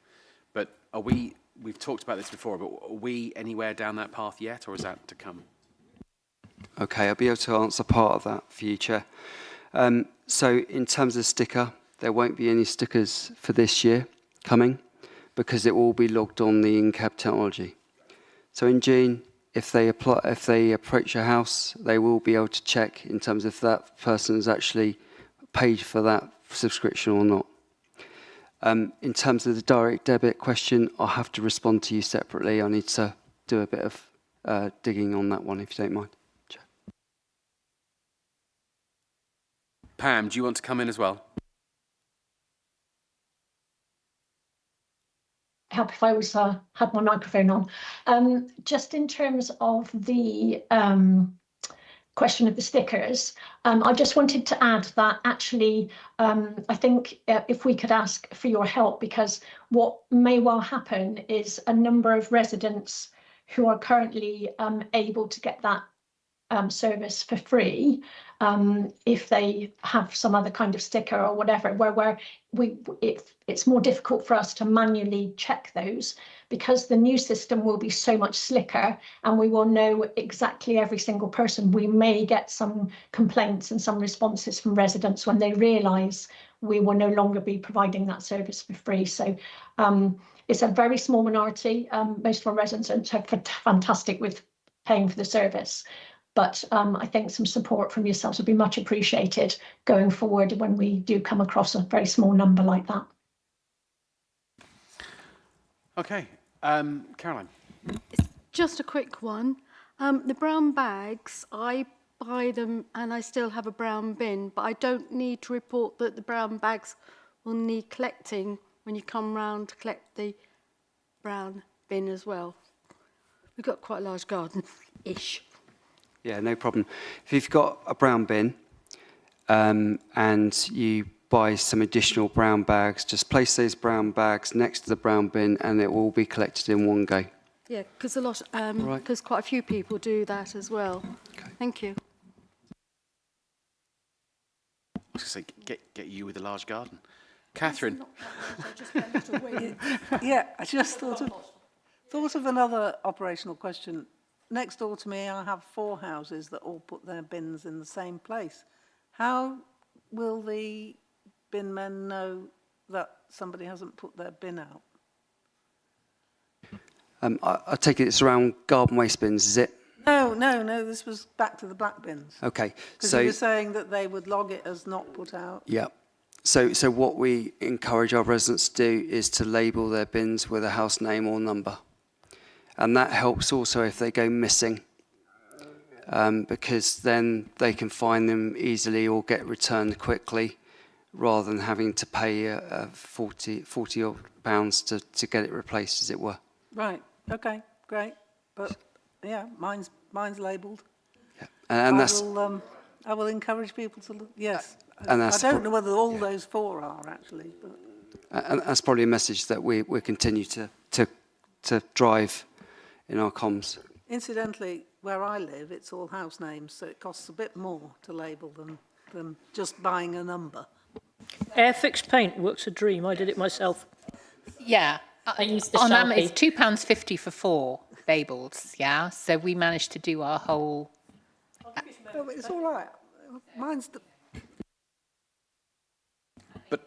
But we've talked about this before, but are we anywhere down that path yet, or is that to come? Okay, I'll be able to answer part of that for you, Chair. So in terms of sticker, there won't be any stickers for this year coming because it will all be logged on the in-cab technology. So in June, if they approach your house, they will be able to check in terms of that person has actually paid for that subscription or not. In terms of the direct debit question, I'll have to respond to you separately. I need to do a bit of digging on that one, if you don't mind. Pam, do you want to come in as well? Help if I was had my microphone on. Just in terms of the question of the stickers, I just wanted to add that actually I think if we could ask for your help, because what may well happen is a number of residents who are currently able to get that service for free, if they have some other kind of sticker or whatever, where it's more difficult for us to manually check those, because the new system will be so much slicker and we will know exactly every single person. We may get some complaints and some responses from residents when they realise we will no longer be providing that service for free. So it's a very small minority. Most of our residents are fantastic with paying for the service. But I think some support from yourselves would be much appreciated going forward when we do come across a very small number like that. Okay, Caroline. Just a quick one. The brown bags, I buy them and I still have a brown bin, but I don't need to report that the brown bags will need collecting when you come round to collect the brown bin as well. We've got quite a large garden-ish. Yeah, no problem. If you've got a brown bin and you buy some additional brown bags, just place those brown bags next to the brown bin and it will all be collected in one go. Yeah, because quite a few people do that as well. Okay. Thank you. I was going to say, get you with a large garden. Catherine. Yeah, I just thought of another operational question. Next door to me, I have 4 houses that all put their bins in the same place. How will the bin men know that somebody hasn't put their bin out? I take it it's around garden waste bins, is it? No, this was back to the black bins. Okay. Because you were saying that they would log it as not put out. Yeah. So what we encourage our residents to do is to label their bins with a house name or number. And that helps also if they go missing, because then they can find them easily or get returned quickly, rather than having to pay £40 odd to get it replaced, as it were. Right. Okay. Great. But yeah, mine's labelled. Yeah. And I will encourage people to look. Yes. And I don't know whether all those 4 are actually, but. And that's probably a message that we continue to drive in our comms. Incidentally, where I live, it's all house names, so it costs a bit more to label them than just buying a number. Air fixed paint works a dream. I did it myself. Yeah. I used the on Sharpie. It's £2.50 for 4 labels, yeah? So we managed to do our whole... Oh, it's all right. Mine's the... But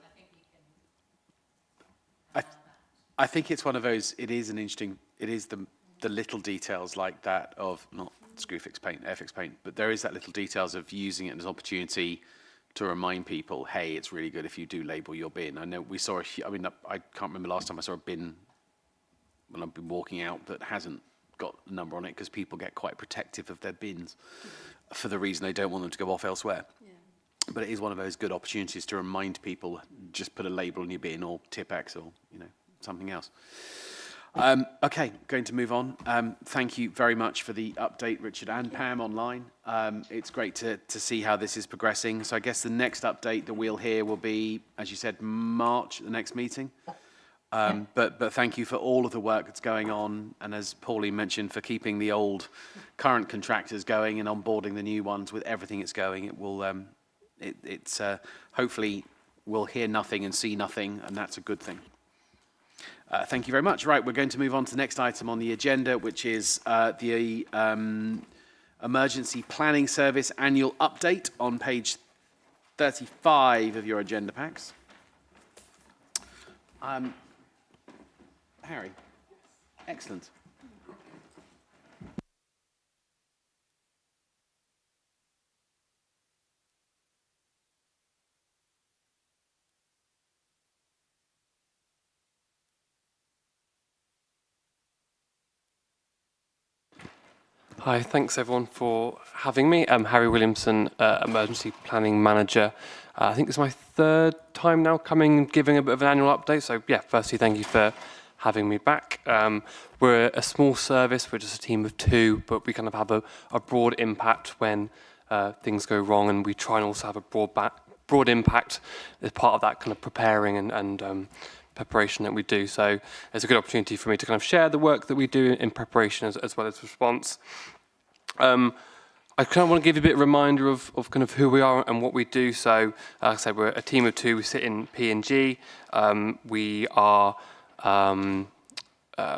I think it's one of those, it is the little details like that of, not screw fix paint, air fix paint, but there is that little details of using it as an opportunity to remind people, hey, it's really good if you do label your bin. I know we saw I can't remember last time I saw a bin when I've been walking out that hasn't got a number on it, because people get quite protective of their bins for the reason they don't want them to go off elsewhere. But it is one of those good opportunities to remind people, just put a label on your bin or Tipex or, something else. Okay, going to move on. Thank you very much for the update, Richard and Pam online. It's great to see how this is progressing. So I guess the next update that we'll hear will be, as you said, March, the next meeting. But thank you for all of the work that's going on, and as Pauline mentioned, for keeping the current contractors going and onboarding the new ones with everything that's going. It will, it's hopefully we'll hear nothing and see nothing, and that's a good thing. Thank you very much. Right, we're going to move on to the next item on the agenda, which is the Emergency Planning Service Annual Update on page 35 of your agenda packs. Harry, excellent. Hi, thanks everyone for having me. I'm Harry Williamson, Emergency Planning Manager. I think it's my third time now giving a bit of an annual update. So yeah, firstly, thank you for having me back. We're a small service, we're just a team of 2, but we kind of have a broad impact when things go wrong, and we try and also have a broad impact as part of that kind of preparing and preparation that we do. So it's a good opportunity for me to kind of share the work that we do in preparation as well as response. I kind of want to give you a bit of a reminder of kind of who we are and what we do. So, like I said, we're a team of 2. We sit in P&G. We are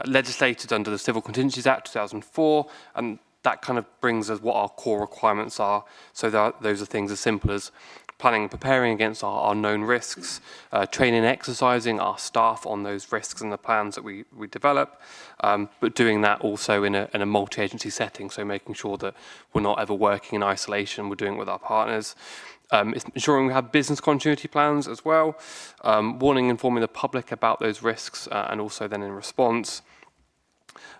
legislated under the Civil Contingencies Act 2004, and that kind of brings us what our core requirements are. So those are things as simple as planning and preparing against our known risks, training and exercising our staff on those risks and the plans that we develop, but doing that also in a multi-agency setting, so making sure that we're not ever working in isolation, we're doing it with our partners. It's ensuring we have business continuity plans as well, warning and informing the public about those risks, and also then in response.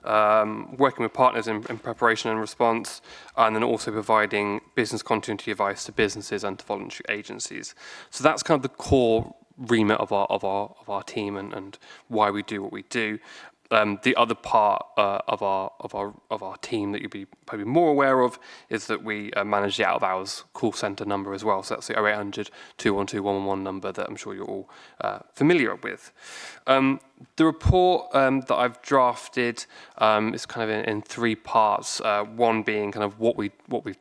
Working with partners in preparation and response, and then also providing business continuity advice to businesses and to voluntary agencies. So that's kind of the core remit of our team and why we do what we do. The other part of our team that you'll be probably more aware of is that we manage the out-of-hours call centre number as well. So that's the 0800 212 111 number that I'm sure you're all familiar with. The report that I've drafted is kind of in 3 parts. One being kind of what we've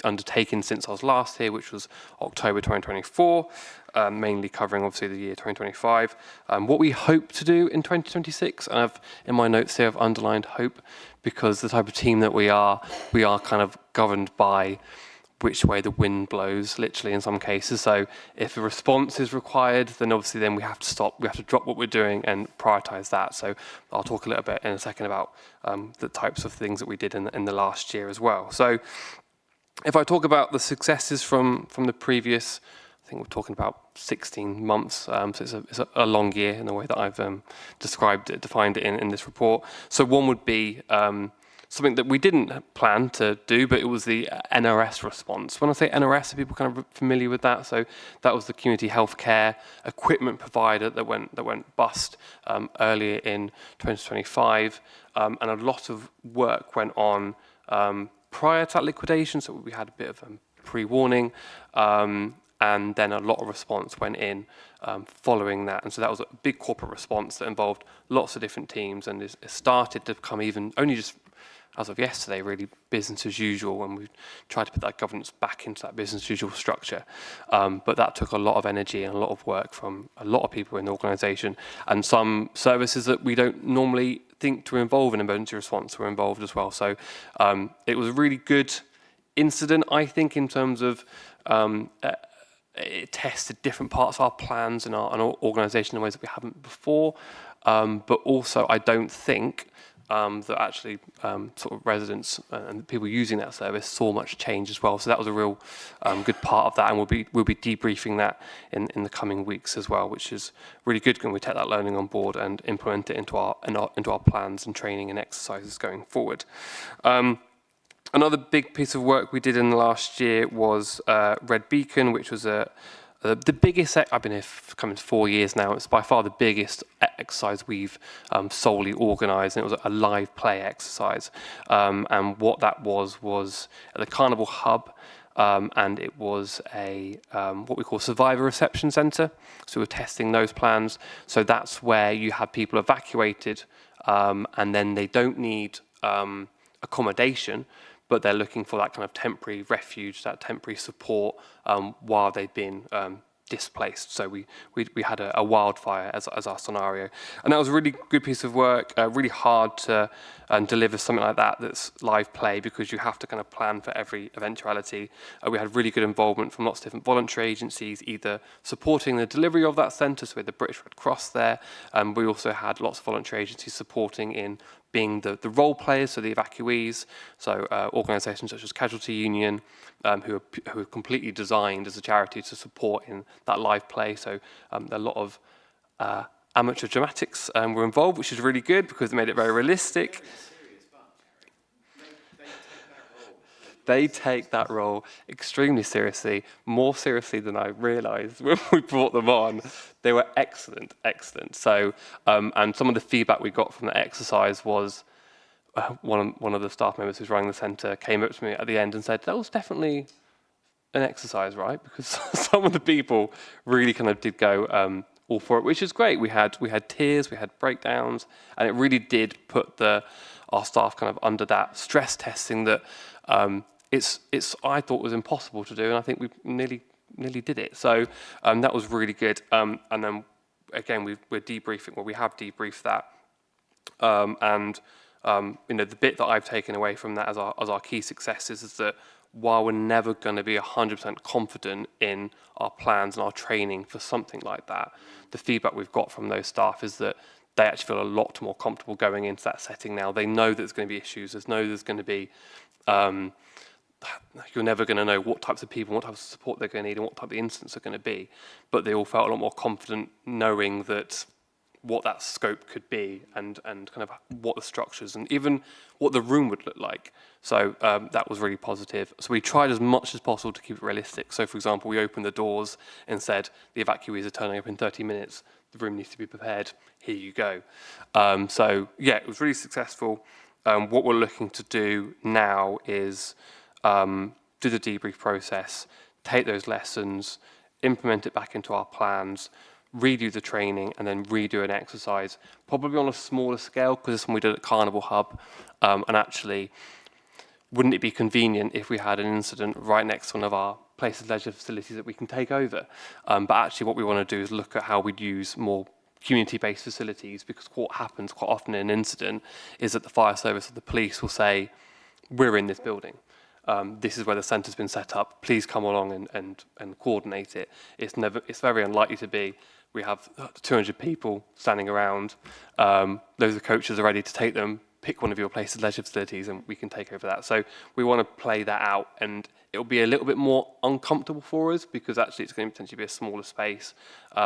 undertaken since I was last here, which was October 2024. Mainly covering obviously the year 2025, what we hope to do in 2026, and in my notes here I've underlined hope, because the type of team that we are kind of governed by which way the wind blows, literally in some cases. So if a response is required, then obviously then we have to stop, we have to drop what we're doing and prioritise that. So I'll talk a little bit in a second about the types of things that we did in the last year as well. So if I talk about the successes from the previous, I think we're talking about 16 months, so it's a long year in the way that I've defined it in this report. So one would be something that we didn't plan to do, but it was the NRS response. When I say NRS, are people kind of familiar with that? So that was the community healthcare equipment provider that went bust earlier in 2025, and a lot of work went on prior to that liquidation, so we had a bit of pre-warning. And then a lot of response went in following that. And so that was a big corporate response that involved lots of different teams, and it started to become even, only just as of yesterday, really business as usual, when we tried to put that governance back into that business as usual structure. But that took a lot of energy and a lot of work from a lot of people in the organisation, and some services that we don't normally think to involve in emergency response were involved as well. So it was a really good incident, I think, in terms of it tested different parts of our plans and our organisation in ways that we haven't before. But also, I don't think that actually sort of residents and people using that service saw much change as well. So that was a real good part of that, and we'll be debriefing that in the coming weeks as well, which is really good. When we take that learning on board and implement it into our plans and training and exercises going forward. Another big piece of work we did in the last year was Red Beacon, which was the biggest. I've been here coming to 4 years now. It's by far the biggest exercise we've solely organised, and it was a live play exercise. And what that was at the Carnival Hub, and it was a what we call survivor reception centre. So we're testing those plans. So that's where you have people evacuated, and then they don't need accommodation, but they're looking for that kind of temporary refuge, that temporary support while they've been displaced. So we had a wildfire as our scenario, and that was a really good piece of work. Really hard to deliver something like that that's live play, because you have to kind of plan for every eventuality. We had really good involvement from lots of different voluntary agencies, either supporting the delivery of that centre, so we had the British Red Cross there. We also had lots of voluntary agencies supporting in being the role players, so the evacuees, so organisations such as Casualty Union, who are completely designed as a charity to support in that live play. So a lot of amateur dramatics were involved, which is really good because it made it very realistic. They take that role extremely seriously, more seriously than I realised when we brought them on. They were excellent. So, and some of the feedback we got from the exercise was one of the staff members who's running the centre came up to me at the end and said, "That was definitely an exercise, right?" Because some of the people really kind of did go all for it, which is great. We had tears, we had breakdowns, and it really did put our staff kind of under that stress testing that I thought was impossible to do, and I think we nearly did it. So that was really good. And then again, we're debriefing. Well, we have debriefed that, and the bit that I've taken away from that as our key successes is that while we're never going to be 100% confident in our plans and our training for something like that, the feedback we've got from those staff is that they actually feel a lot more comfortable going into that setting now. They know that there's going to be issues. There's going to be you're never going to know what types of people, what types of support they're going to need, and what type of incidents are going to be. But they all felt a lot more confident knowing that what that scope could be, and kind of what the structures and even what the room would look like. So that was really positive. So we tried as much as possible to keep it realistic. So for example, we opened the doors and said, the evacuees are turning up in 30 minutes. The room needs to be prepared. Here you go. So yeah, it was really successful. What we're looking to do now is do the debrief process, take those lessons, implement it back into our plans, redo the training, and then redo an exercise, probably on a smaller scale, because this one we did at Carnival Hub. And actually, wouldn't it be convenient if we had an incident right next to one of our places of leisure facilities that we can take over? But actually what we want to do is look at how we'd use more community-based facilities, because what happens quite often in an incident is that the fire service or the police will say, "We're in this building. This is where the centre's been set up. Please come along and coordinate it." It's very unlikely to be. We have 200 people standing around. Those coaches are ready to take them. Pick one of your places of leisure facilities, and we can take over that. So we want to play that out, and it'll be a little bit more uncomfortable for us because actually it's going to potentially be a smaller space.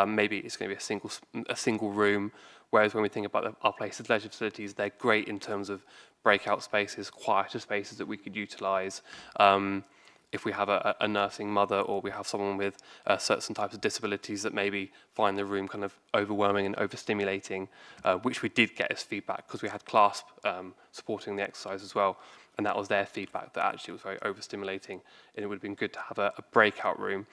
Maybe it's going to be a single room. Whereas when we think about our places of leisure facilities, they're great in terms of breakout spaces, quieter spaces that we could utilise. If we have a nursing mother, or we have someone with certain types of disabilities that maybe find the room kind of overwhelming and overstimulating, which we did get as feedback because we had CLASP supporting the exercise as well, and that was their feedback, that actually it was very overstimulating, and it would have been good to have a breakout room.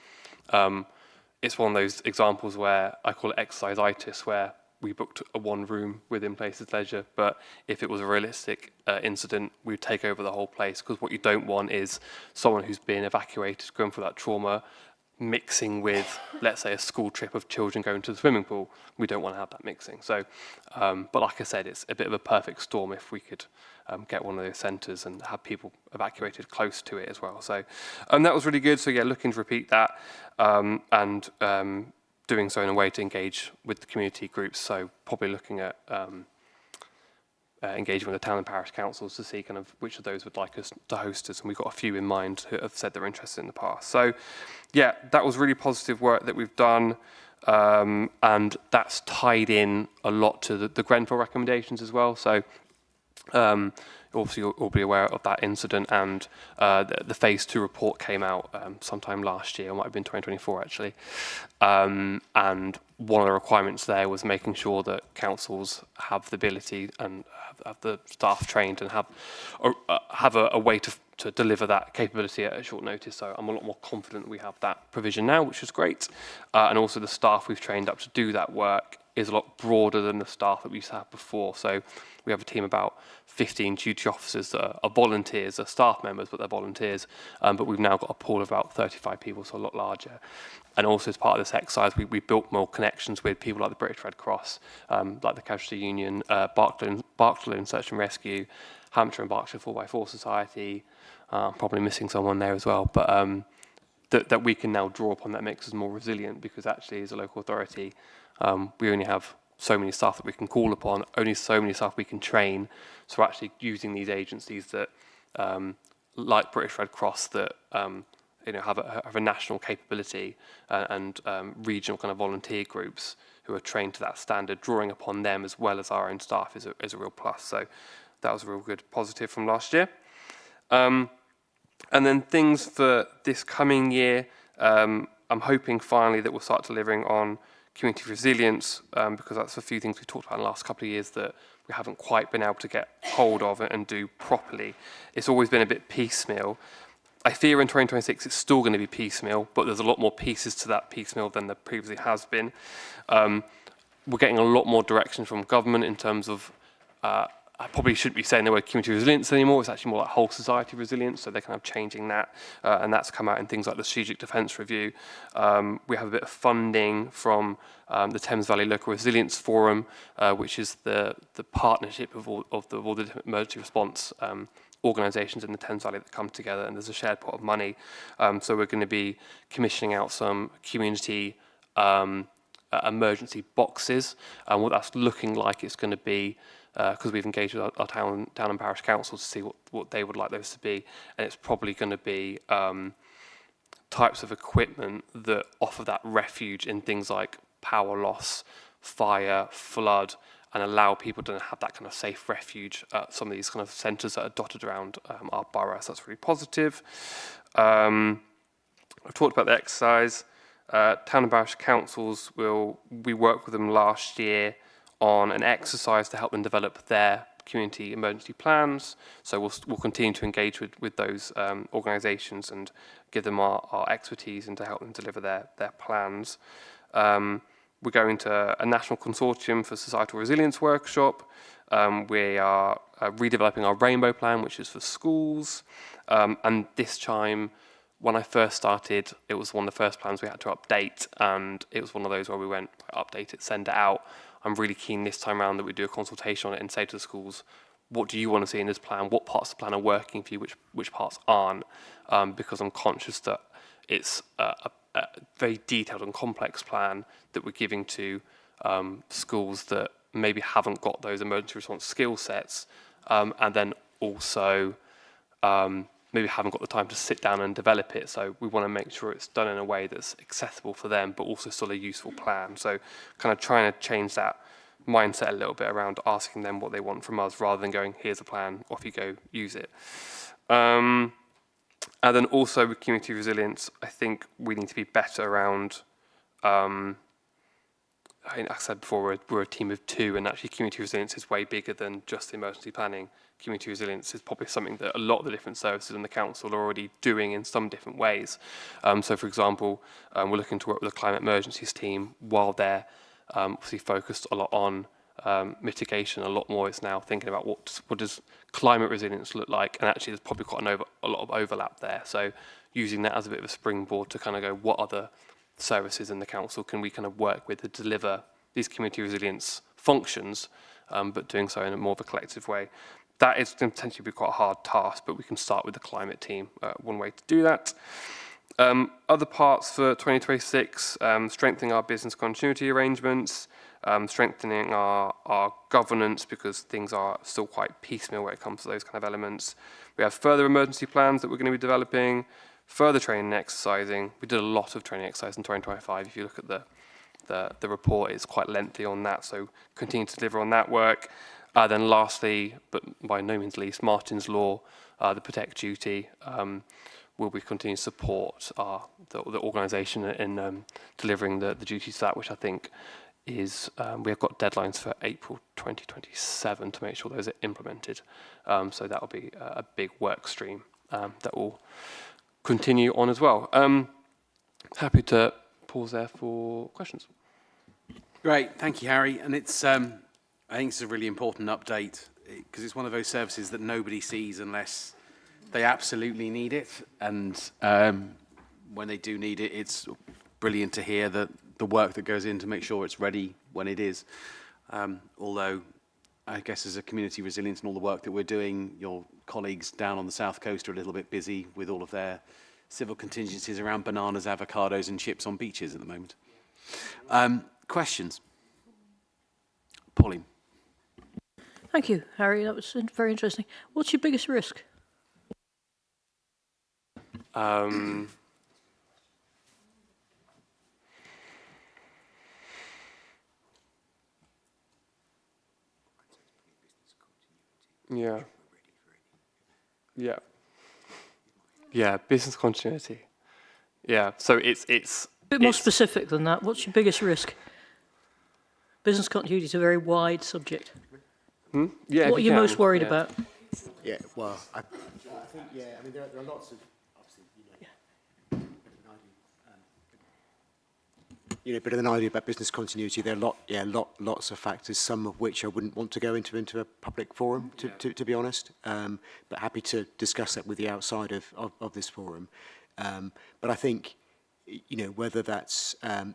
It's one of those examples where I call it exercise-itis, where we booked a one room within Places Leisure, but if it was a realistic incident, we'd take over the whole place, because what you don't want is someone who's been evacuated, going through that trauma, mixing with, let's say, a school trip of children going to the swimming pool. We don't want to have that mixing. So, but like I said, it's a bit of a perfect storm if we could get one of those centres and have people evacuated close to it as well. So that was really good. So yeah, looking to repeat that, and doing so in a way to engage with the community groups. So probably looking at engaging with the town and parish councils to see kind of which of those would like us to host us, and we've got a few in mind who have said they're interested in the past. So, yeah, that was really positive work that we've done, and that's tied in a lot to the Grenfell recommendations as well. So, obviously, you'll be aware of that incident, and the Phase 2 report came out sometime last year, it might have been 2024 actually, and one of the requirements there was making sure that councils have the ability and have the staff trained and have a way to deliver that capability at a short notice. So I'm a lot more confident we have that provision now, which is great, and also the staff we've trained up to do that work is a lot broader than the staff that we used to have before. So we have a team of about 15 duty officers that are volunteers, are staff members, but they're volunteers. But we've now got a pool of about 35 people, so a lot larger. And also as part of this exercise, we built more connections with people like the British Red Cross, like the Casualty Union, Berkshire Search and Rescue, Hampshire and Berkshire 4x4 Society. I'm probably missing someone there as well, but that we can now draw upon that makes us more resilient, because actually as a local authority, we only have so many staff that we can call upon, only so many staff we can train. So actually using these agencies that, like British Red Cross, that have a national capability, and regional kind of volunteer groups who are trained to that standard, drawing upon them as well as our own staff is a real plus. So that was a real good positive from last year. And then things for this coming year, I'm hoping finally that we'll start delivering on community resilience, because that's a few things we've talked about in the last couple of years that we haven't quite been able to get hold of and do properly. It's always been a bit piecemeal. I fear in 2026 it's still going to be piecemeal, but there's a lot more pieces to that piecemeal than there previously has been. We're getting a lot more direction from government in terms of, I probably shouldn't be saying the word community resilience anymore, it's actually more like whole society resilience, so they're kind of changing that, and that's come out in things like the Strategic Defence Review. We have a bit of funding from the Thames Valley Local Resilience Forum, which is the partnership of all the different emergency response organisations in the Thames Valley that come together, and there's a shared pot of money. So we're going to be commissioning out some community emergency boxes, and what that's looking like it's going to be, because we've engaged with our town and parish council to see what they would like those to be, and it's probably going to be types of equipment that offer that refuge in things like power loss, fire, flood, and allow people to have that kind of safe refuge at some of these kind of centres that are dotted around our borough. So that's really positive. I've talked about the exercise. Town and parish councils we worked with them last year on an exercise to help them develop their community emergency plans. So we'll continue to engage with those organisations and give them our expertise and to help them deliver their plans. We're going to a national consortium for societal resilience workshop. We are redeveloping our rainbow plan, which is for schools. And this time, when I first started, it was one of the first plans we had to update, and it was one of those where we went, update it, send it out. I'm really keen this time around that we do a consultation on it and say to the schools, what do you want to see in this plan? What parts of the plan are working for you? Which parts aren't? Because I'm conscious that it's a very detailed and complex plan that we're giving to schools that maybe haven't got those emergency response skill sets, and then also maybe haven't got the time to sit down and develop it. So we want to make sure it's done in a way that's accessible for them, but also still a useful plan. So kind of trying to change that mindset a little bit around asking them what they want from us, rather than going, here's a plan, off you go, use it. And then also with community resilience, I think we need to be better around, like I said before, we're a team of two, and actually community resilience is way bigger than just emergency planning. Community resilience is probably something that a lot of the different services in the council are already doing in some different ways. So for example, we're looking to work with the climate emergencies team while they're obviously focused a lot on mitigation. A lot more is now thinking about what does climate resilience look like, and actually there's probably quite a lot of overlap there. So using that as a bit of a springboard to kind of go, what other services in the council can we kind of work with to deliver these community resilience functions, but doing so in a more of a collective way. That is going to potentially be quite a hard task, but we can start with the climate team, one way to do that. Other parts for 2026, strengthening our business continuity arrangements, strengthening our governance because things are still quite piecemeal when it comes to those kind of elements. We have further emergency plans that we're going to be developing, further training and exercising. We did a lot of training exercise in 2025. If you look at the report, it's quite lengthy on that, so continue to deliver on that work. Then lastly, but by no means least, Martin's Law, the Protect duty, will we continue to support the organisation in delivering the duties to that, which I think is, we have got deadlines for April 2027 to make sure those are implemented. So that will be a big work stream that will continue on as well. Happy to pause there for questions. Great, thank you, Harry. And it's, I think it's a really important update because it's one of those services that nobody sees unless they absolutely need it. And when they do need it, it's brilliant to hear that the work that goes in to make sure it's ready when it is. Although, I guess as a community resilience and all the work that we're doing, your colleagues down on the south coast are a little bit busy with all of their civil contingencies around bananas, avocados and chips on beaches at the moment. Questions? Pauline. Thank you, Harry. That was very interesting. What's your biggest risk? Yeah, business continuity. Yeah, so it's A bit more specific than that. What's your biggest risk? Business continuity is a very wide subject. Yeah. What are you most worried about? Yeah, well, I think, yeah, I mean, there are lots of, obviously, a bit of an idea about business continuity. There are lots of factors, some of which I wouldn't want to go into a public forum, to be honest, but happy to discuss that with you outside of this forum. But I think, whether that's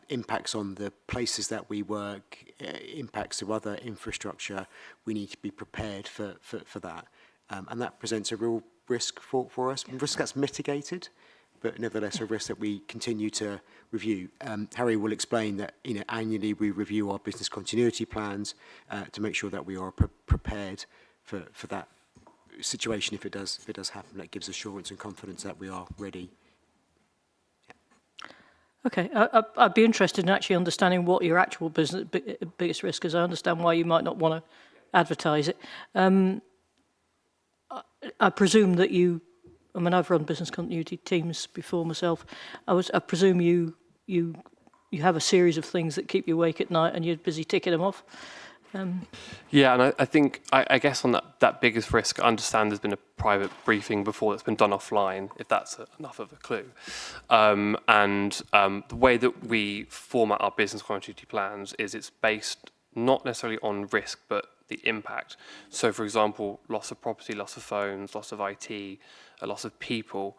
impacts on the places that we work, impacts of other infrastructure, we need to be prepared for that. And that presents a real risk for us, risk that's mitigated, but nevertheless a risk that we continue to review. Harry will explain that annually we review our business continuity plans to make sure that we are prepared for that situation if it does happen. That gives assurance and confidence that we are ready. Okay, I'd be interested in actually understanding what your actual biggest risk is. I understand why you might not want to advertise it. I presume that I've run business continuity teams before myself. I presume you have a series of things that keep you awake at night and you're busy ticking them off. Yeah, and I think, I guess on that biggest risk, I understand there's been a private briefing before that's been done offline, if that's enough of a clue. The way that we format our business continuity plans is it's based not necessarily on risk, but the impact. So, for example, loss of property, loss of phones, loss of IT, a loss of people,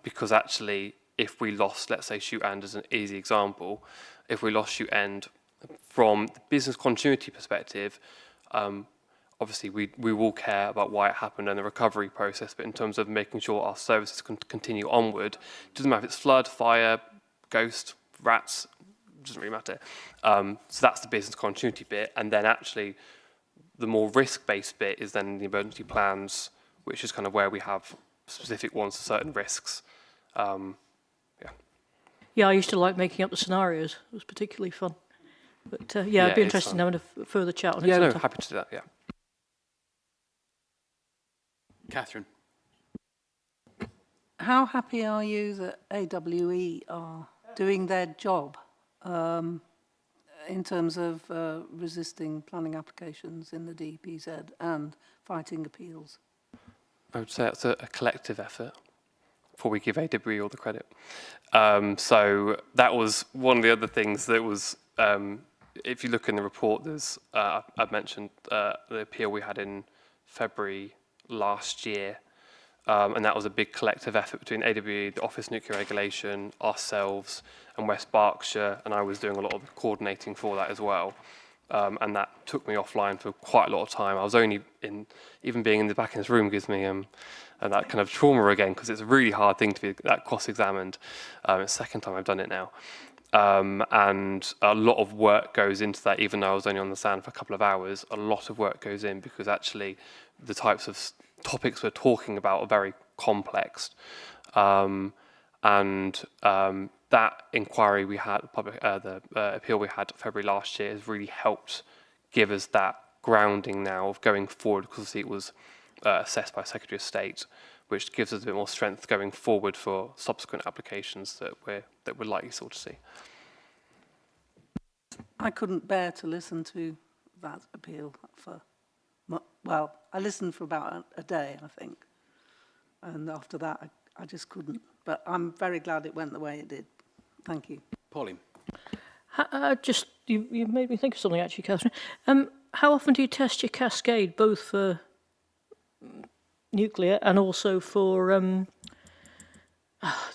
because actually, if we lost, let's say, Shoot End as an easy example, if we lost Shoot End from the business continuity perspective, obviously we will care about why it happened and the recovery process, but in terms of making sure our services can continue onward, it doesn't matter if it's flood, fire, ghost, rats, it doesn't really matter. So that's the business continuity bit, and then actually the more risk-based bit is then the emergency plans, which is kind of where we have specific ones for certain risks. Yeah, I used to like making up the scenarios. It was particularly fun. But I'd be interested in having a further chat on it. Yeah, no, happy to do that, yeah. Catherine. How happy are you that AWE are doing their job in terms of resisting planning applications in the DPZ and fighting appeals? I would say it's a collective effort before we give AWE all the credit. So that was one of the other things that was, if you look in the report, there's, I've mentioned the appeal we had in February last year, and that was a big collective effort between AWE, the Office of Nuclear Regulation, ourselves, and West Berkshire, and I was doing a lot of the coordinating for that as well. And that took me offline for quite a lot of time. I was only even being in the back in this room gives me that kind of trauma again, because it's a really hard thing to be that cross-examined. It's the second time I've done it now. And a lot of work goes into that, even though I was only on the stand for a couple of hours. A lot of work goes in because actually the types of topics we're talking about are very complex. That inquiry we had, the appeal we had February last year, has really helped give us that grounding now of going forward, because it was assessed by Secretary of State, which gives us a bit more strength going forward for subsequent applications that we're likely still to see. I couldn't bear to listen to that appeal for, well, I listened for about a day, I think. And after that, I just couldn't. But I'm very glad it went the way it did. Thank you. Pauline. You made me think of something, actually, Catherine. How often do you test your cascade, both for nuclear and also for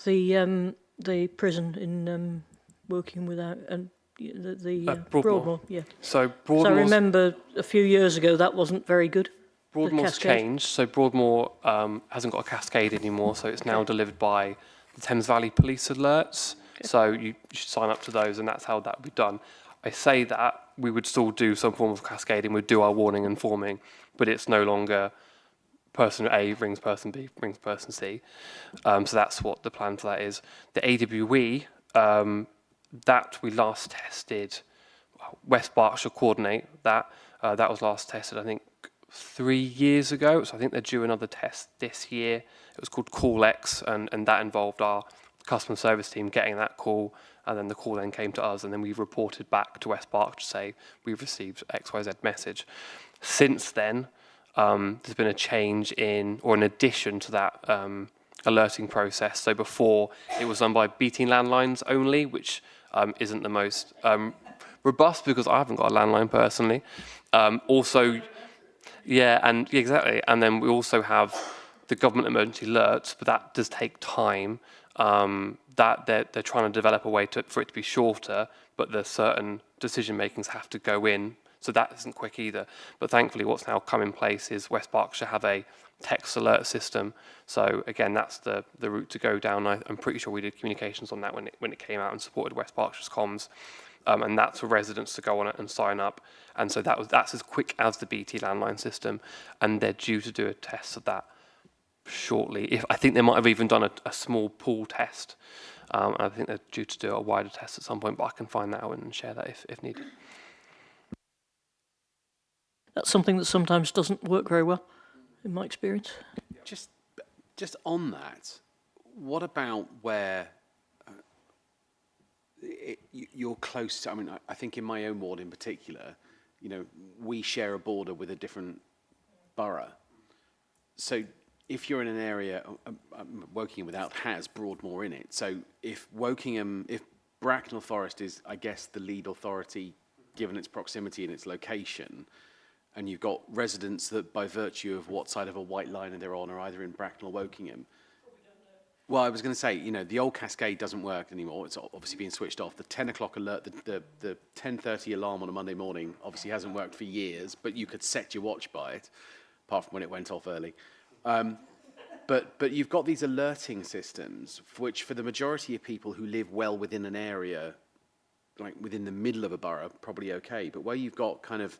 the prison in Woking without and Broadmoor? Yeah. So I remember a few years ago that wasn't very good. Broadmoor's changed. So Broadmoor hasn't got a cascade anymore. So it's now delivered by the Thames Valley Police alerts. Okay. So you should sign up to those, and that's how that would be done. I say that we would still do some form of cascading. We'd do our warning and forming, but it's no longer person A rings person B, rings person C. So that's what the plan for that is. The AWE, that we last tested, West Berkshire coordinate that. That was last tested, I think, 3 years ago. So I think they're due another test this year. It was called CallX, and that involved our customer service team getting that call, and then the call then came to us, and then we reported back to West Berkshire to say we've received XYZ message. Since then, there's been a change in, or an addition to that alerting process. So before, it was done by BT landlines only, which isn't the most robust, because I haven't got a landline personally. Exactly. And then we also have the government emergency alerts, but that does take time. That they're trying to develop a way for it to be shorter, but the certain decision makings have to go in. So that isn't quick either. But thankfully, what's now come in place is West Berkshire have a text alert system. So again, that's the route to go down. I'm pretty sure we did communications on that when it came out and supported West Berkshire's comms. And that's for residents to go on it and sign up. And so that's as quick as the BT landline system. And they're due to do a test of that shortly. I think they might have even done a small pool test. I think they're due to do a wider test at some point, but I can find that out and share that if needed. That's something that sometimes doesn't work very well, in my experience. Just on that, what about where you're close to, I mean, I think in my own ward in particular, we share a border with a different borough. So if you're in an area, Wokingham without has Broadmoor in it. So if Bracknell Forest is, I guess, the lead authority, given its proximity and its location, and you've got residents that, by virtue of what side of a white line they're on, are either in Bracknell or Wokingham. Well, I was going to say, the old cascade doesn't work anymore. It's obviously being switched off. The 10 o'clock alert, the 10:30 alarm on a Monday morning obviously hasn't worked for years, but you could set your watch by it, apart from when it went off early. But you've got these alerting systems, which for the majority of people who live well within an area, like within the middle of a borough, probably okay. But where you've got kind of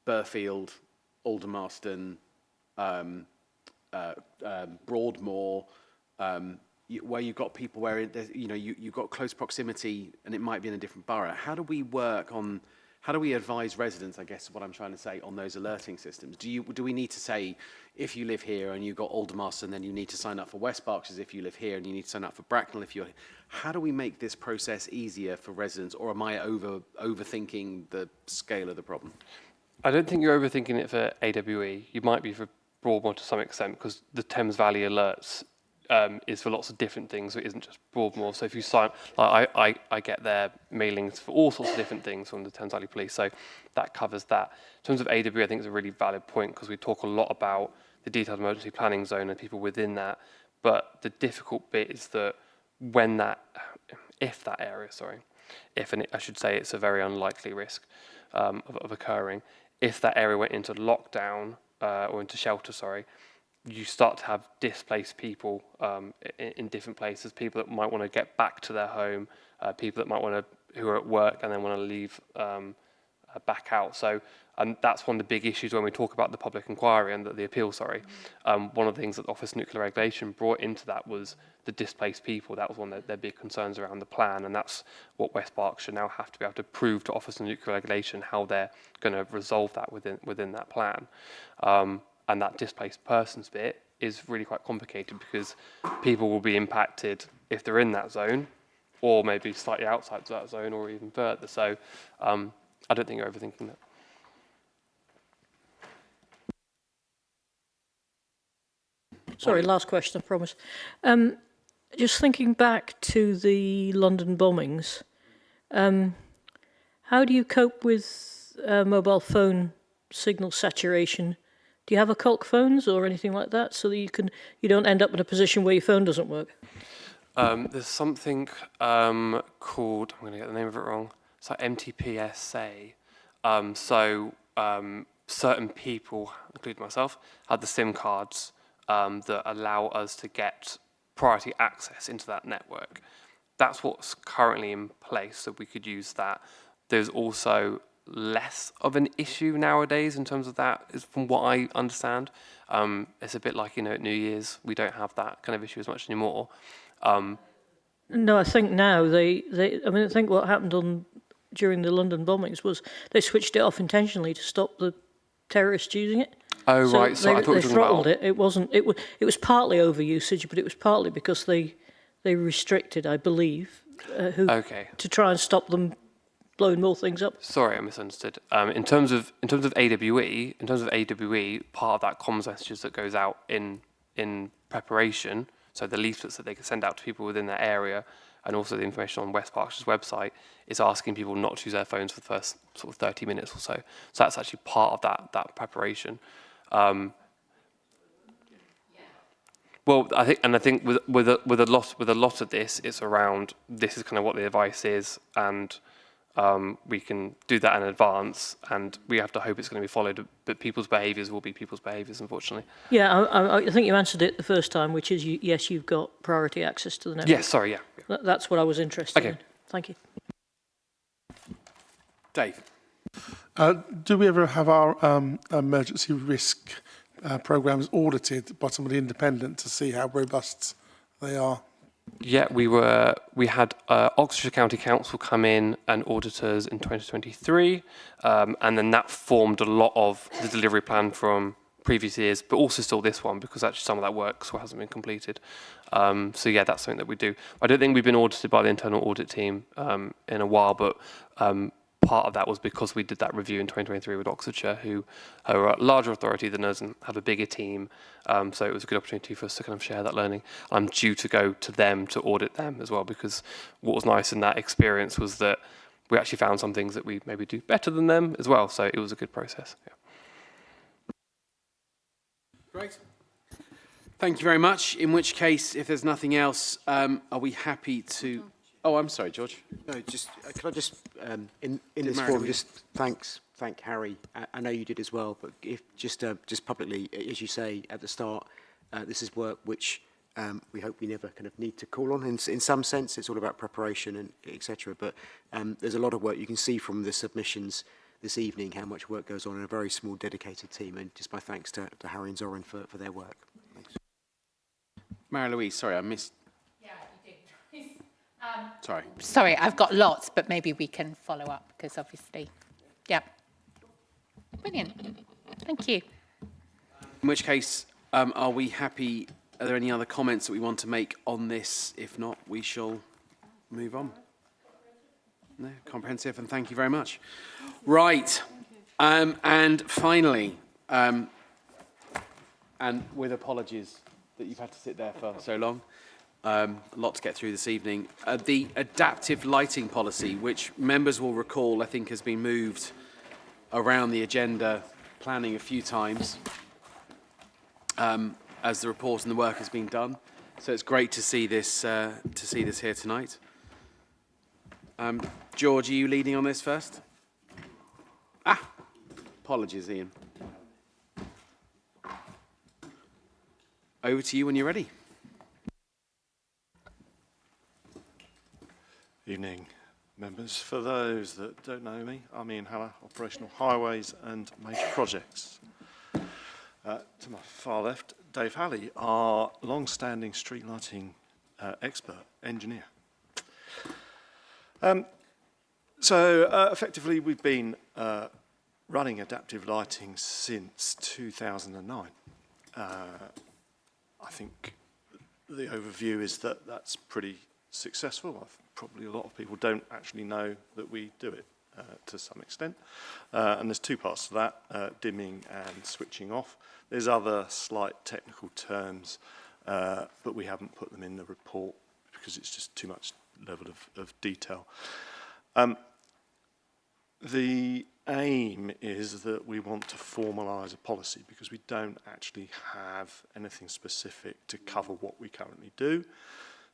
Burfield, Aldermaston, Broadmoor, where you've got people where you've got close proximity and it might be in a different borough. How do we advise residents, I guess is what I'm trying to say, on those alerting systems? Do we need to say, if you live here and you've got Aldermaston, then you need to sign up for West Berkshire if you live here, and you need to sign up for Bracknell if you're here? How do we make this process easier for residents, or am I overthinking the scale of the problem? I don't think you're overthinking it for AWE. You might be for Broadmoor to some extent, because the Thames Valley alerts is for lots of different things. So it isn't just Broadmoor. So if you sign, I get their mailings for all sorts of different things from the Thames Valley Police. So that covers that. In terms of AWE, I think it's a really valid point, because we talk a lot about the detailed emergency planning zone and people within that. But the difficult bit is that if I should say it's a very unlikely risk of occurring, if that area went into lockdown or into shelter, you start to have displaced people in different places, people that might want to get back to their home, people that might want to, who are at work and then want to leave back out. So that's one of the big issues when we talk about the public inquiry and the appeal, sorry. One of the things that the Office of Nuclear Regulation brought into that was the displaced people. That was one of their big concerns around the plan, and that's what West Berkshire now have to be able to prove to Office of Nuclear Regulation how they're going to resolve that within that plan. And that displaced persons bit is really quite complicated because people will be impacted if they're in that zone, or maybe slightly outside that zone, or even further. So I don't think you're overthinking that. Sorry, last question, I promise. Just thinking back to the London bombings, how do you cope with mobile phone signal saturation? Do you have occult phones or anything like that so that you don't end up in a position where your phone doesn't work? There's something called, I'm going to get the name of it wrong, it's like MTPSA. Certain people, including myself, had the SIM cards that allow us to get priority access into that network. That's what's currently in place, so we could use that. There's also less of an issue nowadays in terms of that, is from what I understand. It's a bit like, at New Year's, we don't have that kind of issue as much anymore. No, I think now I think what happened during the London bombings was they switched it off intentionally to stop the terrorists using it. Oh, so right. So I thought you were they talking throttled about... it. It was partly overusage, but it was partly because they restricted, I believe, to try and stop them blowing more things up. Sorry, I misunderstood. In terms of AWE, part of that comms messages that goes out in preparation, so the leaflets that they can send out to people within their area, and also the information on West Berkshire's website, is asking people not to use their phones for the first sort of 30 minutes or so. So that's actually part of that preparation. Well, I think with a lot of this, it's around, this is kind of what the advice is, and we can do that in advance, and we have to hope it's going to be followed. But people's behaviours will be people's behaviours, unfortunately. Yeah, I think you answered it the first time, which is yes, you've got priority access to the network. Yes, sorry, yeah. That's what I was interested in. Thank you. Dave. Do we ever have our emergency risk programmes audited by somebody independent to see how robust they are? Yeah, we had Oxfordshire County Council come in and audit us in 2023, and then that formed a lot of the delivery plan from previous years, but also still this one, because actually some of that work still hasn't been completed. So yeah, that's something that we do. I don't think we've been audited by the internal audit team in a while, but part of that was because we did that review in 2023 with Oxfordshire, who are a larger authority than us and have a bigger team. So it was a good opportunity for us to kind of share that learning. I'm due to go to them to audit them as well, because what was nice in that experience was that we actually found some things that we maybe do better than them as well. So it was a good process. Yeah. Great. Thank you very much. In which case, if there's nothing else, are we happy to... Oh, I'm sorry, George. No, just can I just in this forum just thank Harry. I know you did as well, but if just publicly, as you say at the start, this is work which we hope we never kind of need to call on. In some sense, it's all about preparation and etc. But there's a lot of work you can see from the submissions this evening, how much work goes on in a very small dedicated team, and just my thanks to Harry and Zoran for their work. Thanks. Mary-Louise, sorry, I missed. Yeah, you did. Sorry. Sorry, I've got lots, but maybe we can follow up, because obviously, yeah. Brilliant. Thank you. In which case, are we happy? Are there any other comments that we want to make on this? If not, we shall move on. No, comprehensive, and thank you very much. Right, and finally, and with apologies that you've had to sit there for so long, a lot to get through this evening. The adaptive lighting policy, which members will recall, I think has been moved around the agenda planning a few times as the report and the work has been done. So it's great to see this here tonight. George, are you leading on this first? Apologies, Ian. Over to you when you're ready. Evening, evening, members. For those that don't know me, I'm Ian Haller, Operational Highways and Major Projects. To my far left, Dave Halley, our long-standing street lighting expert engineer. Effectively, we've been running adaptive lighting since 2009. I think the overview is that that's pretty successful. Probably a lot of people don't actually know that we do it to some extent. And there's two parts to that, dimming and switching off. There's other slight technical terms, but we haven't put them in the report because it's just too much level of detail. The aim is that we want to formalise a policy because we don't actually have anything specific to cover what we currently do.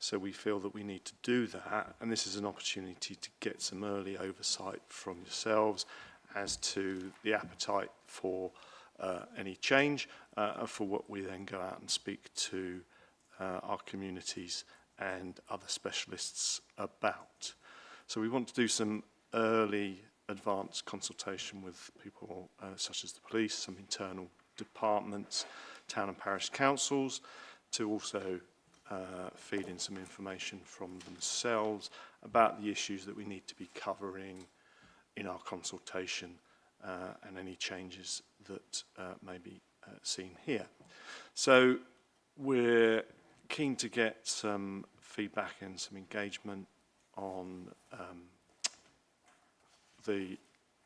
So we feel that we need to do that, and this is an opportunity to get some early oversight from yourselves as to the appetite for any change, for what we then go out and speak to our communities and other specialists about. So we want to do some early advanced consultation with people such as the police, some internal departments, town and parish councils, to also feed in some information from themselves about the issues that we need to be covering in our consultation and any changes that may be seen here. So we're keen to get some feedback and some engagement on the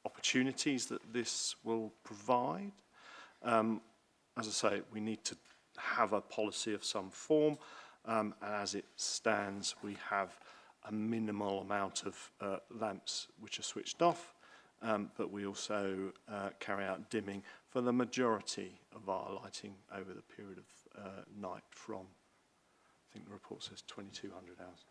opportunities that this will provide. As I say, we need to have a policy of some form, and as it stands, we have a minimal amount of lamps which are switched off, but we also carry out dimming for the majority of our lighting over the period of night from, I think the report says 2,200 hours.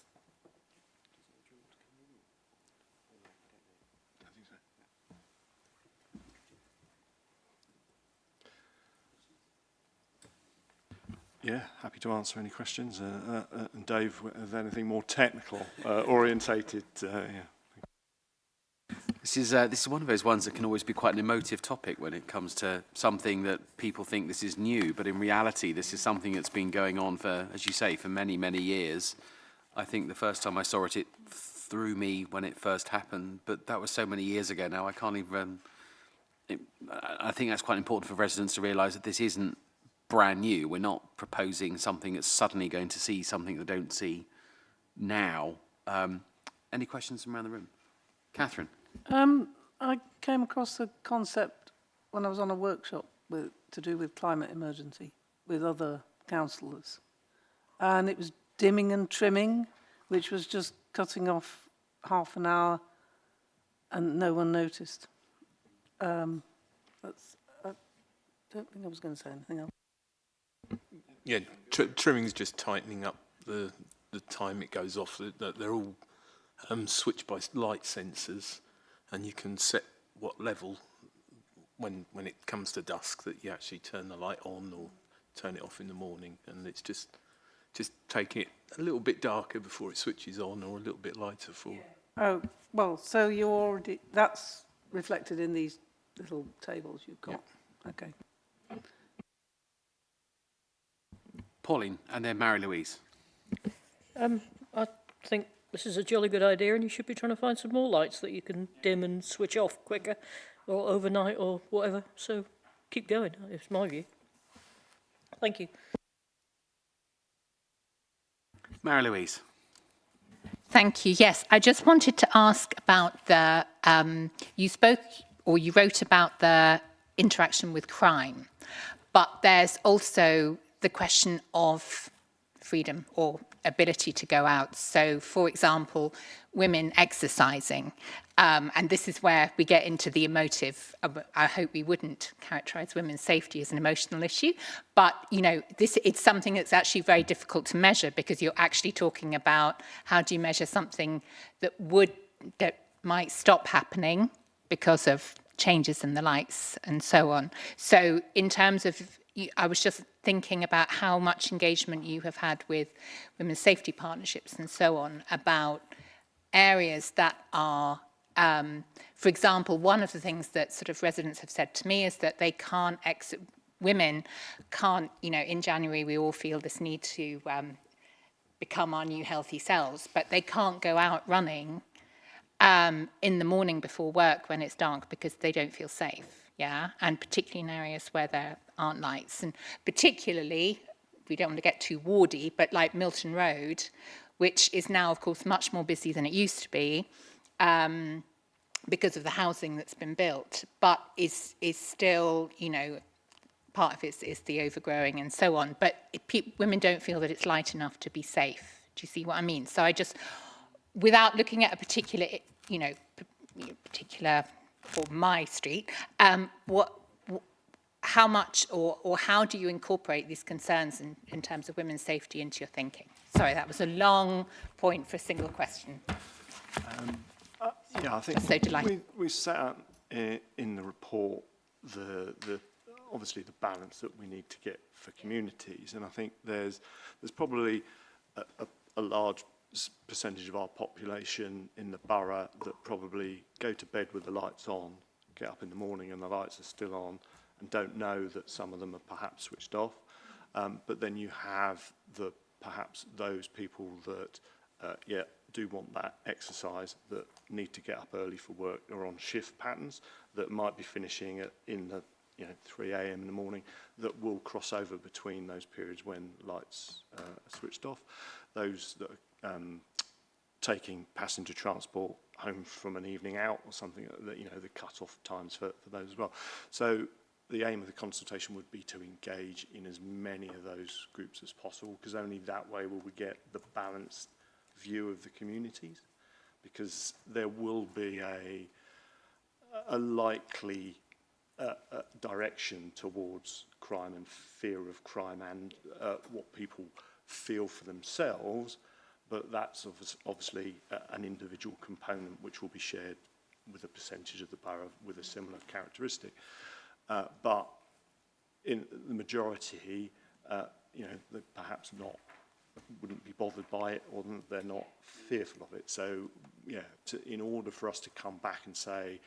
Yeah, happy to answer any questions. And Dave, is there anything more technical orientated? Yeah. This is one of those ones that can always be quite an emotive topic when it comes to something that people think this is new, but in reality, this is something that's been going on for, as you say, for many, many years. I think the first time I saw it, it threw me when it first happened, but that was so many years ago now. I can't even. I think that's quite important for residents to realise that this isn't brand new. We're not proposing something that's suddenly going to see something they don't see now. Any questions from around the room? Catherine? I came across the concept when I was on a workshop to do with climate emergency with other councillors. And it was dimming and trimming, which was just cutting off half an hour and no one noticed. I don't think I was going to say anything else. Yeah, trimming is just tightening up the time it goes off. They're all switched by light sensors, and you can set what level when it comes to dusk that you actually turn the light on or turn it off in the morning, and it's just taking it a little bit darker before it switches on, or a little bit lighter for. Oh, well, so you already, that's reflected in these little tables you've got. Yeah. Okay. Pauline, and then Mary-Louise. I think this is a jolly good idea, and you should be trying to find some more lights that you can dim and switch off quicker, or overnight, or whatever. So keep going, it's my view. Thank you. Mary-Louise. Thank you. Yes, I just wanted to ask about the, you spoke or you wrote about the interaction with crime, but there's also the question of freedom or ability to go out. So, for example, women exercising, and this is where we get into the emotive. I hope we wouldn't characterise women's safety as an emotional issue, but you know, it's something that's actually very difficult to measure because you're actually talking about how do you measure something that might stop happening because of changes in the lights and so on. So, in terms of I was just thinking about how much engagement you have had with women's safety partnerships and so on about areas that are, for example, one of the things that sort of residents have said to me is that they can't women can't, in January we all feel this need to become our new healthy selves, but they can't go out running in the morning before work when it's dark because they don't feel safe, and particularly in areas where there aren't lights, and particularly, we don't want to get too wardy, but like Milton Road, which is now, of course, much more busy than it used to be, because of the housing that's been built, but is still, part of it is the overgrowing and so on. But women don't feel that it's light enough to be safe. Do you see what I mean? So I just, without looking at a particular, particular for my street, how much or how do you incorporate these concerns in terms of women's safety into your thinking? Sorry, that was a long point for a single question. Yeah, I think so delighted. we set out in the report obviously the balance that we need to get for communities, and I think there's probably a large percentage of our population in the borough that probably go to bed with the lights on, get up in the morning and the lights are still on, and don't know that some of them are perhaps switched off. But then you have perhaps those people that do want that exercise, that need to get up early for work, or on shift patterns that might be finishing in the 3 a.m. in the morning, that will cross over between those periods when lights are switched off. Those that are taking passenger transport home from an evening out or something, that the cut-off times for those as well. So the aim of the consultation would be to engage in as many of those groups as possible, because only that way will we get the balanced view of the communities, because there will be a likely direction towards crime and fear of crime, and what people feel for themselves, but that's obviously an individual component which will be shared with a percentage of the borough with a similar characteristic. But in the majority, they perhaps wouldn't be bothered by it, or they're not fearful of it. So, in order for us to come back and say,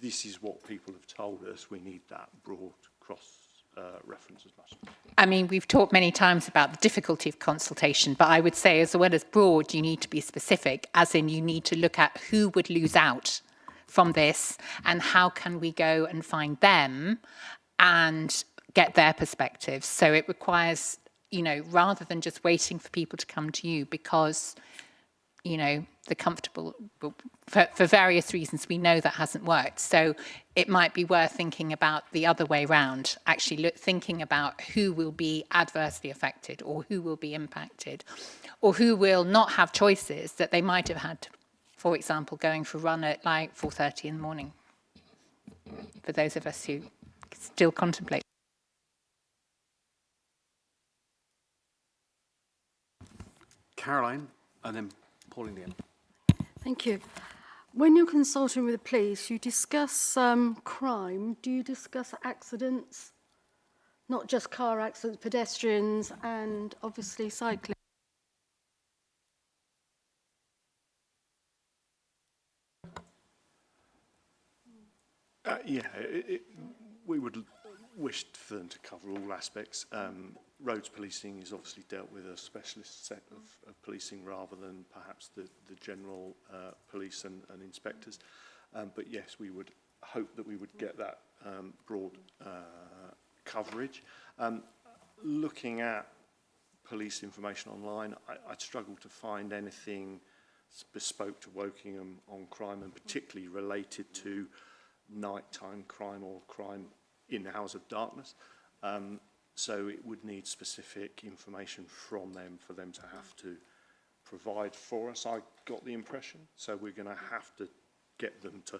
this is what people have told us, we need that broad cross-reference as much. I mean, we've talked many times about the difficulty of consultation, but I would say as well as broad, you need to be specific, as in you need to look at who would lose out from this and how can we go and find them and get their perspectives. So it requires, rather than just waiting for people to come to you because, the comfortable, for various reasons, we know that hasn't worked. So it might be worth thinking about the other way round, actually thinking about who will be adversely affected, or who will be impacted, or who will not have choices that they might have had, for example, going for a run at like 4:30 in the morning, for those of us who still contemplate. Caroline, and then Pauline again. Thank you. When you're consulting with the police, you discuss crime. Do you discuss accidents? Not just car accidents, pedestrians, and obviously cycling. We would wish for them to cover all aspects. Roads policing is obviously dealt with a specialist set of policing rather than perhaps the general police and inspectors. But yes, we would hope that we would get that broad coverage. Looking at police information online, I'd struggle to find anything bespoke to Wokingham on crime, and particularly related to nighttime crime or crime in hours of darkness. So it would need specific information from them for them to have to provide for us, I got the impression. So we're going to have to get them to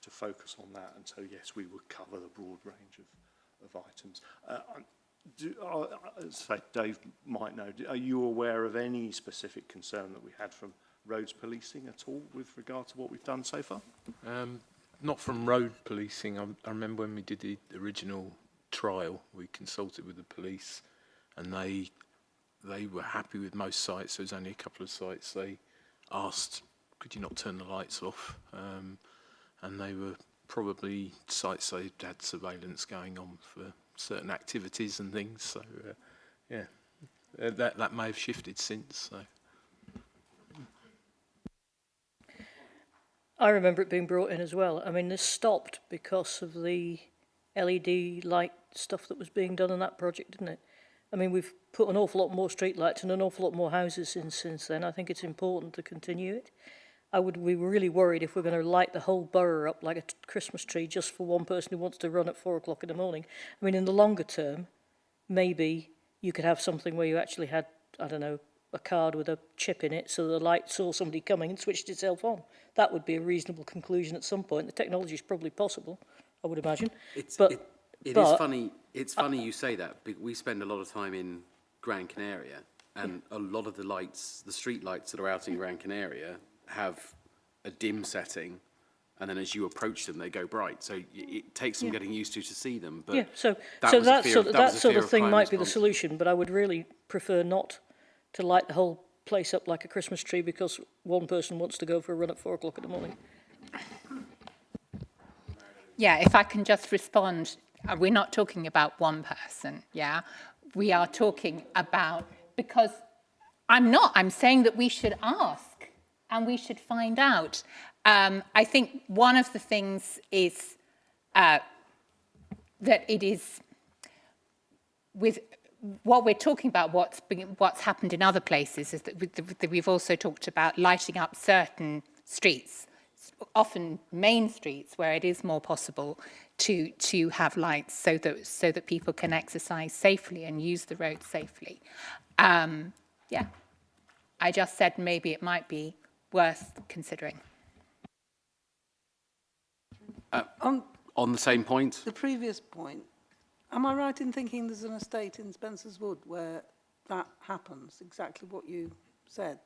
focus on that. And so, yes, we would cover the broad range of items. Say Dave might know, are you aware of any specific concern that we had from roads policing at all with regard to what we've done so far? Not from road policing. I remember when we did the original trial, we consulted with the police, and they were happy with most sites. There was only a couple of sites they asked could you not turn the lights off? And they were probably sites they had surveillance going on for certain activities and things. So yeah, that may have shifted since. So. I remember it being brought in as well. I mean, this stopped because of the LED light stuff that was being done on that project, didn't it? I mean, we've put an awful lot more street lights and an awful lot more houses in since then. I think it's important to continue it. I would be really worried if we're going to light the whole borough up like a Christmas tree just for one person who wants to run at 4 o'clock in the morning. I mean, in the longer term, maybe you could have something where you actually had, I don't know, a card with a chip in it so the light saw somebody coming and switched itself on. That would be a reasonable conclusion at some point. The technology is probably possible, I would imagine. It is funny. It's funny you say that. We spend a lot of time in Gran Canaria, and a lot of the lights, the street lights that are out in Gran Canaria, have a dim setting, and then as you approach them, they go bright. So it takes some getting used to see them. But yeah, so that sort of thing might be the solution. But I would really prefer not to light the whole place up like a Christmas tree because one person wants to go for a run at 4 o'clock in the morning. Yeah, if I can just respond, we're not talking about one person, yeah? We are talking about, because I'm saying that we should ask and we should find out. I think one of the things is that it is, with what we're talking about, what's happened in other places, is that we've also talked about lighting up certain streets, often main streets where it is more possible to have lights so that people can exercise safely and use the road safely. Yeah, I just said maybe it might be worth considering. On the same point? The previous point, am I right in thinking there's an estate in Spencer's Wood where that happens, exactly what you said?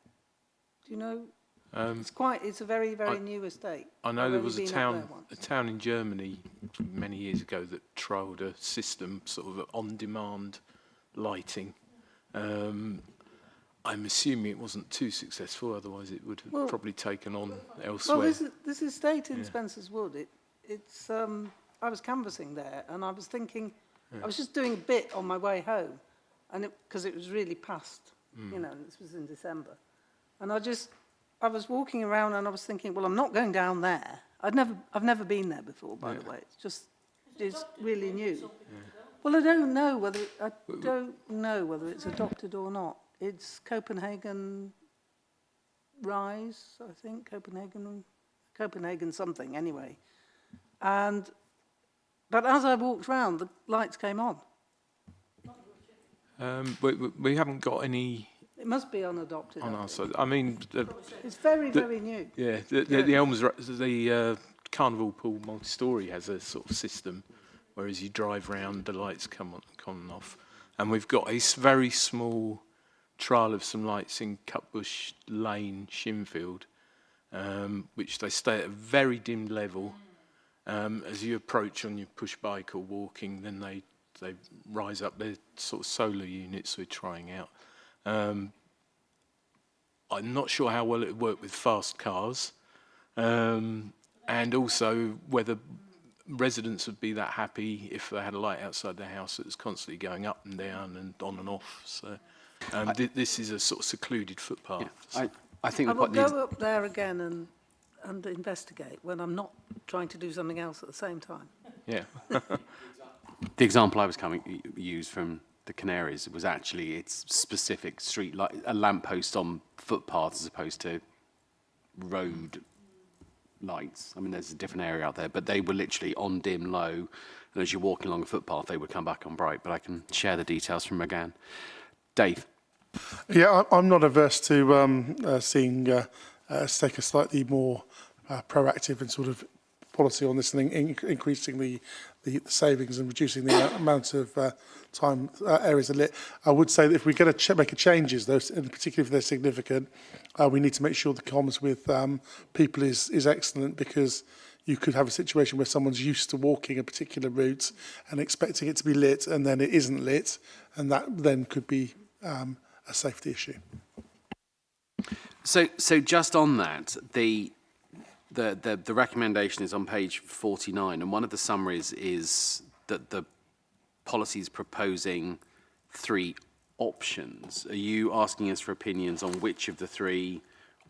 Do you know? It's a very, very new estate. I know there was a town in Germany many years ago that trialled a system, sort of on-demand lighting. I'm assuming it wasn't too successful, otherwise it would have probably taken on elsewhere. Well, this estate in Spencer's Wood, it's I was canvassing there, and I was thinking, I was just doing a bit on my way home, and because it was really past, you know, and this was in December, and I was walking around and I was thinking, well, I'm not going down there. I've never been there before, by the way. It's really new. Well, I don't know whether it's adopted or not. It's Copenhagen Rise, I think, Copenhagen something anyway. But as I walked round, the lights came on. We haven't got any. It must be unadopted. On our side. I mean, it's very, very new. Yeah, the Elms, the Carnival Pool multi-story has a sort of system, where as you drive round, the lights come on and off. And we've got a very small trial of some lights in Cutbush Lane, Shinfield, which they stay at a very dim level. As you approach on your push bike or walking, then they rise up. They're sort of solar units we're trying out. I'm not sure how well it would work with fast cars, and also whether residents would be that happy if they had a light outside their house that was constantly going up and down and on and off. So this is a sort of secluded footpath. Yeah, I think I will go up there again and investigate when I'm not trying to do something else at the same time. Yeah. The example I was used from the Canaries was actually its specific street light, a lamppost on footpaths as opposed to road lights. I mean, there's a different area out there, but they were literally on dim low, and as you're walking along a footpath, they would come back on bright. But I can share the details from McGann. Dave. Yeah, I'm not averse to seeing us take a slightly more proactive and sort of policy on this and increasing the savings and reducing the amount of time areas are lit. I would say that if we're going to make changes, though, and particularly if they're significant, we need to make sure the comms with people is excellent, because you could have a situation where someone's used to walking a particular route and expecting it to be lit, and then it isn't lit, and that then could be a safety issue. So just on that, the recommendation is on page 49, and one of the summaries is that the policy is proposing 3 options. Are you asking us for opinions on which of the 3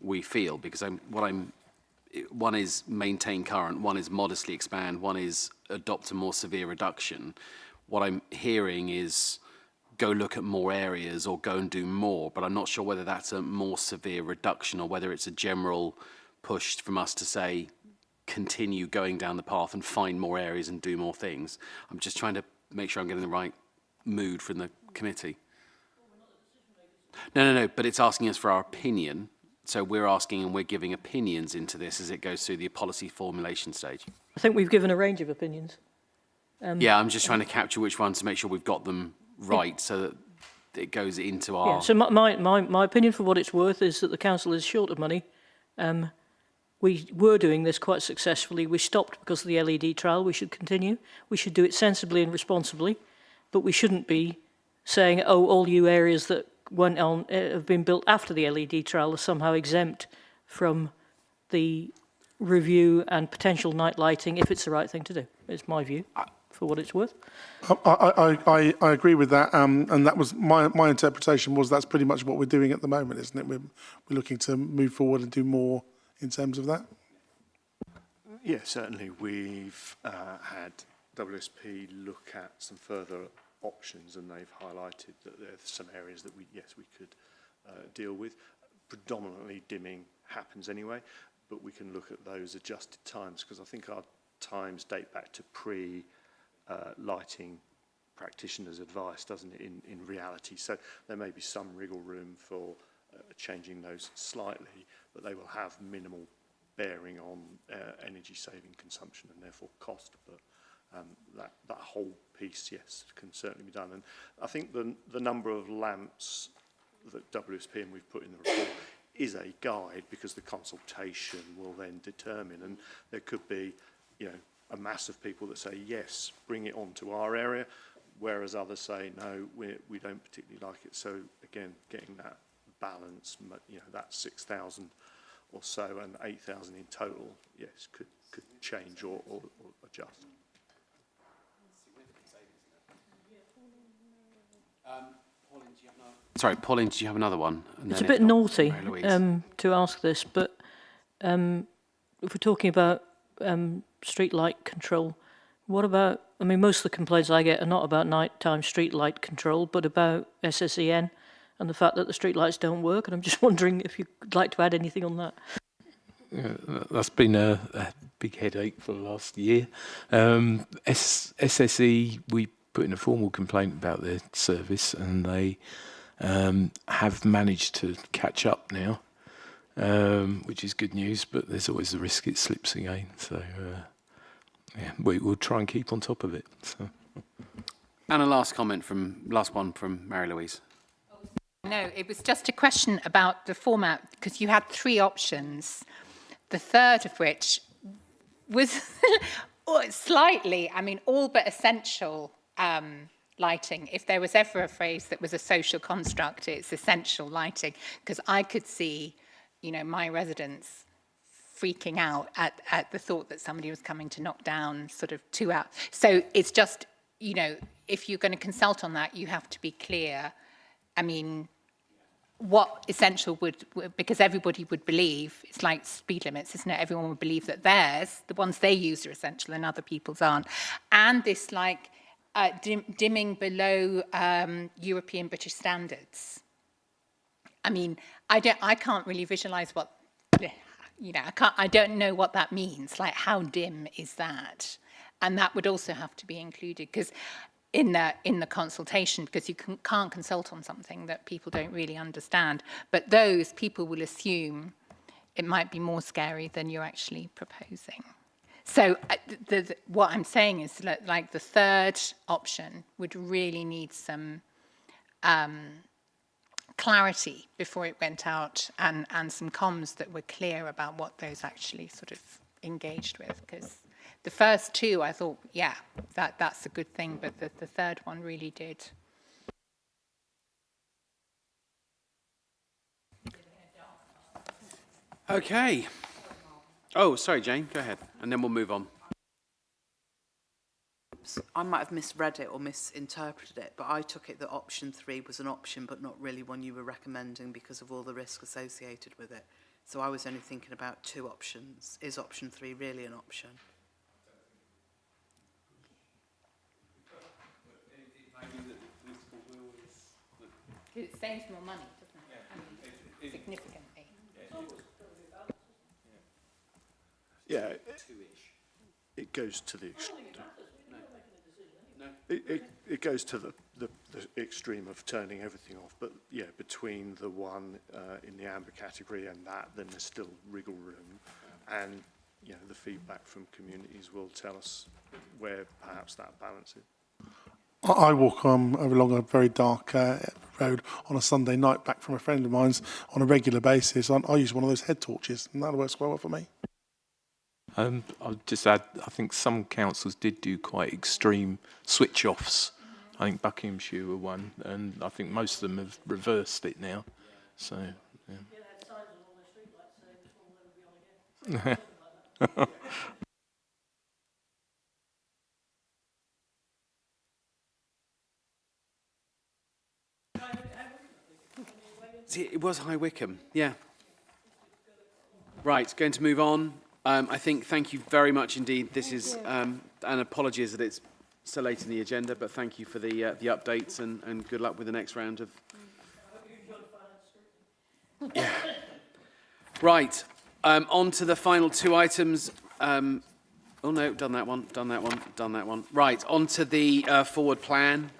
we feel? Because one is maintain current, one is modestly expand, one is adopt a more severe reduction. What I'm hearing is go look at more areas or go and do more, but I'm not sure whether that's a more severe reduction or whether it's a general push from us to say continue going down the path and find more areas and do more things. I'm just trying to make sure I'm getting the right mood from the committee. No, but it's asking us for our opinion. So we're asking and we're giving opinions into this as it goes through the policy formulation stage. I think we've given a range of opinions. Yeah, I'm just trying to capture which ones to make sure we've got them right so that it goes into our... Yeah, so my opinion, for what it's worth, is that the council is short of money. We were doing this quite successfully. We stopped because of the LED trial. We should continue. We should do it sensibly and responsibly, but we shouldn't be saying, oh, all you areas that went on have been built after the LED trial are somehow exempt from the review and potential night lighting if it's the right thing to do. It's my view, for what it's worth. I agree with that, and that was my interpretation was that's pretty much what we're doing at the moment, isn't it? We're looking to move forward and do more in terms of that. Yeah, certainly we've had WSP look at some further options, and they've highlighted that there's some areas that we could deal with. Predominantly dimming happens anyway, but we can look at those adjusted times, because I think our times date back to pre-lighting practitioners' advice, doesn't it, in reality? So there may be some wriggle room for changing those slightly, but they will have minimal bearing on energy saving consumption and therefore cost. But that whole piece, yes, can certainly be done. And I think the number of lamps that WSP and we've put in the report is a guide, because the consultation will then determine, and there could be, a mass of people that say yes, bring it onto our area, whereas others say no, we don't particularly like it. So again, getting that balance, that 6,000 or so and 8,000 in total, yes, could change or adjust. Sorry, Pauline, do you have another one? And It's a then bit if not, naughty Mary-Louise. to ask this, but if we're talking about street light control, what about, most of the complaints I get are not about nighttime street light control, but about SSEN and the fact that the street lights don't work, and I'm just wondering if you'd like to add anything on that. Yeah, that's been a big headache for the last year. SSE, we put in a formal complaint about their service, and they have managed to catch up now, which is good news, but there's always the risk it slips again. So, we'll try and keep on top of it. So. And a last one from Mary-Louise. No, it was just a question about the format, because you had 3 options, the third of which was slightly, all but essential lighting. If there was ever a phrase that was a social construct, it's essential lighting, because I could see, my residents freaking out at the thought that somebody was coming to knock down sort of 2 hours. So it's just, if you're going to consult on that, you have to be clear. What essential would, because everybody would believe, it's like speed limits, isn't it? Everyone would believe that theirs, the ones they use, are essential and other people's aren't. And this dimming below European British standards. I can't really visualize what, I don't know what that means. Like, how dim is that? And that would also have to be included, because in the consultation, because you can't consult on something that people don't really understand. But those people will assume it might be more scary than you're actually proposing. So what I'm saying is like the third option would really need some clarity before it went out, and some comms that were clear about what those actually sort of engaged with, because the first 2, I thought, yeah, that's a good thing, but the third one really did. Okay. Oh, sorry, Jane, go ahead, and then we'll move on. I might have misread it or misinterpreted it, but I took it that option 3 was an option, but not really one you were recommending because of all the risk associated with it. So I was only thinking about 2 options. Is option 3 really an option? It saves more money, doesn't it? I mean, significantly. Yeah, it goes to the it goes to the extreme of turning everything off. But yeah, between the one in the amber category and that, then there's still wriggle room, and you know the feedback from communities will tell us where perhaps that balance is. I walk along a very dark road on a Sunday night back from a friend of mine's on a regular basis. I use one of those head torches, and that works well for me. I'll just add, I think some councils did do quite extreme switch-offs. I think Buckinghamshire were one, and I think most of them have reversed it now. So, yeah. It was High Wycombe, yeah. Right, going to move on. I think, thank you very much indeed. This is, and apologies that it's so late in the agenda, but thank you for the updates and good luck with the next round of... Yeah. Right, on to the final 2 items. Oh no, done that one. Right, on to the forward plan.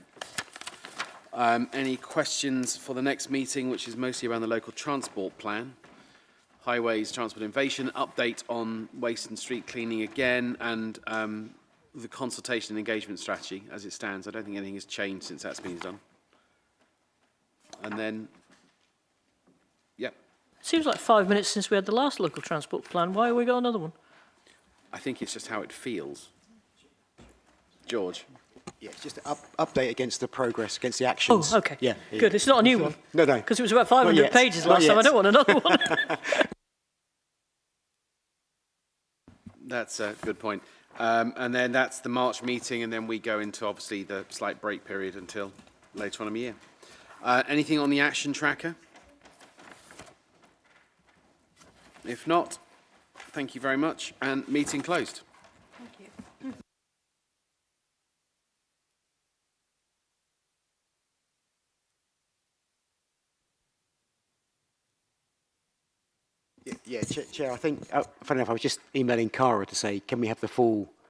Any questions for the next meeting, which is mostly around the local transport plan? Highways, transport innovation, update on waste and street cleaning again, and the consultation and engagement strategy as it stands. I don't think anything has changed since that's been done. And then, yeah. Seems like 5 minutes since we had the last local transport plan. Why have we got another one? I think it's just how it feels. George. Yeah, it's just an update against the progress, against the actions. Oh, okay. Yeah. Good. It's not a new one. No, no. Because it was about 500 pages last time. I don't want another one. That's a good point. And then that's the March meeting, and then we go into, obviously, the slight break period until later on in the year. Anything on the action tracker? If not, thank you very much, and meeting closed. Thank you. Yeah, Chair, I think, funny enough, I was just emailing Cara to say, can we have the full